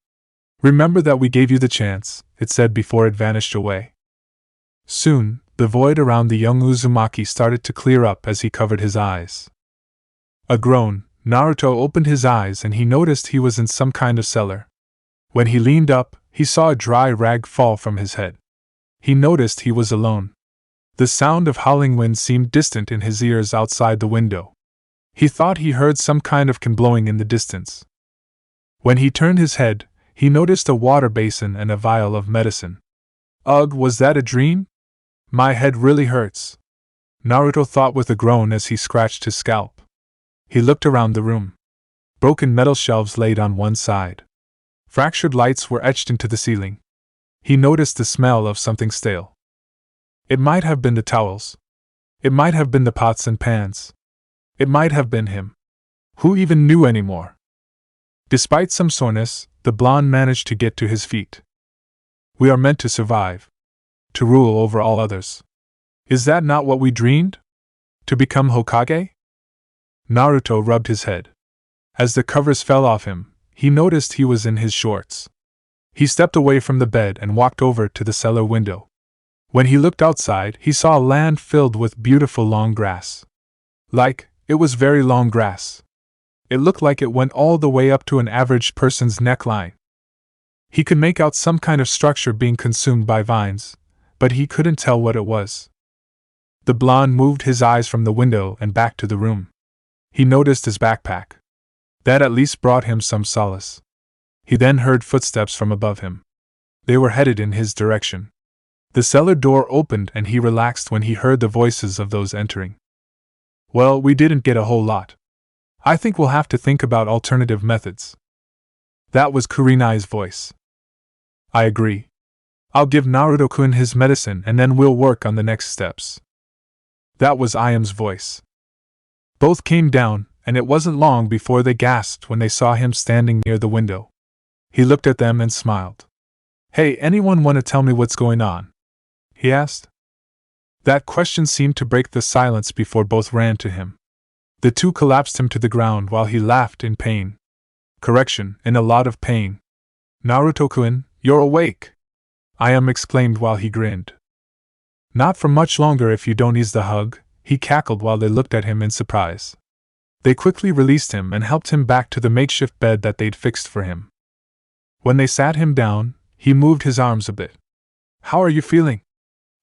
Remember that we gave you the chance, it said before it vanished away. Soon, the void around the young Uzumaki started to clear up as he covered his eyes. A groan, Naruto opened his eyes and he noticed he was in some kind of cellar. When he leaned up, he saw a dry rag fall from his head. He noticed he was alone. The sound of howling wind seemed distant in his ears outside the window. He thought he heard some kind of can blowing in the distance. When he turned his head, he noticed a water basin and a vial of medicine. Ugh, was that a dream? My head really hurts, Naruto thought with a groan as he scratched his scalp. He looked around the room. Broken metal shelves laid on one side. Fractured lights were etched into the ceiling. He noticed the smell of something stale. It might have been the towels. It might have been the pots and pans. It might have been him. Who even knew anymore? Despite some soreness, the blonde managed to get to his feet. We are meant to survive. To rule over all others. Is that not what we dreamed? To become Hokage? Naruto rubbed his head. As the covers fell off him, he noticed he was in his shorts. He stepped away from the bed and walked over to the cellar window. When he looked outside, he saw a land filled with beautiful long grass. It was very long grass. It looked like it went all the way up to an average person's neckline. He could make out some kind of structure being consumed by vines, but he couldn't tell what it was. The blonde moved his eyes from the window and back to the room. He noticed his backpack. That at least brought him some solace. He then heard footsteps from above him. They were headed in his direction. The cellar door opened and he relaxed when he heard the voices of those entering. Well, we didn't get a whole lot. I think we'll have to think about alternative methods. That was Kurenai's voice. I agree. I'll give Naruto-kun his medicine and then we'll work on the next steps. That was Iam's voice. Both came down, and it wasn't long before they gasped when they saw him standing near the window. He looked at them and smiled. Hey, anyone want to tell me what's going on? He asked. That question seemed to break the silence before both ran to him. The two collapsed him to the ground while he laughed in pain. Correction, in a lot of pain. Naruto-kun, you're awake! Iam exclaimed while he grinned. Not for much longer if you don't ease the hug, he cackled while they looked at him in surprise. They quickly released him and helped him back to the makeshift bed that they'd fixed for him. When they sat him down, he moved his arms a bit. How are you feeling?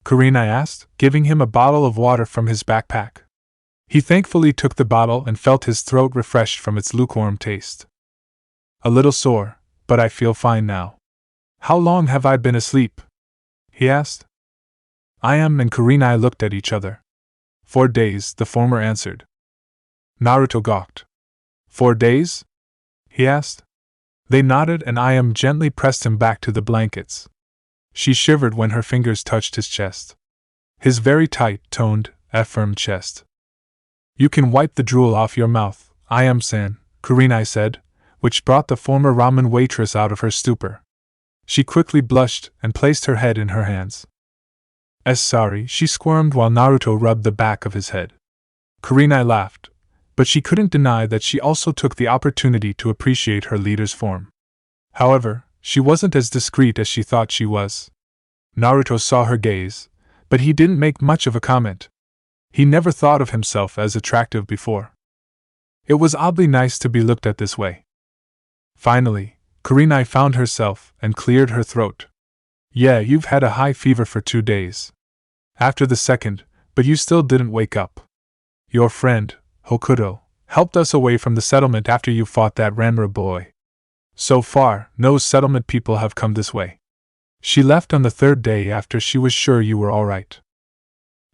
Kurenai asked, giving him a bottle of water from his backpack. He thankfully took the bottle and felt his throat refreshed from its lukewarm taste. A little sore, but I feel fine now. How long have I been asleep? He asked. Iam and Kurenai looked at each other. 4 days, the former answered. Naruto gawked. 4 days? He asked. They nodded and Iam gently pressed him back to the blankets. She shivered when her fingers touched his chest. His very tight, toned, firm chest. You can wipe the drool off your mouth, Iam-san, Kurenai said, which brought the former ramen waitress out of her stupor. She quickly blushed and placed her head in her hands. Sorry, she squirmed while Naruto rubbed the back of his head. Kurenai laughed, but she couldn't deny that she also took the opportunity to appreciate her leader's form. However, she wasn't as discreet as she thought she was. Naruto saw her gaze, but he didn't make much of a comment. He never thought of himself as attractive before. It was oddly nice to be looked at this way. Finally, Kurenai found herself and cleared her throat. Yeah, you've had a high fever for 2 days. After the second, but you still didn't wake up. Your friend, Hokuto, helped us away from the settlement after you fought that Ranma boy. So far, no settlement people have come this way. She left on the 3rd day after she was sure you were alright.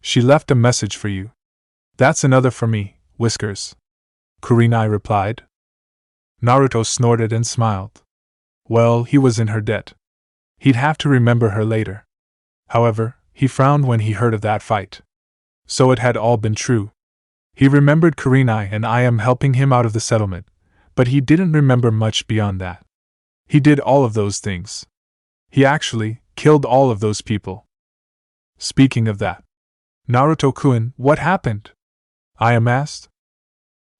She left a message for you. That's another for me, Whiskers. Kurenai replied. Naruto snorted and smiled. Well, he was in her debt. He'd have to remember her later. However, he frowned when he heard of that fight. So it had all been true. He remembered Kurenai and Iam helping him out of the settlement, but he didn't remember much beyond that. He did all of those things. He actually killed all of those people. Speaking of that, Naruto-kun, what happened? Iam asked.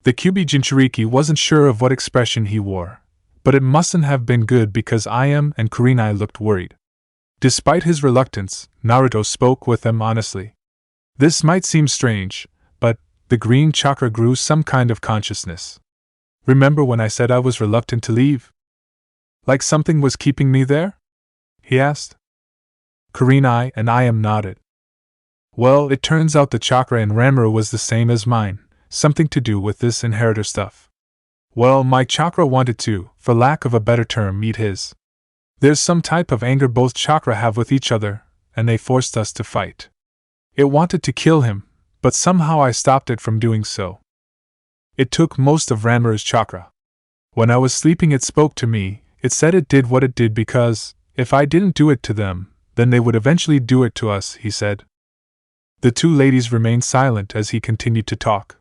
The Kyuubi Jinchuriki wasn't sure of what expression he wore, but it mustn't have been good because Iam and Kurenai looked worried. Despite his reluctance, Naruto spoke with them honestly. This might seem strange, but the green chakra grew some kind of consciousness. Remember when I said I was reluctant to leave? Like something was keeping me there? He asked. Kurenai and Iam nodded. Well, it turns out the chakra in Ranma was the same as mine, something to do with this inheritor stuff. Well, my chakra wanted to, for lack of a better term, meet his. There's some type of anger both chakra have with each other, and they forced us to fight. It wanted to kill him, but somehow I stopped it from doing so. It took most of Ranmaru's chakra. When I was sleeping, it spoke to me. It said it did what it did because, if I didn't do it to them, then they would eventually do it to us, he said. The two ladies remained silent as he continued to talk.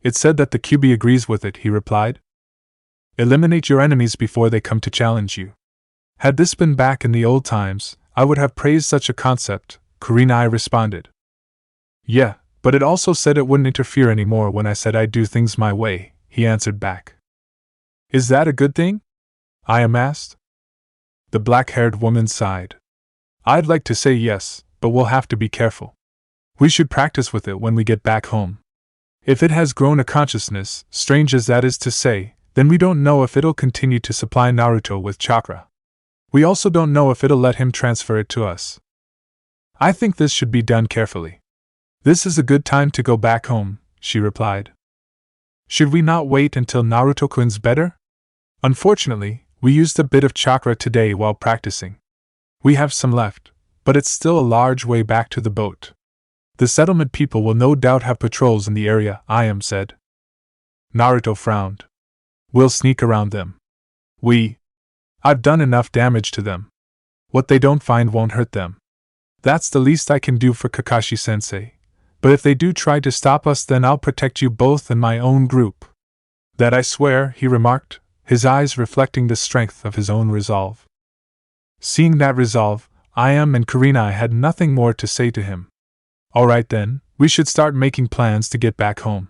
It said that the Kyuubi agrees with it, he replied. Eliminate your enemies before they come to challenge you. Had this been back in the old times, I would have praised such a concept, Kurenai responded. Yeah, but it also said it wouldn't interfere anymore when I said I'd do things my way, he answered back. Is that a good thing? I asked. The black-haired woman sighed. I'd like to say yes, but we'll have to be careful. We should practice with it when we get back home. If it has grown a consciousness, strange as that is to say, then we don't know if it'll continue to supply Naruto with chakra. We also don't know if it'll let him transfer it to us. I think this should be done carefully. This is a good time to go back home, she replied. Should we not wait until Naruto-kun's better? Unfortunately, we used a bit of chakra today while practicing. We have some left, but it's still a large way back to the boat. The settlement people will no doubt have patrols in the area, Ayam said. Naruto frowned. We'll sneak around them. I've done enough damage to them. What they don't find won't hurt them. That's the least I can do for Kakashi-sensei. But if they do try to stop us, then I'll protect you both and my own group. That I swear, he remarked, his eyes reflecting the strength of his own resolve. Seeing that resolve, Ayam and Kurenai had nothing more to say to him. All right then, we should start making plans to get back home.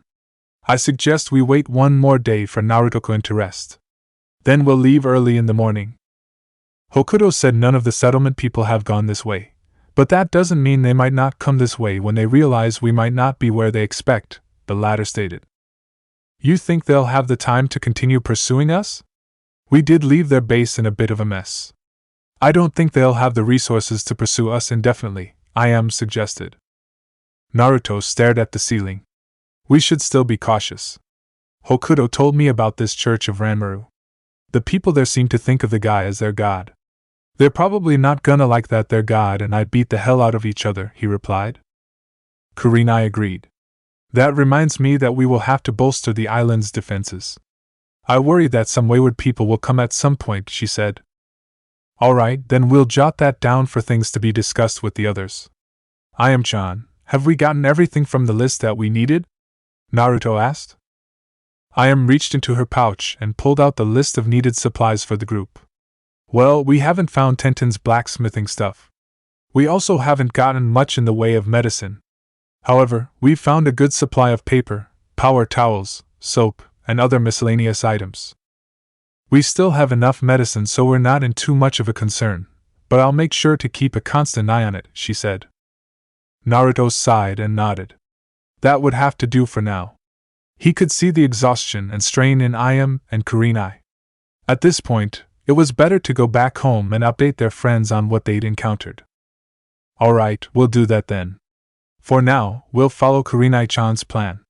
I suggest we wait one more day for Naruto-kun to rest. Then we'll leave early in the morning. Hokuto said none of the settlement people have gone this way, but that doesn't mean they might not come this way when they realize we might not be where they expect, the latter stated. You think they'll have the time to continue pursuing us? We did leave their base in a bit of a mess. I don't think they'll have the resources to pursue us indefinitely, Ayam suggested. Naruto stared at the ceiling. We should still be cautious. Hokuto told me about this church of Ranmaru. The people there seem to think of the guy as their god. They're probably not gonna like that their god and I'd beat the hell out of each other, he replied. Kurenai agreed. That reminds me that we will have to bolster the island's defenses. I worry that some wayward people will come at some point, she said. Alright, then we'll jot that down for things to be discussed with the others. Ayam-chan, have we gotten everything from the list that we needed? Naruto asked. Ayam reached into her pouch and pulled out the list of needed supplies for the group. Well, we haven't found Tenten's blacksmithing stuff. We also haven't gotten much in the way of medicine. However, we've found a good supply of paper, power towels, soap, and other miscellaneous items. We still have enough medicine, so we're not in too much of a concern, but I'll make sure to keep a constant eye on it, she said. Naruto sighed and nodded. That would have to do for now. He could see the exhaustion and strain in Ayam and Kurenai. At this point, it was better to go back home and update their friends on what they'd encountered. Alright, we'll do that then. For now, we'll follow Kurenai-chan's plan.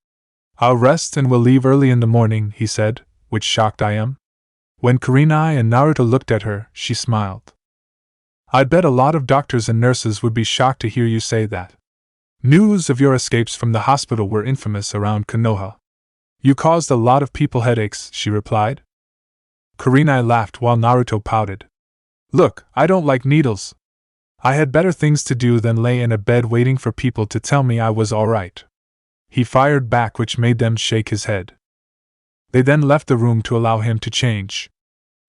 I'll rest and we'll leave early in the morning, he said, which shocked Ayam. When Kurenai and Naruto looked at her, she smiled. I'd bet a lot of doctors and nurses would be shocked to hear you say that. News of your escapes from the hospital were infamous around Konoha. You caused a lot of people headaches, she replied. Kurenai laughed while Naruto pouted. Look, I don't like needles. I had better things to do than lay in a bed waiting for people to tell me I was alright. He fired back, which made them shake his head. They then left the room to allow him to change.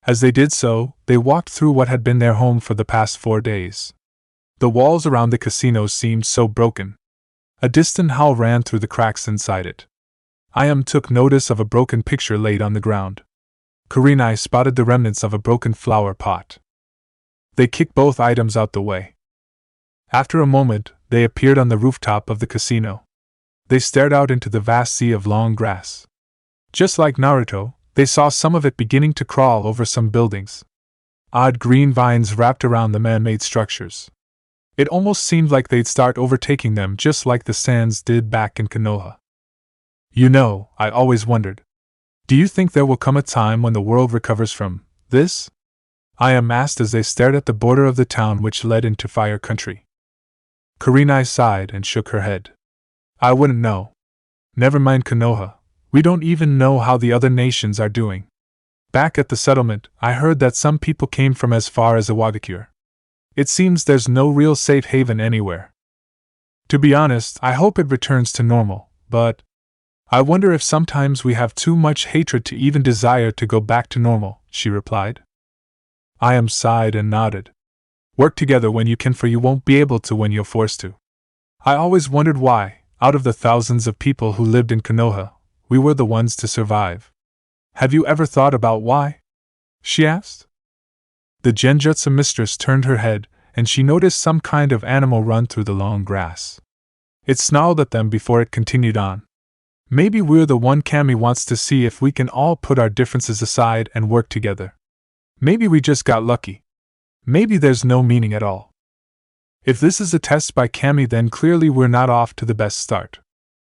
As they did so, they walked through what had been their home for the past 4 days. The walls around the casino seemed so broken. A distant howl ran through the cracks inside it. Ayam took notice of a broken picture laid on the ground. Kurenai spotted the remnants of a broken flower pot. They kicked both items out the way. After a moment, they appeared on the rooftop of the casino. They stared out into the vast sea of long grass. Just like Naruto, they saw some of it beginning to crawl over some buildings. Odd green vines wrapped around the man-made structures. It almost seemed like they'd start overtaking them just like the sands did back in Konoha. You know, I always wondered. Do you think there will come a time when the world recovers from this? I asked as they stared at the border of the town which led into Fire Country. Kurenai sighed and shook her head. I wouldn't know. Never mind Konoha. We don't even know how the other nations are doing. Back at the settlement, I heard that some people came from as far as Iwagakure. It seems there's no real safe haven anywhere. To be honest, I hope it returns to normal, but I wonder if sometimes we have too much hatred to even desire to go back to normal, she replied. I sighed and nodded. Work together when you can, for you won't be able to when you're forced to. I always wondered why, out of the thousands of people who lived in Konoha, we were the ones to survive. Have you ever thought about why? She asked. The Genjutsu mistress turned her head, and she noticed some kind of animal run through the long grass. It snarled at them before it continued on. Maybe we're the one Kami wants to see if we can all put our differences aside and work together. Maybe we just got lucky. Maybe there's no meaning at all. If this is a test by Kami, then clearly we're not off to the best start.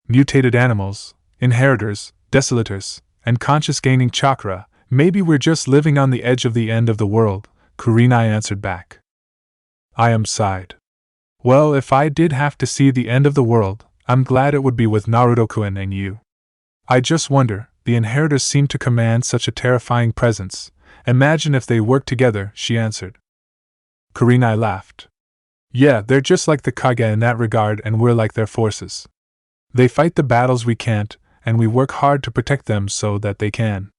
Mutated animals, inheritors, desolators, and conscious gaining chakra, maybe we're just living on the edge of the end of the world, Kurenai answered back. I sighed. Well, if I did have to see the end of the world, I'm glad it would be with Naruto-kun and you. I just wonder, the inheritors seem to command such a terrifying presence. Imagine if they worked together, she answered. Kurenai laughed. Yeah, they're just like the Kage in that regard, and we're like their forces. They fight the battles we can't, and we work hard to protect them so that they can.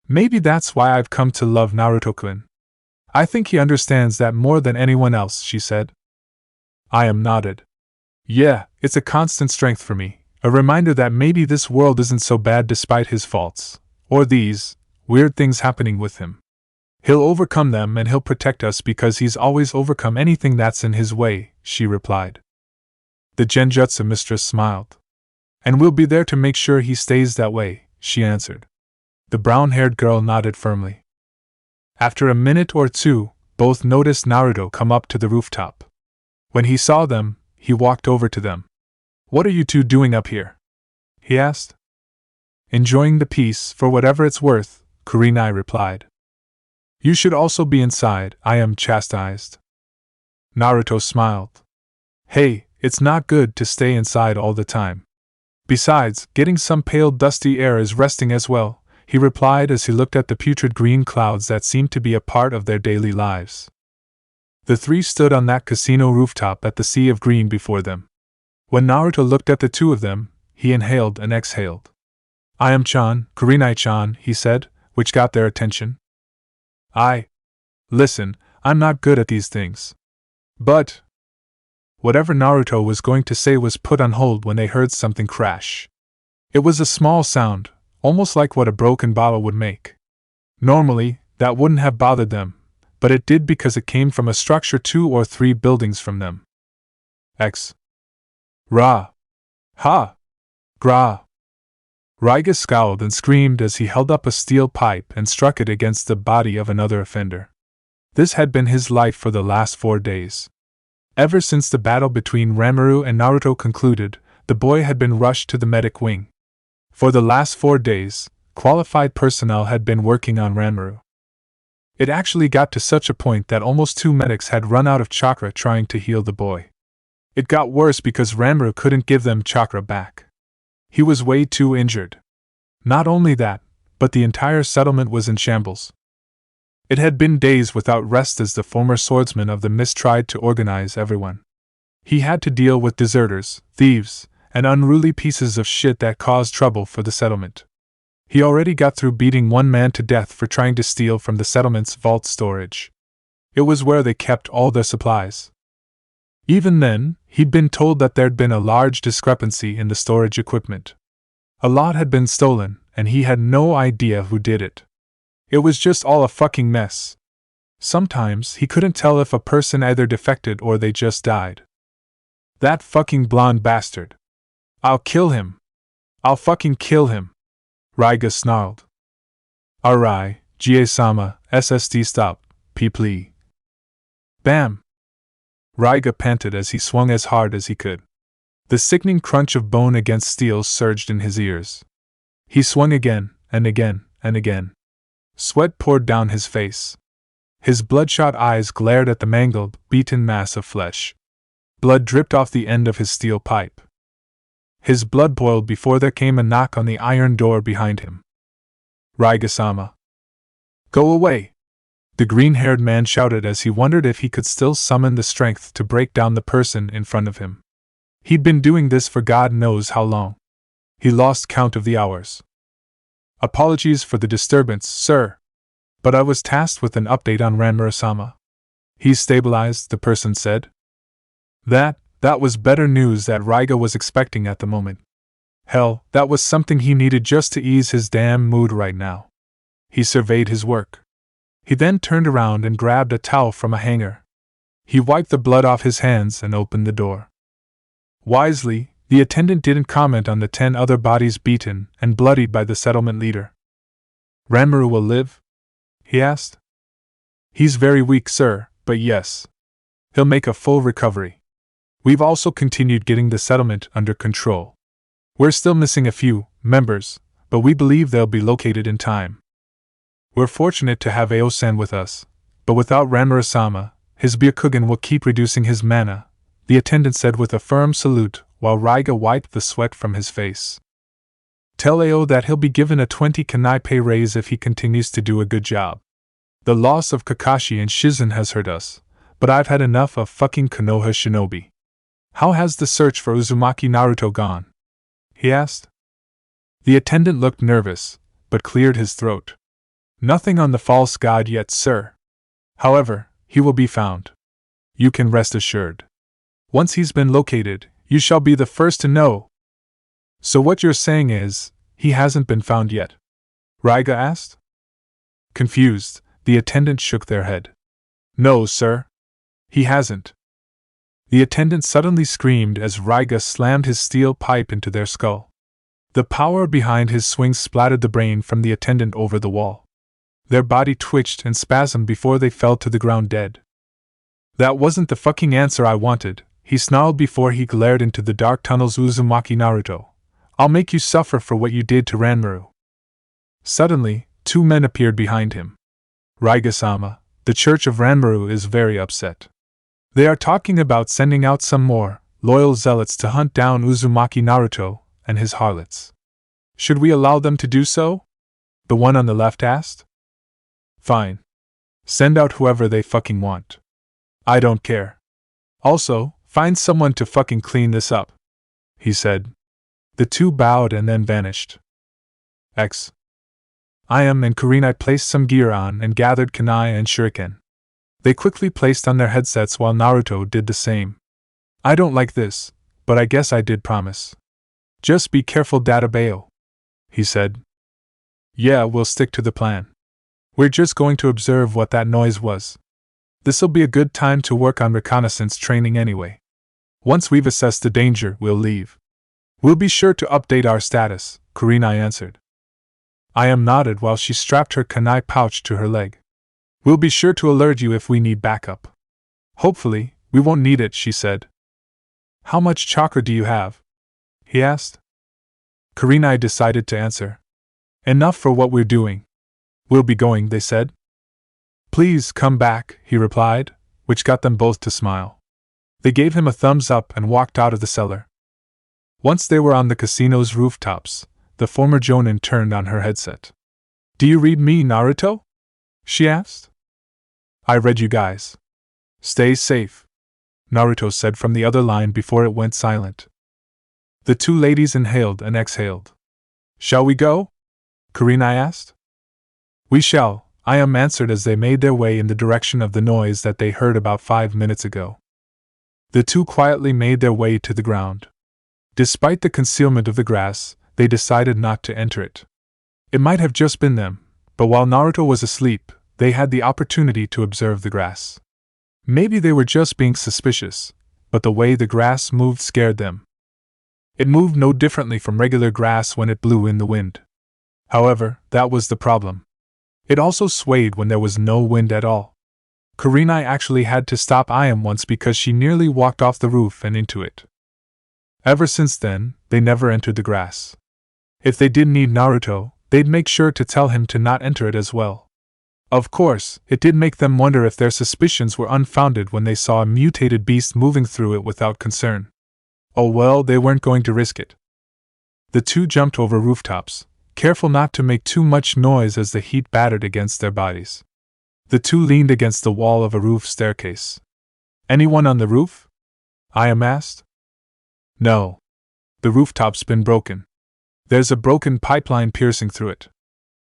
Maybe that's why I've come to love Naruto-kun. I think he understands that more than anyone else, she said. I nodded. Yeah, it's a constant strength for me, a reminder that maybe this world isn't so bad despite his faults, or these weird things happening with him. He'll overcome them and he'll protect us because he's always overcome anything that's in his way, she replied. The Genjutsu mistress smiled. And we'll be there to make sure he stays that way, she answered. The brown-haired girl nodded firmly. After a minute or two, both noticed Naruto come up to the rooftop. When he saw them, he walked over to them. What are you two doing up here? He asked. Enjoying the peace, for whatever it's worth, Kurenai replied. You should also be inside, I chastised. Naruto smiled. Hey, it's not good to stay inside all the time. Besides, getting some pale dusty air is resting as well, he replied as he looked at the putrid green clouds that seemed to be a part of their daily lives. The three stood on that casino rooftop at the sea of green before them. When Naruto looked at the two of them, he inhaled and exhaled. I am Chan, Kurenai-chan, he said, which got their attention. Listen, I'm not good at these things. But whatever Naruto was going to say was put on hold when they heard something crash. It was a small sound, almost like what a broken bottle would make. Normally, that wouldn't have bothered them, but it did because it came from a structure 2 or 3 buildings from them. Ra! Ha! Gra! Raiga scowled and screamed as he held up a steel pipe and struck it against the body of another offender. This had been his life for the last 4 days. Ever since the battle between Ranmaru and Naruto concluded, the boy had been rushed to the medic wing. For the last 4 days, qualified personnel had been working on Ranmaru. It actually got to such a point that almost 2 medics had run out of chakra trying to heal the boy. It got worse because Ranmaru couldn't give them chakra back. He was way too injured. Not only that, but the entire settlement was in shambles. It had been days without rest as the former swordsman of the mist tried to organize everyone. He had to deal with deserters, thieves, and unruly pieces of shit that caused trouble for the settlement. He already got through beating one man to death for trying to steal from the settlement's vault storage. It was where they kept all their supplies. Even then, he'd been told that there'd been a large discrepancy in the storage equipment. A lot had been stolen, and he had no idea who did it. It was just all a fucking mess. Sometimes he couldn't tell if a person either defected or they just died. That fucking blonde bastard. I'll kill him. I'll fucking kill him. Raiga snarled. Arai, Jie-sama, SSD stop, please. Bam! Raiga panted as he swung as hard as he could. The sickening crunch of bone against steel surged in his ears. He swung again, and again, and again. Sweat poured down his face. His bloodshot eyes glared at the mangled, beaten mass of flesh. Blood dripped off the end of his steel pipe. His blood boiled before there came a knock on the iron door behind him. Raiga-sama. Go away! The green-haired man shouted as he wondered if he could still summon the strength to break down the person in front of him. He'd been doing this for God knows how long. He lost count of the hours. Apologies for the disturbance, sir. But I was tasked with an update on Ranmura-sama. He's stabilized, the person said. That was better news that Raiga was expecting at the moment. Hell, that was something he needed just to ease his damn mood right now. He surveyed his work. He then turned around and grabbed a towel from a hanger. He wiped the blood off his hands and opened the door. Wisely, the attendant didn't comment on the 10 other bodies beaten and bloodied by the settlement leader. Ranmura will live? He asked. He's very weak, sir, but yes. He'll make a full recovery. We've also continued getting the settlement under control. We're still missing a few members, but we believe they'll be located in time. We're fortunate to have Ao-san with us, but without Ranmura-sama, his Byakugan will keep reducing his mana, the attendant said with a firm salute while Raiga wiped the sweat from his face. Tell Ao that he'll be given a 20 kanai pay raise if he continues to do a good job. The loss of Kakashi and Shizen has hurt us, but I've had enough of fucking Konoha Shinobi. How has the search for Uzumaki Naruto gone? He asked. The attendant looked nervous, but cleared his throat. Nothing on the false god yet, sir. However, he will be found. You can rest assured. Once he's been located, you shall be the first to know. So what you're saying is, he hasn't been found yet? Raiga asked. Confused, the attendant shook their head. No, sir. He hasn't. The attendant suddenly screamed as Raiga slammed his steel pipe into their skull. The power behind his swing splattered the brain from the attendant over the wall. Their body twitched and spasmed before they fell to the ground dead. That wasn't the fucking answer I wanted, he snarled before he glared into the dark tunnels. Uzumaki Naruto, I'll make you suffer for what you did to Ranmura. Suddenly, 2 men appeared behind him. Raiga-sama, the Church of Ranmura is very upset. They are talking about sending out some more loyal zealots to hunt down Uzumaki Naruto and his harlots. Should we allow them to do so? The one on the left asked. Fine. Send out whoever they fucking want. I don't care. Also, find someone to fucking clean this up, he said. The 2 bowed and then vanished. I and Kurinai placed some gear on and gathered kunai and shuriken. They quickly placed on their headsets while Naruto did the same. I don't like this, but I guess I did promise. Just be careful, Databao, he said. Yeah, we'll stick to the plan. We're just going to observe what that noise was. This'll be a good time to work on reconnaissance training anyway. Once we've assessed the danger, we'll leave. We'll be sure to update our status, Kurinai answered. I nodded while she strapped her kunai pouch to her leg. We'll be sure to alert you if we need backup. Hopefully, we won't need it, she said. How much chakra do you have? He asked. Kurinai decided to answer. Enough for what we're doing. We'll be going, they said. Please come back, he replied, which got them both to smile. They gave him a thumbs up and walked out of the cellar. Once they were on the casino's rooftops, the former Jonin turned on her headset. Do you read me, Naruto? She asked. I read you guys. Stay safe, Naruto said from the other line before it went silent. The 2 ladies inhaled and exhaled. Shall we go? Kurinai asked. We shall, I answered as they made their way in the direction of the noise that they heard about 5 minutes ago. The 2 quietly made their way to the ground. Despite the concealment of the grass, they decided not to enter it. It might have just been them, but while Naruto was asleep, they had the opportunity to observe the grass. Maybe they were just being suspicious, but the way the grass moved scared them. It moved no differently from regular grass when it blew in the wind. However, that was the problem. It also swayed when there was no wind at all. Kurinai actually had to stop Ayam once because she nearly walked off the roof and into it. Ever since then, they never entered the grass. If they did need Naruto, they'd make sure to tell him to not enter it as well. Of course, it did make them wonder if their suspicions were unfounded when they saw a mutated beast moving through it without concern. Oh well, they weren't going to risk it. The two jumped over rooftops, careful not to make too much noise as the heat battered against their bodies. The two leaned against the wall of a roof staircase. "Anyone on the roof?" I asked. "No. The rooftop's been broken. There's a broken pipeline piercing through it.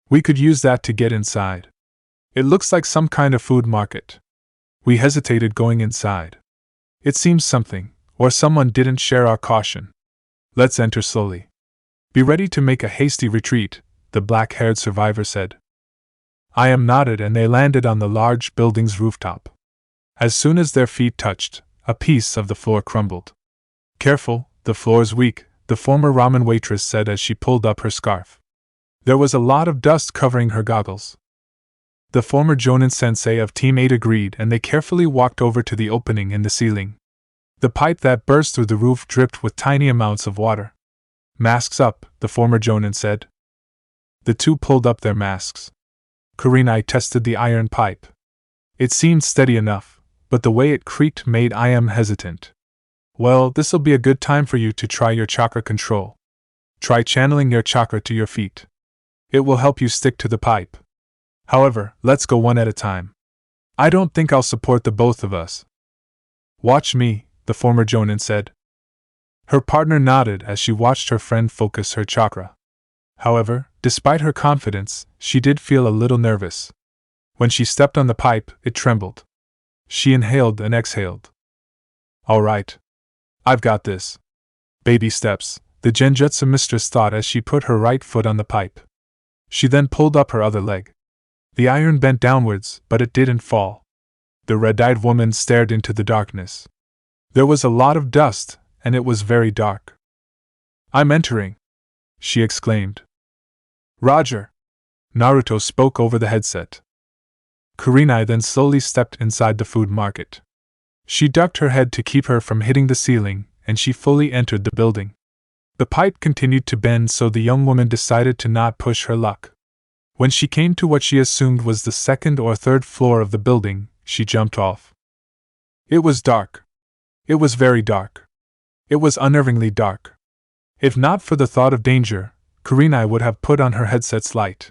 We could use that to get inside. It looks like some kind of food market." We hesitated going inside. It seems something, or someone didn't share our caution. "Let's enter slowly. Be ready to make a hasty retreat," the black-haired survivor said. I nodded and they landed on the large building's rooftop. As soon as their feet touched, a piece of the floor crumbled. "Careful, the floor's weak," the former ramen waitress said as she pulled up her scarf. There was a lot of dust covering her goggles. The former Jonin sensei of Team 8 agreed and they carefully walked over to the opening in the ceiling. The pipe that burst through the roof dripped with tiny amounts of water. "Masks up," the former Jonin said. The two pulled up their masks. Kurenai tested the iron pipe. It seemed steady enough, but the way it creaked made IM hesitant. "Well, this'll be a good time for you to try your chakra control. Try channeling your chakra to your feet. It will help you stick to the pipe. However, let's go one at a time. I don't think I'll support the both of us." "Watch me," the former Jonin said. Her partner nodded as she watched her friend focus her chakra. However, despite her confidence, she did feel a little nervous. When she stepped on the pipe, it trembled. She inhaled and exhaled. "All right. I've got this." "Baby steps," the Genjutsu mistress thought as she put her right foot on the pipe. She then pulled up her other leg. The iron bent downwards, but it didn't fall. The red-eyed woman stared into the darkness. There was a lot of dust, and it was very dark. "I'm entering," she exclaimed. "Roger." Naruto spoke over the headset. Kurenai then slowly stepped inside the food market. She ducked her head to keep her from hitting the ceiling, and she fully entered the building. The pipe continued to bend, so the young woman decided to not push her luck. When she came to what she assumed was the second or third floor of the building, she jumped off. It was dark. It was very dark. It was unnervingly dark. If not for the thought of danger, Kurenai would have put on her headset's light.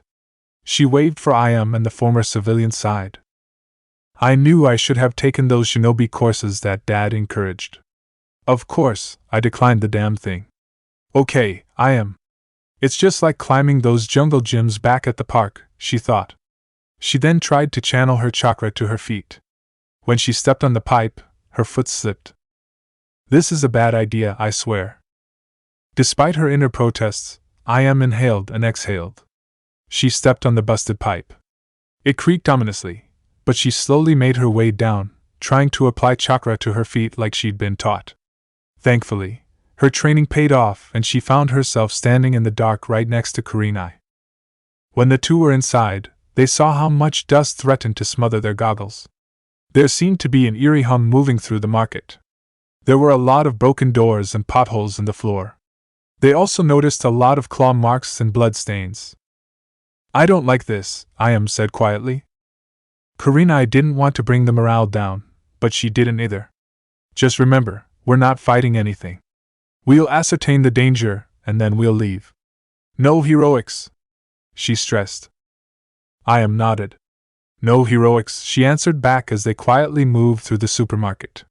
She waved for IM and the former civilian sighed. "I knew I should have taken those shinobi courses that Dad encouraged. Of course, I declined the damn thing. Okay, IM. It's just like climbing those jungle gyms back at the park," she thought. She then tried to channel her chakra to her feet. When she stepped on the pipe, her foot slipped. "This is a bad idea, I swear." Despite her inner protests, IM inhaled and exhaled. She stepped on the busted pipe. It creaked ominously, but she slowly made her way down, trying to apply chakra to her feet like she'd been taught. Thankfully, her training paid off and she found herself standing in the dark right next to Kurenai. When the two were inside, they saw how much dust threatened to smother their goggles. There seemed to be an eerie hum moving through the market. There were a lot of broken doors and potholes in the floor. They also noticed a lot of claw marks and blood stains. "I don't like this," IM said quietly. Kurenai didn't want to bring the morale down, but she didn't either. "Just remember, we're not fighting anything. We'll ascertain the danger, and then we'll leave. No heroics," she stressed. IM nodded. "No heroics," she answered back as they quietly moved through the supermarket.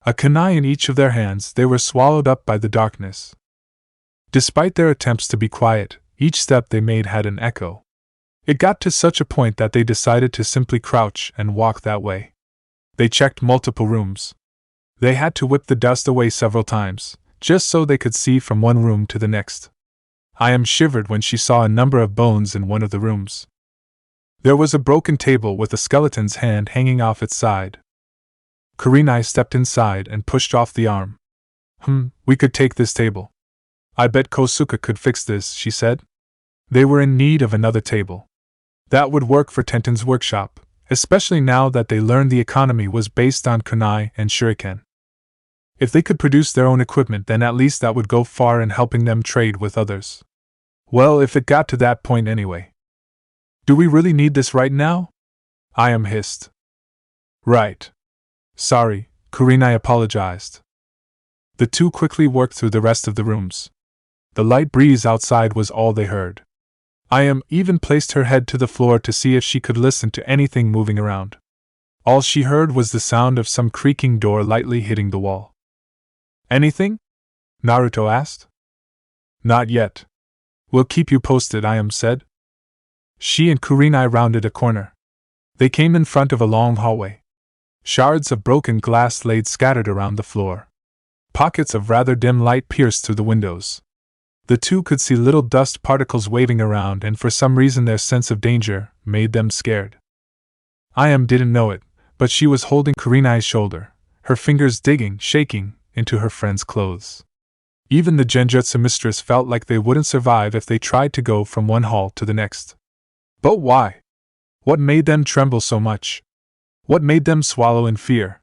A kunai in each of their hands, they were swallowed up by the darkness. Despite their attempts to be quiet, each step they made had an echo. It got to such a point that they decided to simply crouch and walk that way. They checked multiple rooms. They had to whip the dust away several times, just so they could see from one room to the next. IM shivered when she saw a number of bones in one of the rooms. There was a broken table with a skeleton's hand hanging off its side. Kurenai stepped inside and pushed off the arm. We could take this table. I bet Kosuke could fix this," she said. They were in need of another table. That would work for Tenten's workshop, especially now that they learned the economy was based on kunai and shuriken. If they could produce their own equipment, then at least that would go far in helping them trade with others. Well, if it got to that point anyway. Do we really need this right now? Ayam hissed. Right. Sorry, Kurenai apologized. The two quickly worked through the rest of the rooms. The light breeze outside was all they heard. Ayam even placed her head to the floor to see if she could listen to anything moving around. All she heard was the sound of some creaking door lightly hitting the wall. Anything? Naruto asked. Not yet. We'll keep you posted, Ayam said. She and Kurenai rounded a corner. They came in front of a long hallway. Shards of broken glass laid scattered around the floor. Pockets of rather dim light pierced through the windows. The two could see little dust particles waving around, and for some reason their sense of danger made them scared. Ayam didn't know it, but she was holding Kurenai's shoulder, her fingers digging, shaking, into her friend's clothes. Even the Genjutsu mistress felt like they wouldn't survive if they tried to go from one hall to the next. But why? What made them tremble so much? What made them swallow in fear?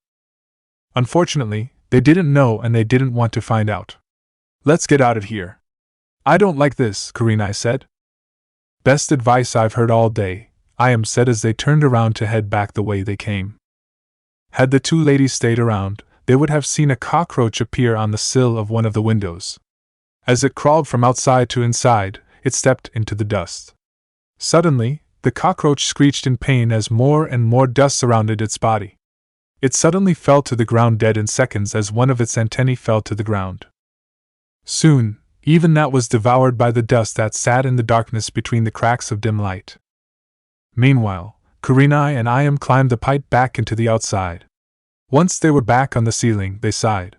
Unfortunately, they didn't know, and they didn't want to find out. Let's get out of here. I don't like this, Kurenai said. Best advice I've heard all day, Ayam said as they turned around to head back the way they came. Had the two ladies stayed around, they would have seen a cockroach appear on the sill of one of the windows. As it crawled from outside to inside, it stepped into the dust. Suddenly, the cockroach screeched in pain as more and more dust surrounded its body. It suddenly fell to the ground dead in seconds as one of its antennae fell to the ground. Soon, even that was devoured by the dust that sat in the darkness between the cracks of dim light. Meanwhile, Kurenai and Ayam climbed the pipe back into the outside. Once they were back on the ceiling, they sighed.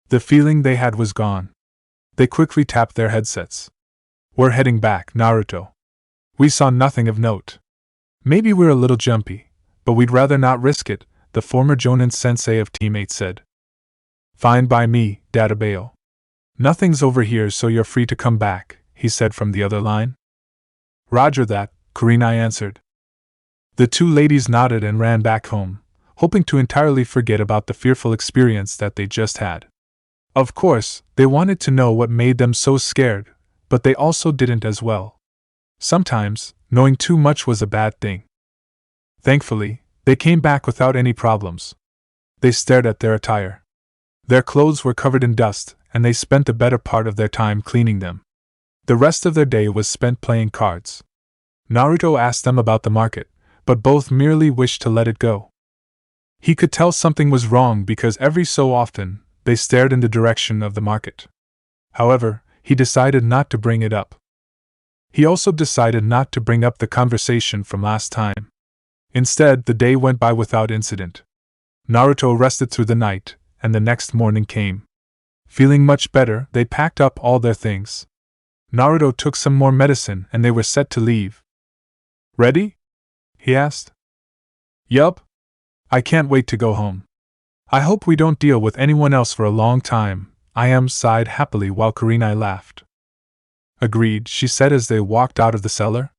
The feeling they had was gone. They quickly tapped their headsets. We're heading back, Naruto. We saw nothing of note. Maybe we're a little jumpy, but we'd rather not risk it, the former Jonin sensei of Team 8 said. Fine by me, Databeo. Nothing's over here, so you're free to come back, he said from the other line. Roger that, Kurenai answered. The two ladies nodded and ran back home, hoping to entirely forget about the fearful experience that they just had. Of course, they wanted to know what made them so scared, but they also didn't as well. Sometimes, knowing too much was a bad thing. Thankfully, they came back without any problems. They stared at their attire. Their clothes were covered in dust, and they spent the better part of their time cleaning them. The rest of their day was spent playing cards. Naruto asked them about the market, but both merely wished to let it go. He could tell something was wrong because every so often, they stared in the direction of the market. However, he decided not to bring it up. He also decided not to bring up the conversation from last time. Instead, the day went by without incident. Naruto rested through the night, and the next morning came. Feeling much better, they packed up all their things. Naruto took some more medicine and they were set to leave. Ready? He asked. Yup. I can't wait to go home. I hope we don't deal with anyone else for a long time, Ayam sighed happily while Kurenai laughed. Agreed, she said as they walked out of the cellar.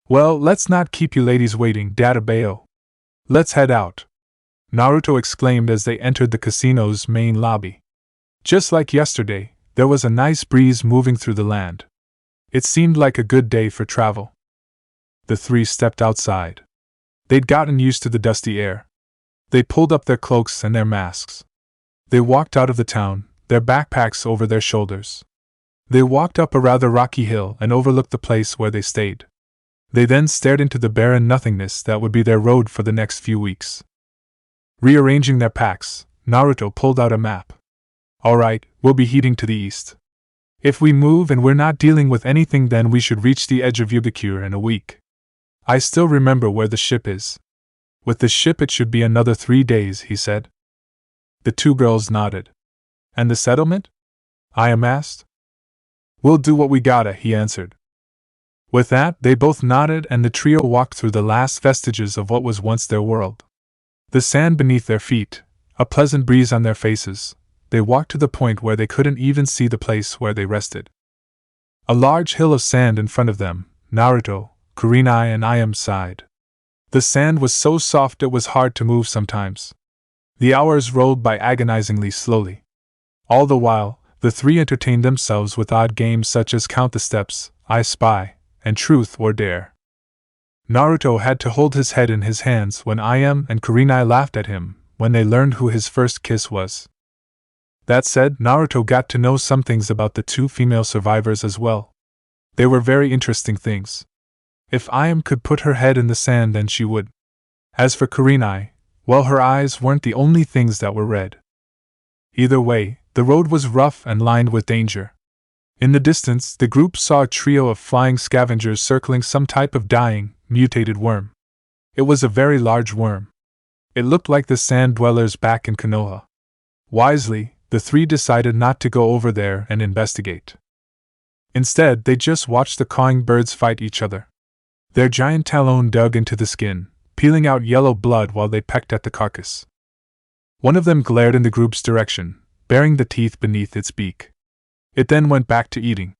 Well, let's not keep you ladies waiting, Databeo. Let's head out, Naruto exclaimed as they entered the casino's main lobby. Just like yesterday, there was a nice breeze moving through the land. It seemed like a good day for travel. The three stepped outside. They'd gotten used to the dusty air. They pulled up their cloaks and their masks. They walked out of the town, their backpacks over their shoulders. They walked up a rather rocky hill and overlooked the place where they stayed. They then stared into the barren nothingness that would be their road for the next few weeks. Rearranging their packs, Naruto pulled out a map. Alright, we'll be heading to the east. If we move and we're not dealing with anything, then we should reach the edge of KyuubiGoku in a week. I still remember where the ship is. With the ship it should be another 3 days, he said. The two girls nodded. And the settlement? Ayam asked. We'll do what we gotta, he answered. With that, they both nodded and the trio walked through the last vestiges of what was once their world. The sand beneath their feet, a pleasant breeze on their faces, they walked to the point where they couldn't even see the place where they rested. A large hill of sand in front of them, Naruto, Kurenai and Ayam sighed. The sand was so soft it was hard to move sometimes. The hours rolled by agonizingly slowly. All the while, the three entertained themselves with odd games such as count the steps, I Spy, and Truth or Dare. Naruto had to hold his head in his hands when Ayam and Kurenai laughed at him when they learned who his first kiss was. That said, Naruto got to know some things about the two female survivors as well. They were very interesting things. If Ayam could put her head in the sand, then she would. As for Kurenai, well, her eyes weren't the only things that were red. Either way, the road was rough and lined with danger. In the distance, the group saw a trio of flying scavengers circling some type of dying, mutated worm. It was a very large worm. It looked like the sand dwellers back in Konoha. Wisely, the three decided not to go over there and investigate. Instead, they just watched the cawing birds fight each other. Their giant talon dug into the skin, peeling out yellow blood while they pecked at the carcass. One of them glared in the group's direction, baring the teeth beneath its beak. It then went back to eating.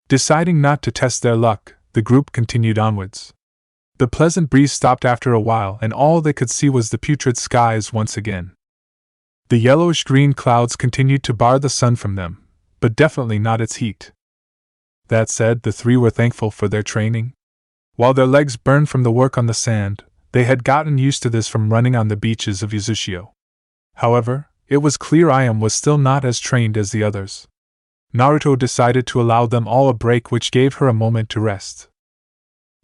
Deciding not to test their luck, the group continued onwards. The pleasant breeze stopped after a while, and all they could see was the putrid skies once again. The yellowish-green clouds continued to bar the sun from them, but definitely not its heat. That said, the three were thankful for their training. While their legs burned from the work on the sand, they had gotten used to this from running on the beaches of Uzushio. However, it was clear Ayam was still not as trained as the others. Naruto decided to allow them all a break, which gave her a moment to rest.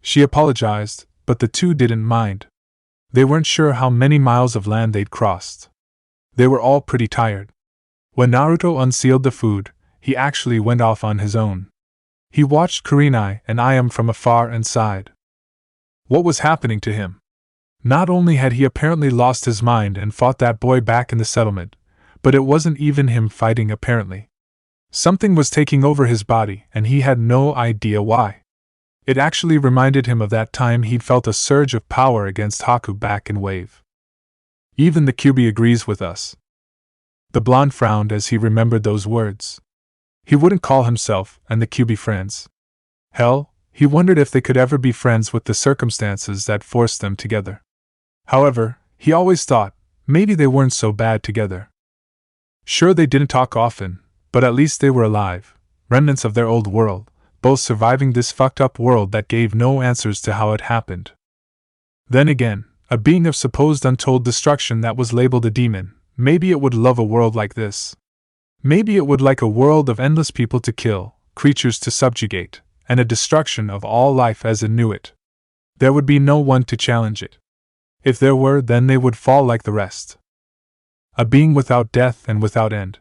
She apologized, but the two didn't mind. They weren't sure how many miles of land they'd crossed. They were all pretty tired. When Naruto unsealed the food, he actually went off on his own. He watched Kurenai and Ayam from afar and sighed. What was happening to him? Not only had he apparently lost his mind and fought that boy back in the settlement, but it wasn't even him fighting apparently. Something was taking over his body, and he had no idea why. It actually reminded him of that time he'd felt a surge of power against Haku back in Wave. Even the Kyuubi agrees with us. The blonde frowned as he remembered those words. He wouldn't call himself and the Kyuubi friends. Hell, he wondered if they could ever be friends with the circumstances that forced them together. However, he always thought, maybe they weren't so bad together. Sure, they didn't talk often, but at least they were alive, remnants of their old world, both surviving this fucked up world that gave no answers to how it happened. Then again, a being of supposed untold destruction that was labeled a demon, maybe it would love a world like this. Maybe it would like a world of endless people to kill, creatures to subjugate, and a destruction of all life as it knew it. There would be no one to challenge it. If there were, then they would fall like the rest. A being without death and without end.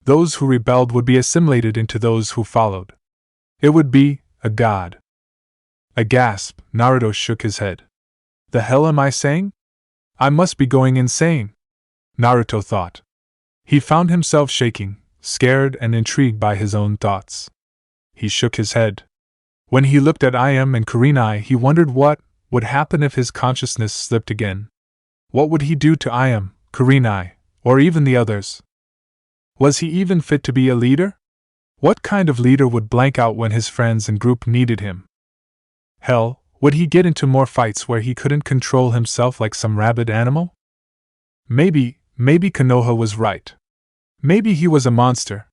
Those who rebelled would be assimilated into those who followed. It would be a god. A gasp, Naruto shook his head. The hell am I saying? I must be going insane, Naruto thought. He found himself shaking, scared and intrigued by his own thoughts. He shook his head. When he looked at Ayam and Kurenai, he wondered what would happen if his consciousness slipped again. What would he do to Ayam, Kurenai, or even the others? Was he even fit to be a leader? What kind of leader would blank out when his friends and group needed him? Hell, would he get into more fights where he couldn't control himself like some rabid animal? Maybe Konoha was right. Maybe he was a monster.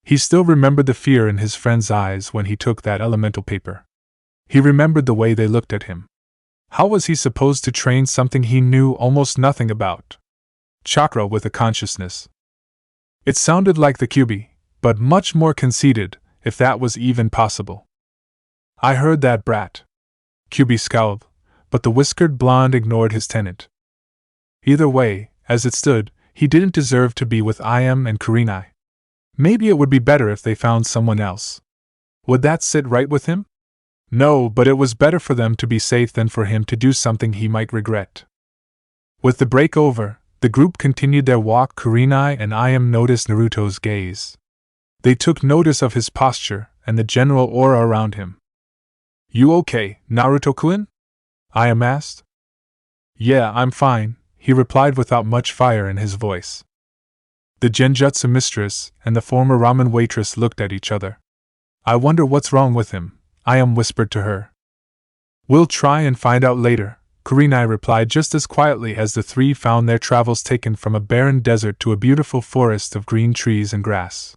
He still remembered the fear in his friend's eyes when he took that elemental paper. He remembered the way they looked at him. How was he supposed to train something he knew almost nothing about? Chakra with a consciousness. It sounded like the Kyuubi, but much more conceited, if that was even possible. I heard that, brat. Kyuubi scowled, but the whiskered blonde ignored his tenant. Either way, as it stood, he didn't deserve to be with Ayam and Kurenai. Maybe it would be better if they found someone else. Would that sit right with him? No, but it was better for them to be safe than for him to do something he might regret. With the break over, the group continued their walk. Kurenai and Ayam noticed Naruto's gaze. They took notice of his posture and the general aura around him. You okay, Naruto-kun? Ayam asked. Yeah, I'm fine, he replied without much fire in his voice. The genjutsu mistress and the former ramen waitress looked at each other. I wonder what's wrong with him, Ayam whispered to her. We'll try and find out later, Kurenai replied just as quietly as the three found their travels taken from a barren desert to a beautiful forest of green trees and grass.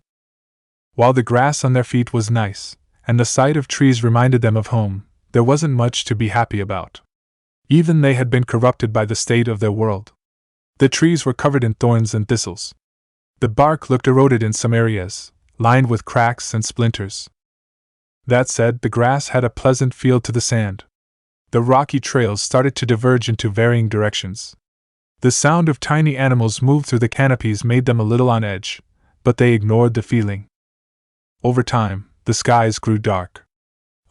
While the grass on their feet was nice, and the sight of trees reminded them of home, there wasn't much to be happy about. Even they had been corrupted by the state of their world. The trees were covered in thorns and thistles. The bark looked eroded in some areas, lined with cracks and splinters. That said, the grass had a pleasant feel to the sand. The rocky trails started to diverge into varying directions. The sound of tiny animals move through the canopies made them a little on edge, but they ignored the feeling. Over time, the skies grew dark.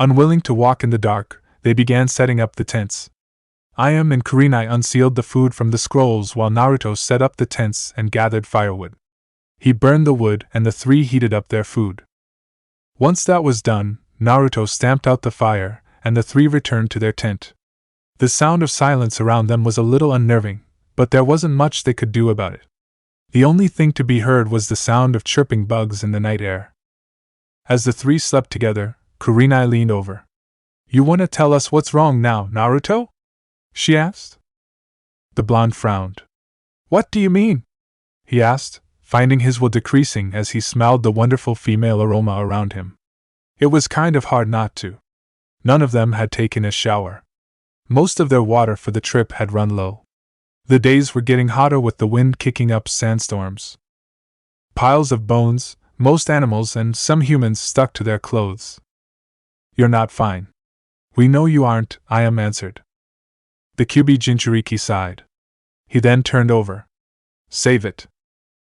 Unwilling to walk in the dark, they began setting up the tents. Ayame and Kurenai unsealed the food from the scrolls while Naruto set up the tents and gathered firewood. He burned the wood and the three heated up their food. Once that was done, Naruto stamped out the fire, and the three returned to their tent. The sound of silence around them was a little unnerving, but there wasn't much they could do about it. The only thing to be heard was the sound of chirping bugs in the night air. As the three slept together, Kurenai leaned over. "You want to tell us what's wrong now, Naruto?" she asked. The blonde frowned. "What do you mean?" he asked, finding his will decreasing as he smelled the wonderful female aroma around him. It was kind of hard not to. None of them had taken a shower. Most of their water for the trip had run low. The days were getting hotter with the wind kicking up sandstorms. Piles of bones, most animals and some humans stuck to their clothes. "You're not fine." "We know you aren't," Ayame answered. The Kyuubi Jinchuriki sighed. He then turned over. "Save it."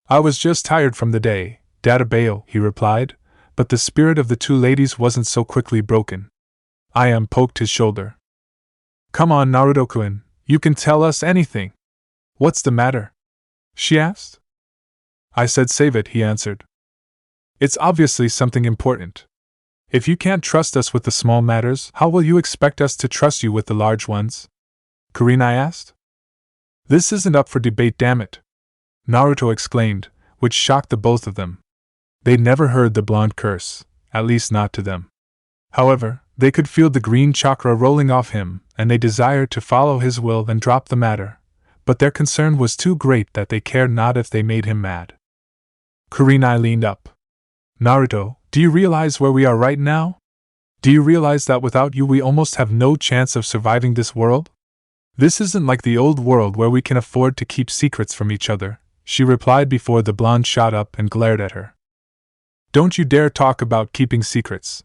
"I was just tired from the day, Databeo," he replied, but the spirit of the two ladies wasn't so quickly broken. Ayame poked his shoulder. "Come on, Naruto-kun, you can tell us anything." "What's the matter?" she asked. "I said save it," he answered. "It's obviously something important. If you can't trust us with the small matters, how will you expect us to trust you with the large ones?" Kurenai asked. "This isn't up for debate, damn it," Naruto exclaimed, which shocked the both of them. They'd never heard the blonde curse, at least not to them. However, they could feel the green chakra rolling off him, and they desired to follow his will and drop the matter, but their concern was too great that they cared not if they made him mad. Kurenai leaned up. "Naruto, do you realize where we are right now? Do you realize that without you we almost have no chance of surviving this world? This isn't like the old world where we can afford to keep secrets from each other," she replied before the blonde shot up and glared at her. "Don't you dare talk about keeping secrets.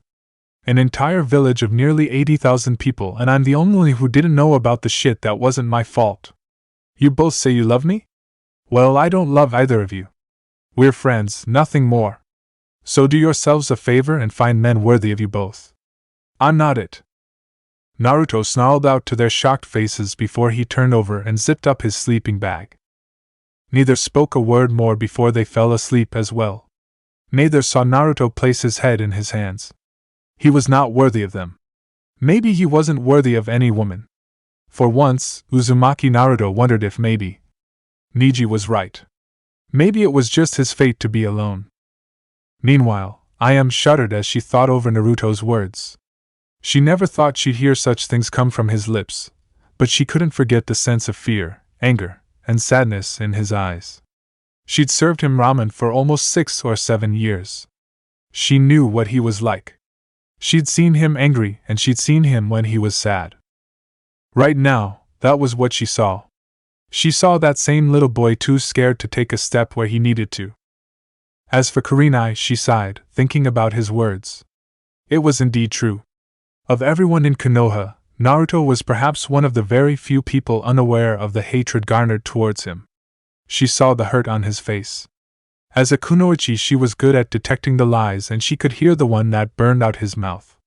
An entire village of nearly 80,000 people and I'm the only who didn't know about the shit that wasn't my fault. You both say you love me? Well, I don't love either of you. We're friends, nothing more. So do yourselves a favor and find men worthy of you both. I'm not it." Naruto snarled out to their shocked faces before he turned over and zipped up his sleeping bag. Neither spoke a word more before they fell asleep as well. Neither saw Naruto place his head in his hands. He was not worthy of them. Maybe he wasn't worthy of any woman. For once, Uzumaki Naruto wondered if maybe Niji was right. Maybe it was just his fate to be alone. Meanwhile, Ayame shuddered as she thought over Naruto's words. She never thought she'd hear such things come from his lips, but she couldn't forget the sense of fear, anger, and sadness in his eyes. She'd served him ramen for almost 6 or 7 years. She knew what he was like. She'd seen him angry and she'd seen him when he was sad. Right now, that was what she saw. She saw that same little boy too scared to take a step where he needed to. As for Kurenai, she sighed, thinking about his words. It was indeed true. Of everyone in Konoha, Naruto was perhaps one of the very few people unaware of the hatred garnered towards him. She saw the hurt on his face. As a kunoichi, she was good at detecting the lies and she could hear the one that burned out his mouth.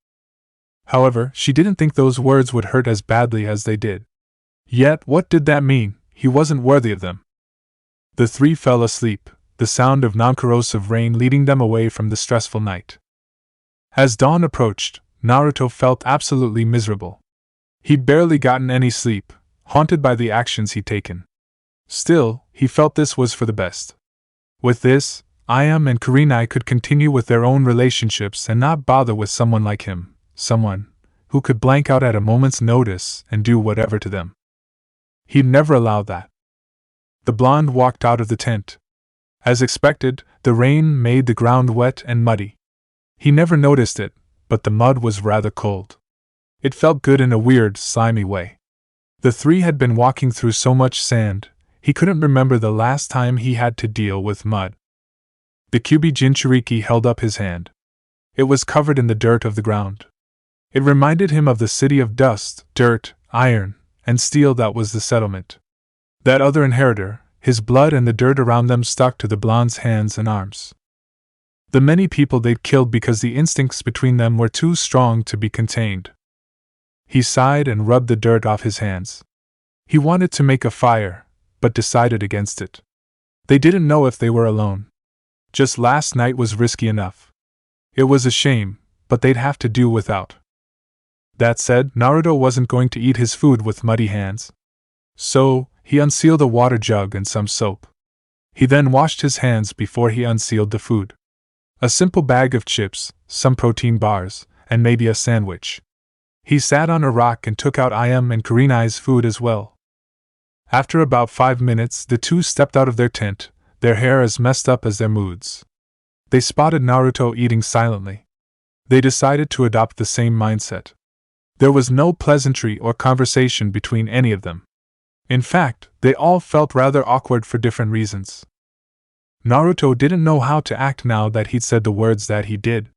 However, she didn't think those words would hurt as badly as they did. Yet, what did that mean? He wasn't worthy of them. The three fell asleep, the sound of non-corrosive rain leading them away from the stressful night. As dawn approached, Naruto felt absolutely miserable. He'd barely gotten any sleep, haunted by the actions he'd taken. Still, he felt this was for the best. With this, Ayame and Kurenai could continue with their own relationships and not bother with someone like him, someone who could blank out at a moment's notice and do whatever to them. He'd never allow that. The blonde walked out of the tent. As expected, the rain made the ground wet and muddy. He never noticed it, but the mud was rather cold. It felt good in a weird, slimy way. The three had been walking through so much sand, he couldn't remember the last time he had to deal with mud. The Kyuubi Jinchuriki held up his hand. It was covered in the dirt of the ground. It reminded him of the city of dust, dirt, iron, and steel that was the settlement. That other inheritor, his blood and the dirt around them stuck to the blonde's hands and arms. The many people they'd killed because the instincts between them were too strong to be contained. He sighed and rubbed the dirt off his hands. He wanted to make a fire, but decided against it. They didn't know if they were alone. Just last night was risky enough. It was a shame, but they'd have to do without. That said, Naruto wasn't going to eat his food with muddy hands. So, he unsealed a water jug and some soap. He then washed his hands before he unsealed the food. A simple bag of chips, some protein bars, and maybe a sandwich. He sat on a rock and took out Im and Kurenai's food as well. After about 5 minutes, the two stepped out of their tent, their hair as messed up as their moods. They spotted Naruto eating silently. They decided to adopt the same mindset. There was no pleasantry or conversation between any of them. In fact, they all felt rather awkward for different reasons. Naruto didn't know how to act now that he'd said the words that he did.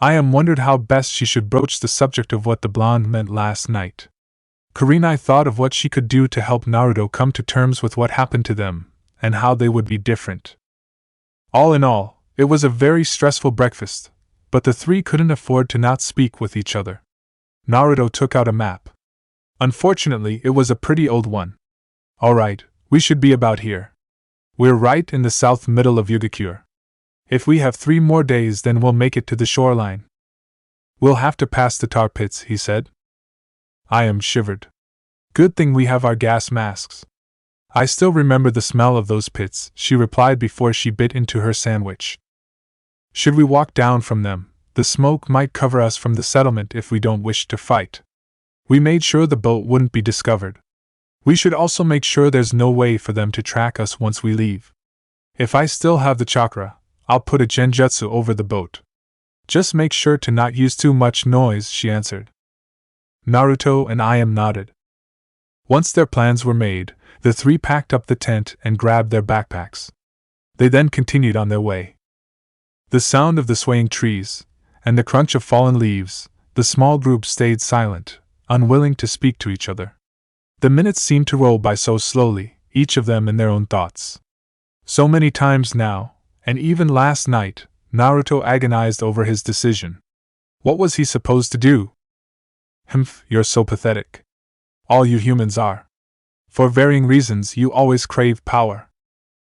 Im wondered how best she should broach the subject of what the blonde meant last night. Kurenai thought of what she could do to help Naruto come to terms with what happened to them, and how they would be different. All in all, it was a very stressful breakfast, but the three couldn't afford to not speak with each other. Naruto took out a map. Unfortunately, it was a pretty old one. Alright, we should be about here. We're right in the south middle of Kyuubigoku. If we have 3 more days, then we'll make it to the shoreline. We'll have to pass the tar pits, he said. Im shivered. Good thing we have our gas masks. I still remember the smell of those pits, she replied before she bit into her sandwich. Should we walk down from them? The smoke might cover us from the settlement if we don't wish to fight. We made sure the boat wouldn't be discovered. We should also make sure there's no way for them to track us once we leave. If I still have the chakra, I'll put a genjutsu over the boat. Just make sure to not use too much noise, she answered. Naruto and Im nodded. Once their plans were made, the three packed up the tent and grabbed their backpacks. They then continued on their way. The sound of the swaying trees, and the crunch of fallen leaves, the small group stayed silent, unwilling to speak to each other. The minutes seemed to roll by so slowly, each of them in their own thoughts. So many times now, and even last night, Naruto agonized over his decision. What was he supposed to do? Humph, you're so pathetic. All you humans are. For varying reasons, you always crave power.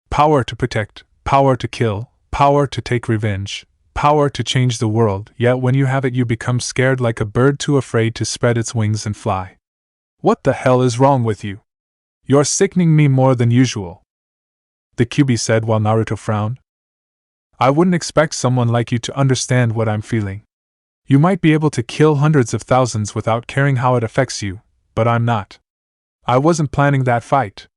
Power to protect, power to kill, power to take revenge, power to change the world, yet when you have it you become scared like a bird too afraid to spread its wings and fly. What the hell is wrong with you? You're sickening me more than usual. The Kyuubi said while Naruto frowned. I wouldn't expect someone like you to understand what I'm feeling. You might be able to kill hundreds of thousands without caring how it affects you, but I'm not. I wasn't planning that fight.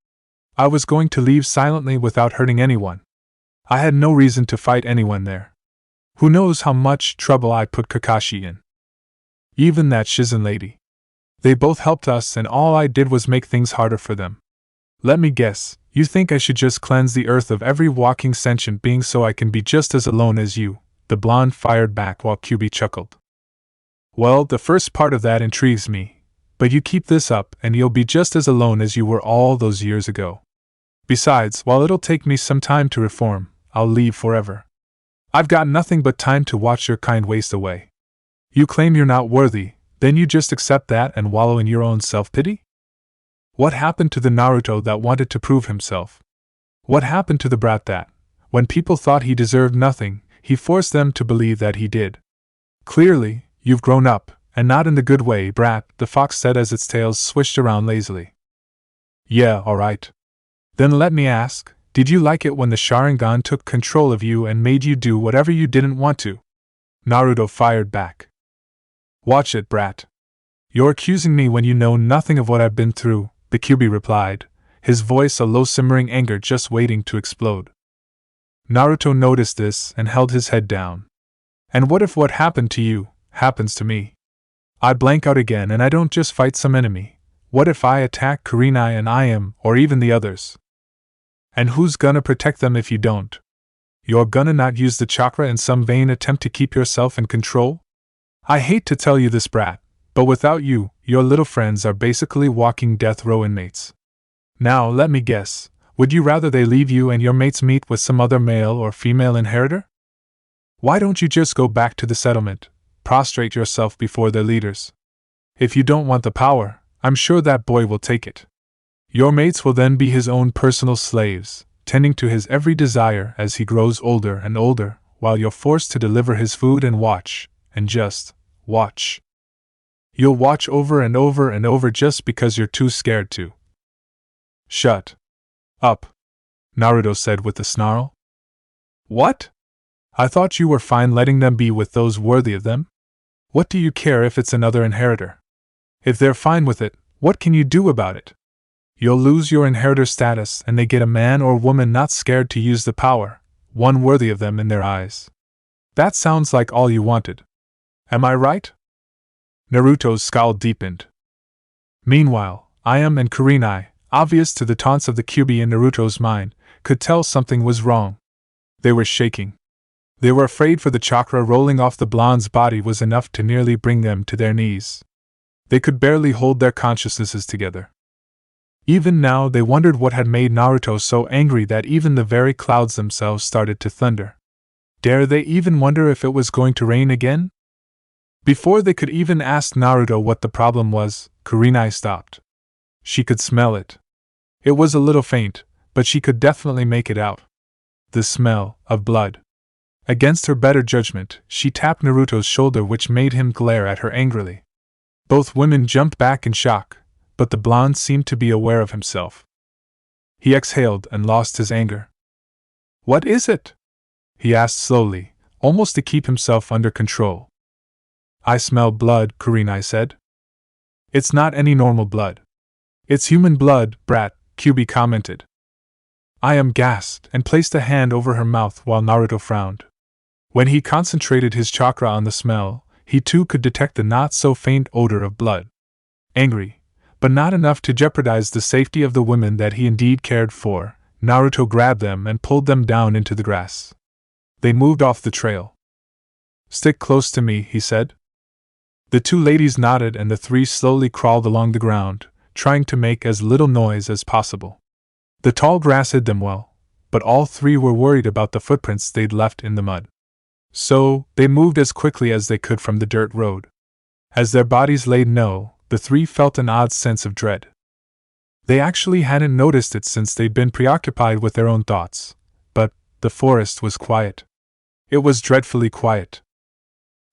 I was going to leave silently without hurting anyone. I had no reason to fight anyone there. Who knows how much trouble I put Kakashi in. Even that Shizen lady. They both helped us and all I did was make things harder for them. Let me guess, you think I should just cleanse the earth of every walking sentient being so I can be just as alone as you, the blonde fired back while Kyuubi chuckled. Well, the first part of that intrigues me, but you keep this up and you'll be just as alone as you were all those years ago. Besides, while it'll take me some time to reform, I'll leave forever. I've got nothing but time to watch your kind waste away. You claim you're not worthy, then you just accept that and wallow in your own self-pity? What happened to the Naruto that wanted to prove himself? What happened to the brat that, when people thought he deserved nothing, he forced them to believe that he did? Clearly, you've grown up, and not in the good way, brat, the fox said as its tail swished around lazily. Yeah, alright. Then let me ask, did you like it when the Sharingan took control of you and made you do whatever you didn't want to? Naruto fired back. Watch it, brat. You're accusing me when you know nothing of what I've been through, the Kyuubi replied, his voice a low simmering anger just waiting to explode. Naruto noticed this and held his head down. And what if what happened to you, happens to me. I blank out again and I don't just fight some enemy. What if I attack Kurenai and I am, or even the others? And who's gonna protect them if you don't? You're gonna not use the chakra in some vain attempt to keep yourself in control? I hate to tell you this, brat, but without you, your little friends are basically walking death row inmates. Now let me guess, would you rather they leave you and your mates meet with some other male or female inheritor? Why don't you just go back to the settlement, prostrate yourself before their leaders? If you don't want the power, I'm sure that boy will take it. Your mates will then be his own personal slaves, tending to his every desire as he grows older and older, while you're forced to deliver his food and watch, and just watch. You'll watch over and over and over just because you're too scared to. Shut up, Naruto said with a snarl. What? I thought you were fine letting them be with those worthy of them? What do you care if it's another inheritor? If they're fine with it, what can you do about it? You'll lose your inheritor status and they get a man or woman not scared to use the power, one worthy of them in their eyes. That sounds like all you wanted. Am I right? Naruto's scowl deepened. Meanwhile, Ayame and Kurenai, obvious to the taunts of the Kyuubi in Naruto's mind, could tell something was wrong. They were shaking. They were afraid for the chakra rolling off the blonde's body was enough to nearly bring them to their knees. They could barely hold their consciousnesses together. Even now they wondered what had made Naruto so angry that even the very clouds themselves started to thunder. Dare they even wonder if it was going to rain again? Before they could even ask Naruto what the problem was, Kurenai stopped. She could smell it. It was a little faint, but she could definitely make it out. The smell of blood. Against her better judgment, she tapped Naruto's shoulder, which made him glare at her angrily. Both women jumped back in shock, but the blonde seemed to be aware of himself. He exhaled and lost his anger. What is it? He asked slowly, almost to keep himself under control. I smell blood, Kurenai said. It's not any normal blood. It's human blood, brat, Kyuubi commented. Ayame gasped and placed a hand over her mouth while Naruto frowned. When he concentrated his chakra on the smell, he too could detect the not-so-faint odor of blood. Angry, but not enough to jeopardize the safety of the women that he indeed cared for, Naruto grabbed them and pulled them down into the grass. They moved off the trail. Stick close to me, he said. The two ladies nodded and the three slowly crawled along the ground, trying to make as little noise as possible. The tall grass hid them well, but all three were worried about the footprints they'd left in the mud. So, they moved as quickly as they could from the dirt road. As their bodies laid low, the three felt an odd sense of dread. They actually hadn't noticed it since they'd been preoccupied with their own thoughts, but the forest was quiet. It was dreadfully quiet.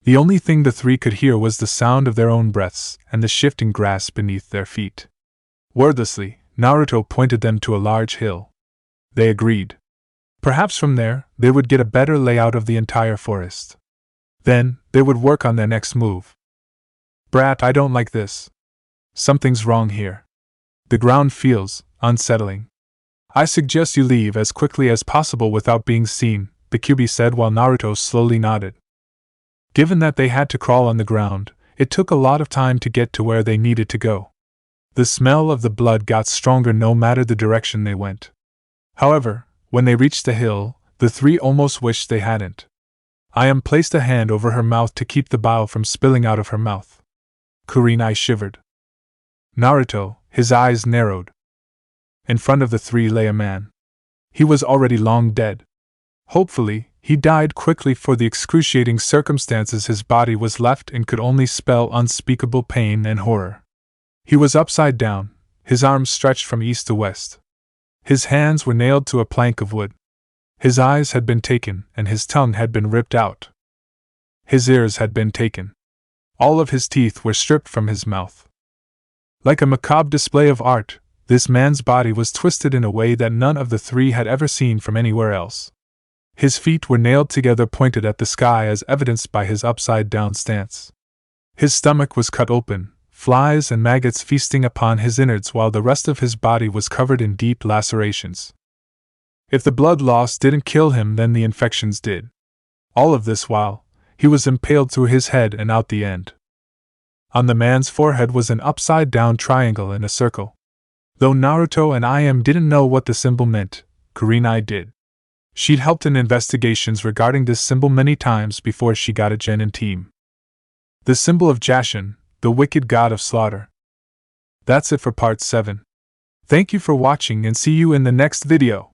The only thing the three could hear was the sound of their own breaths and the shifting grass beneath their feet. Wordlessly, Naruto pointed them to a large hill. They agreed. Perhaps from there, they would get a better layout of the entire forest. Then, they would work on their next move. Brat, I don't like this. Something's wrong here. The ground feels unsettling. I suggest you leave as quickly as possible without being seen, the Kyuubi said while Naruto slowly nodded. Given that they had to crawl on the ground, it took a lot of time to get to where they needed to go. The smell of the blood got stronger no matter the direction they went. However, when they reached the hill, the three almost wished they hadn't. Ayame placed a hand over her mouth to keep the bile from spilling out of her mouth. Kurenai shivered. Naruto, his eyes narrowed. In front of the three lay a man. He was already long dead. Hopefully, he died quickly, for the excruciating circumstances his body was left in could only spell unspeakable pain and horror. He was upside down, his arms stretched from east to west. His hands were nailed to a plank of wood. His eyes had been taken, and his tongue had been ripped out. His ears had been taken. All of his teeth were stripped from his mouth. Like a macabre display of art, this man's body was twisted in a way that none of the three had ever seen from anywhere else. His feet were nailed together, pointed at the sky as evidenced by his upside-down stance. His stomach was cut open, flies and maggots feasting upon his innards, while the rest of his body was covered in deep lacerations. If the blood loss didn't kill him, then the infections did. All of this while he was impaled through his head and out the end. On the man's forehead was an upside-down triangle in a circle. Though Naruto and IM didn't know what the symbol meant, Kurenai did. She'd helped in investigations regarding this symbol many times before she got a genin team. The symbol of Jashin, the wicked god of slaughter. That's it for part 7. Thank you for watching and see you in the next video.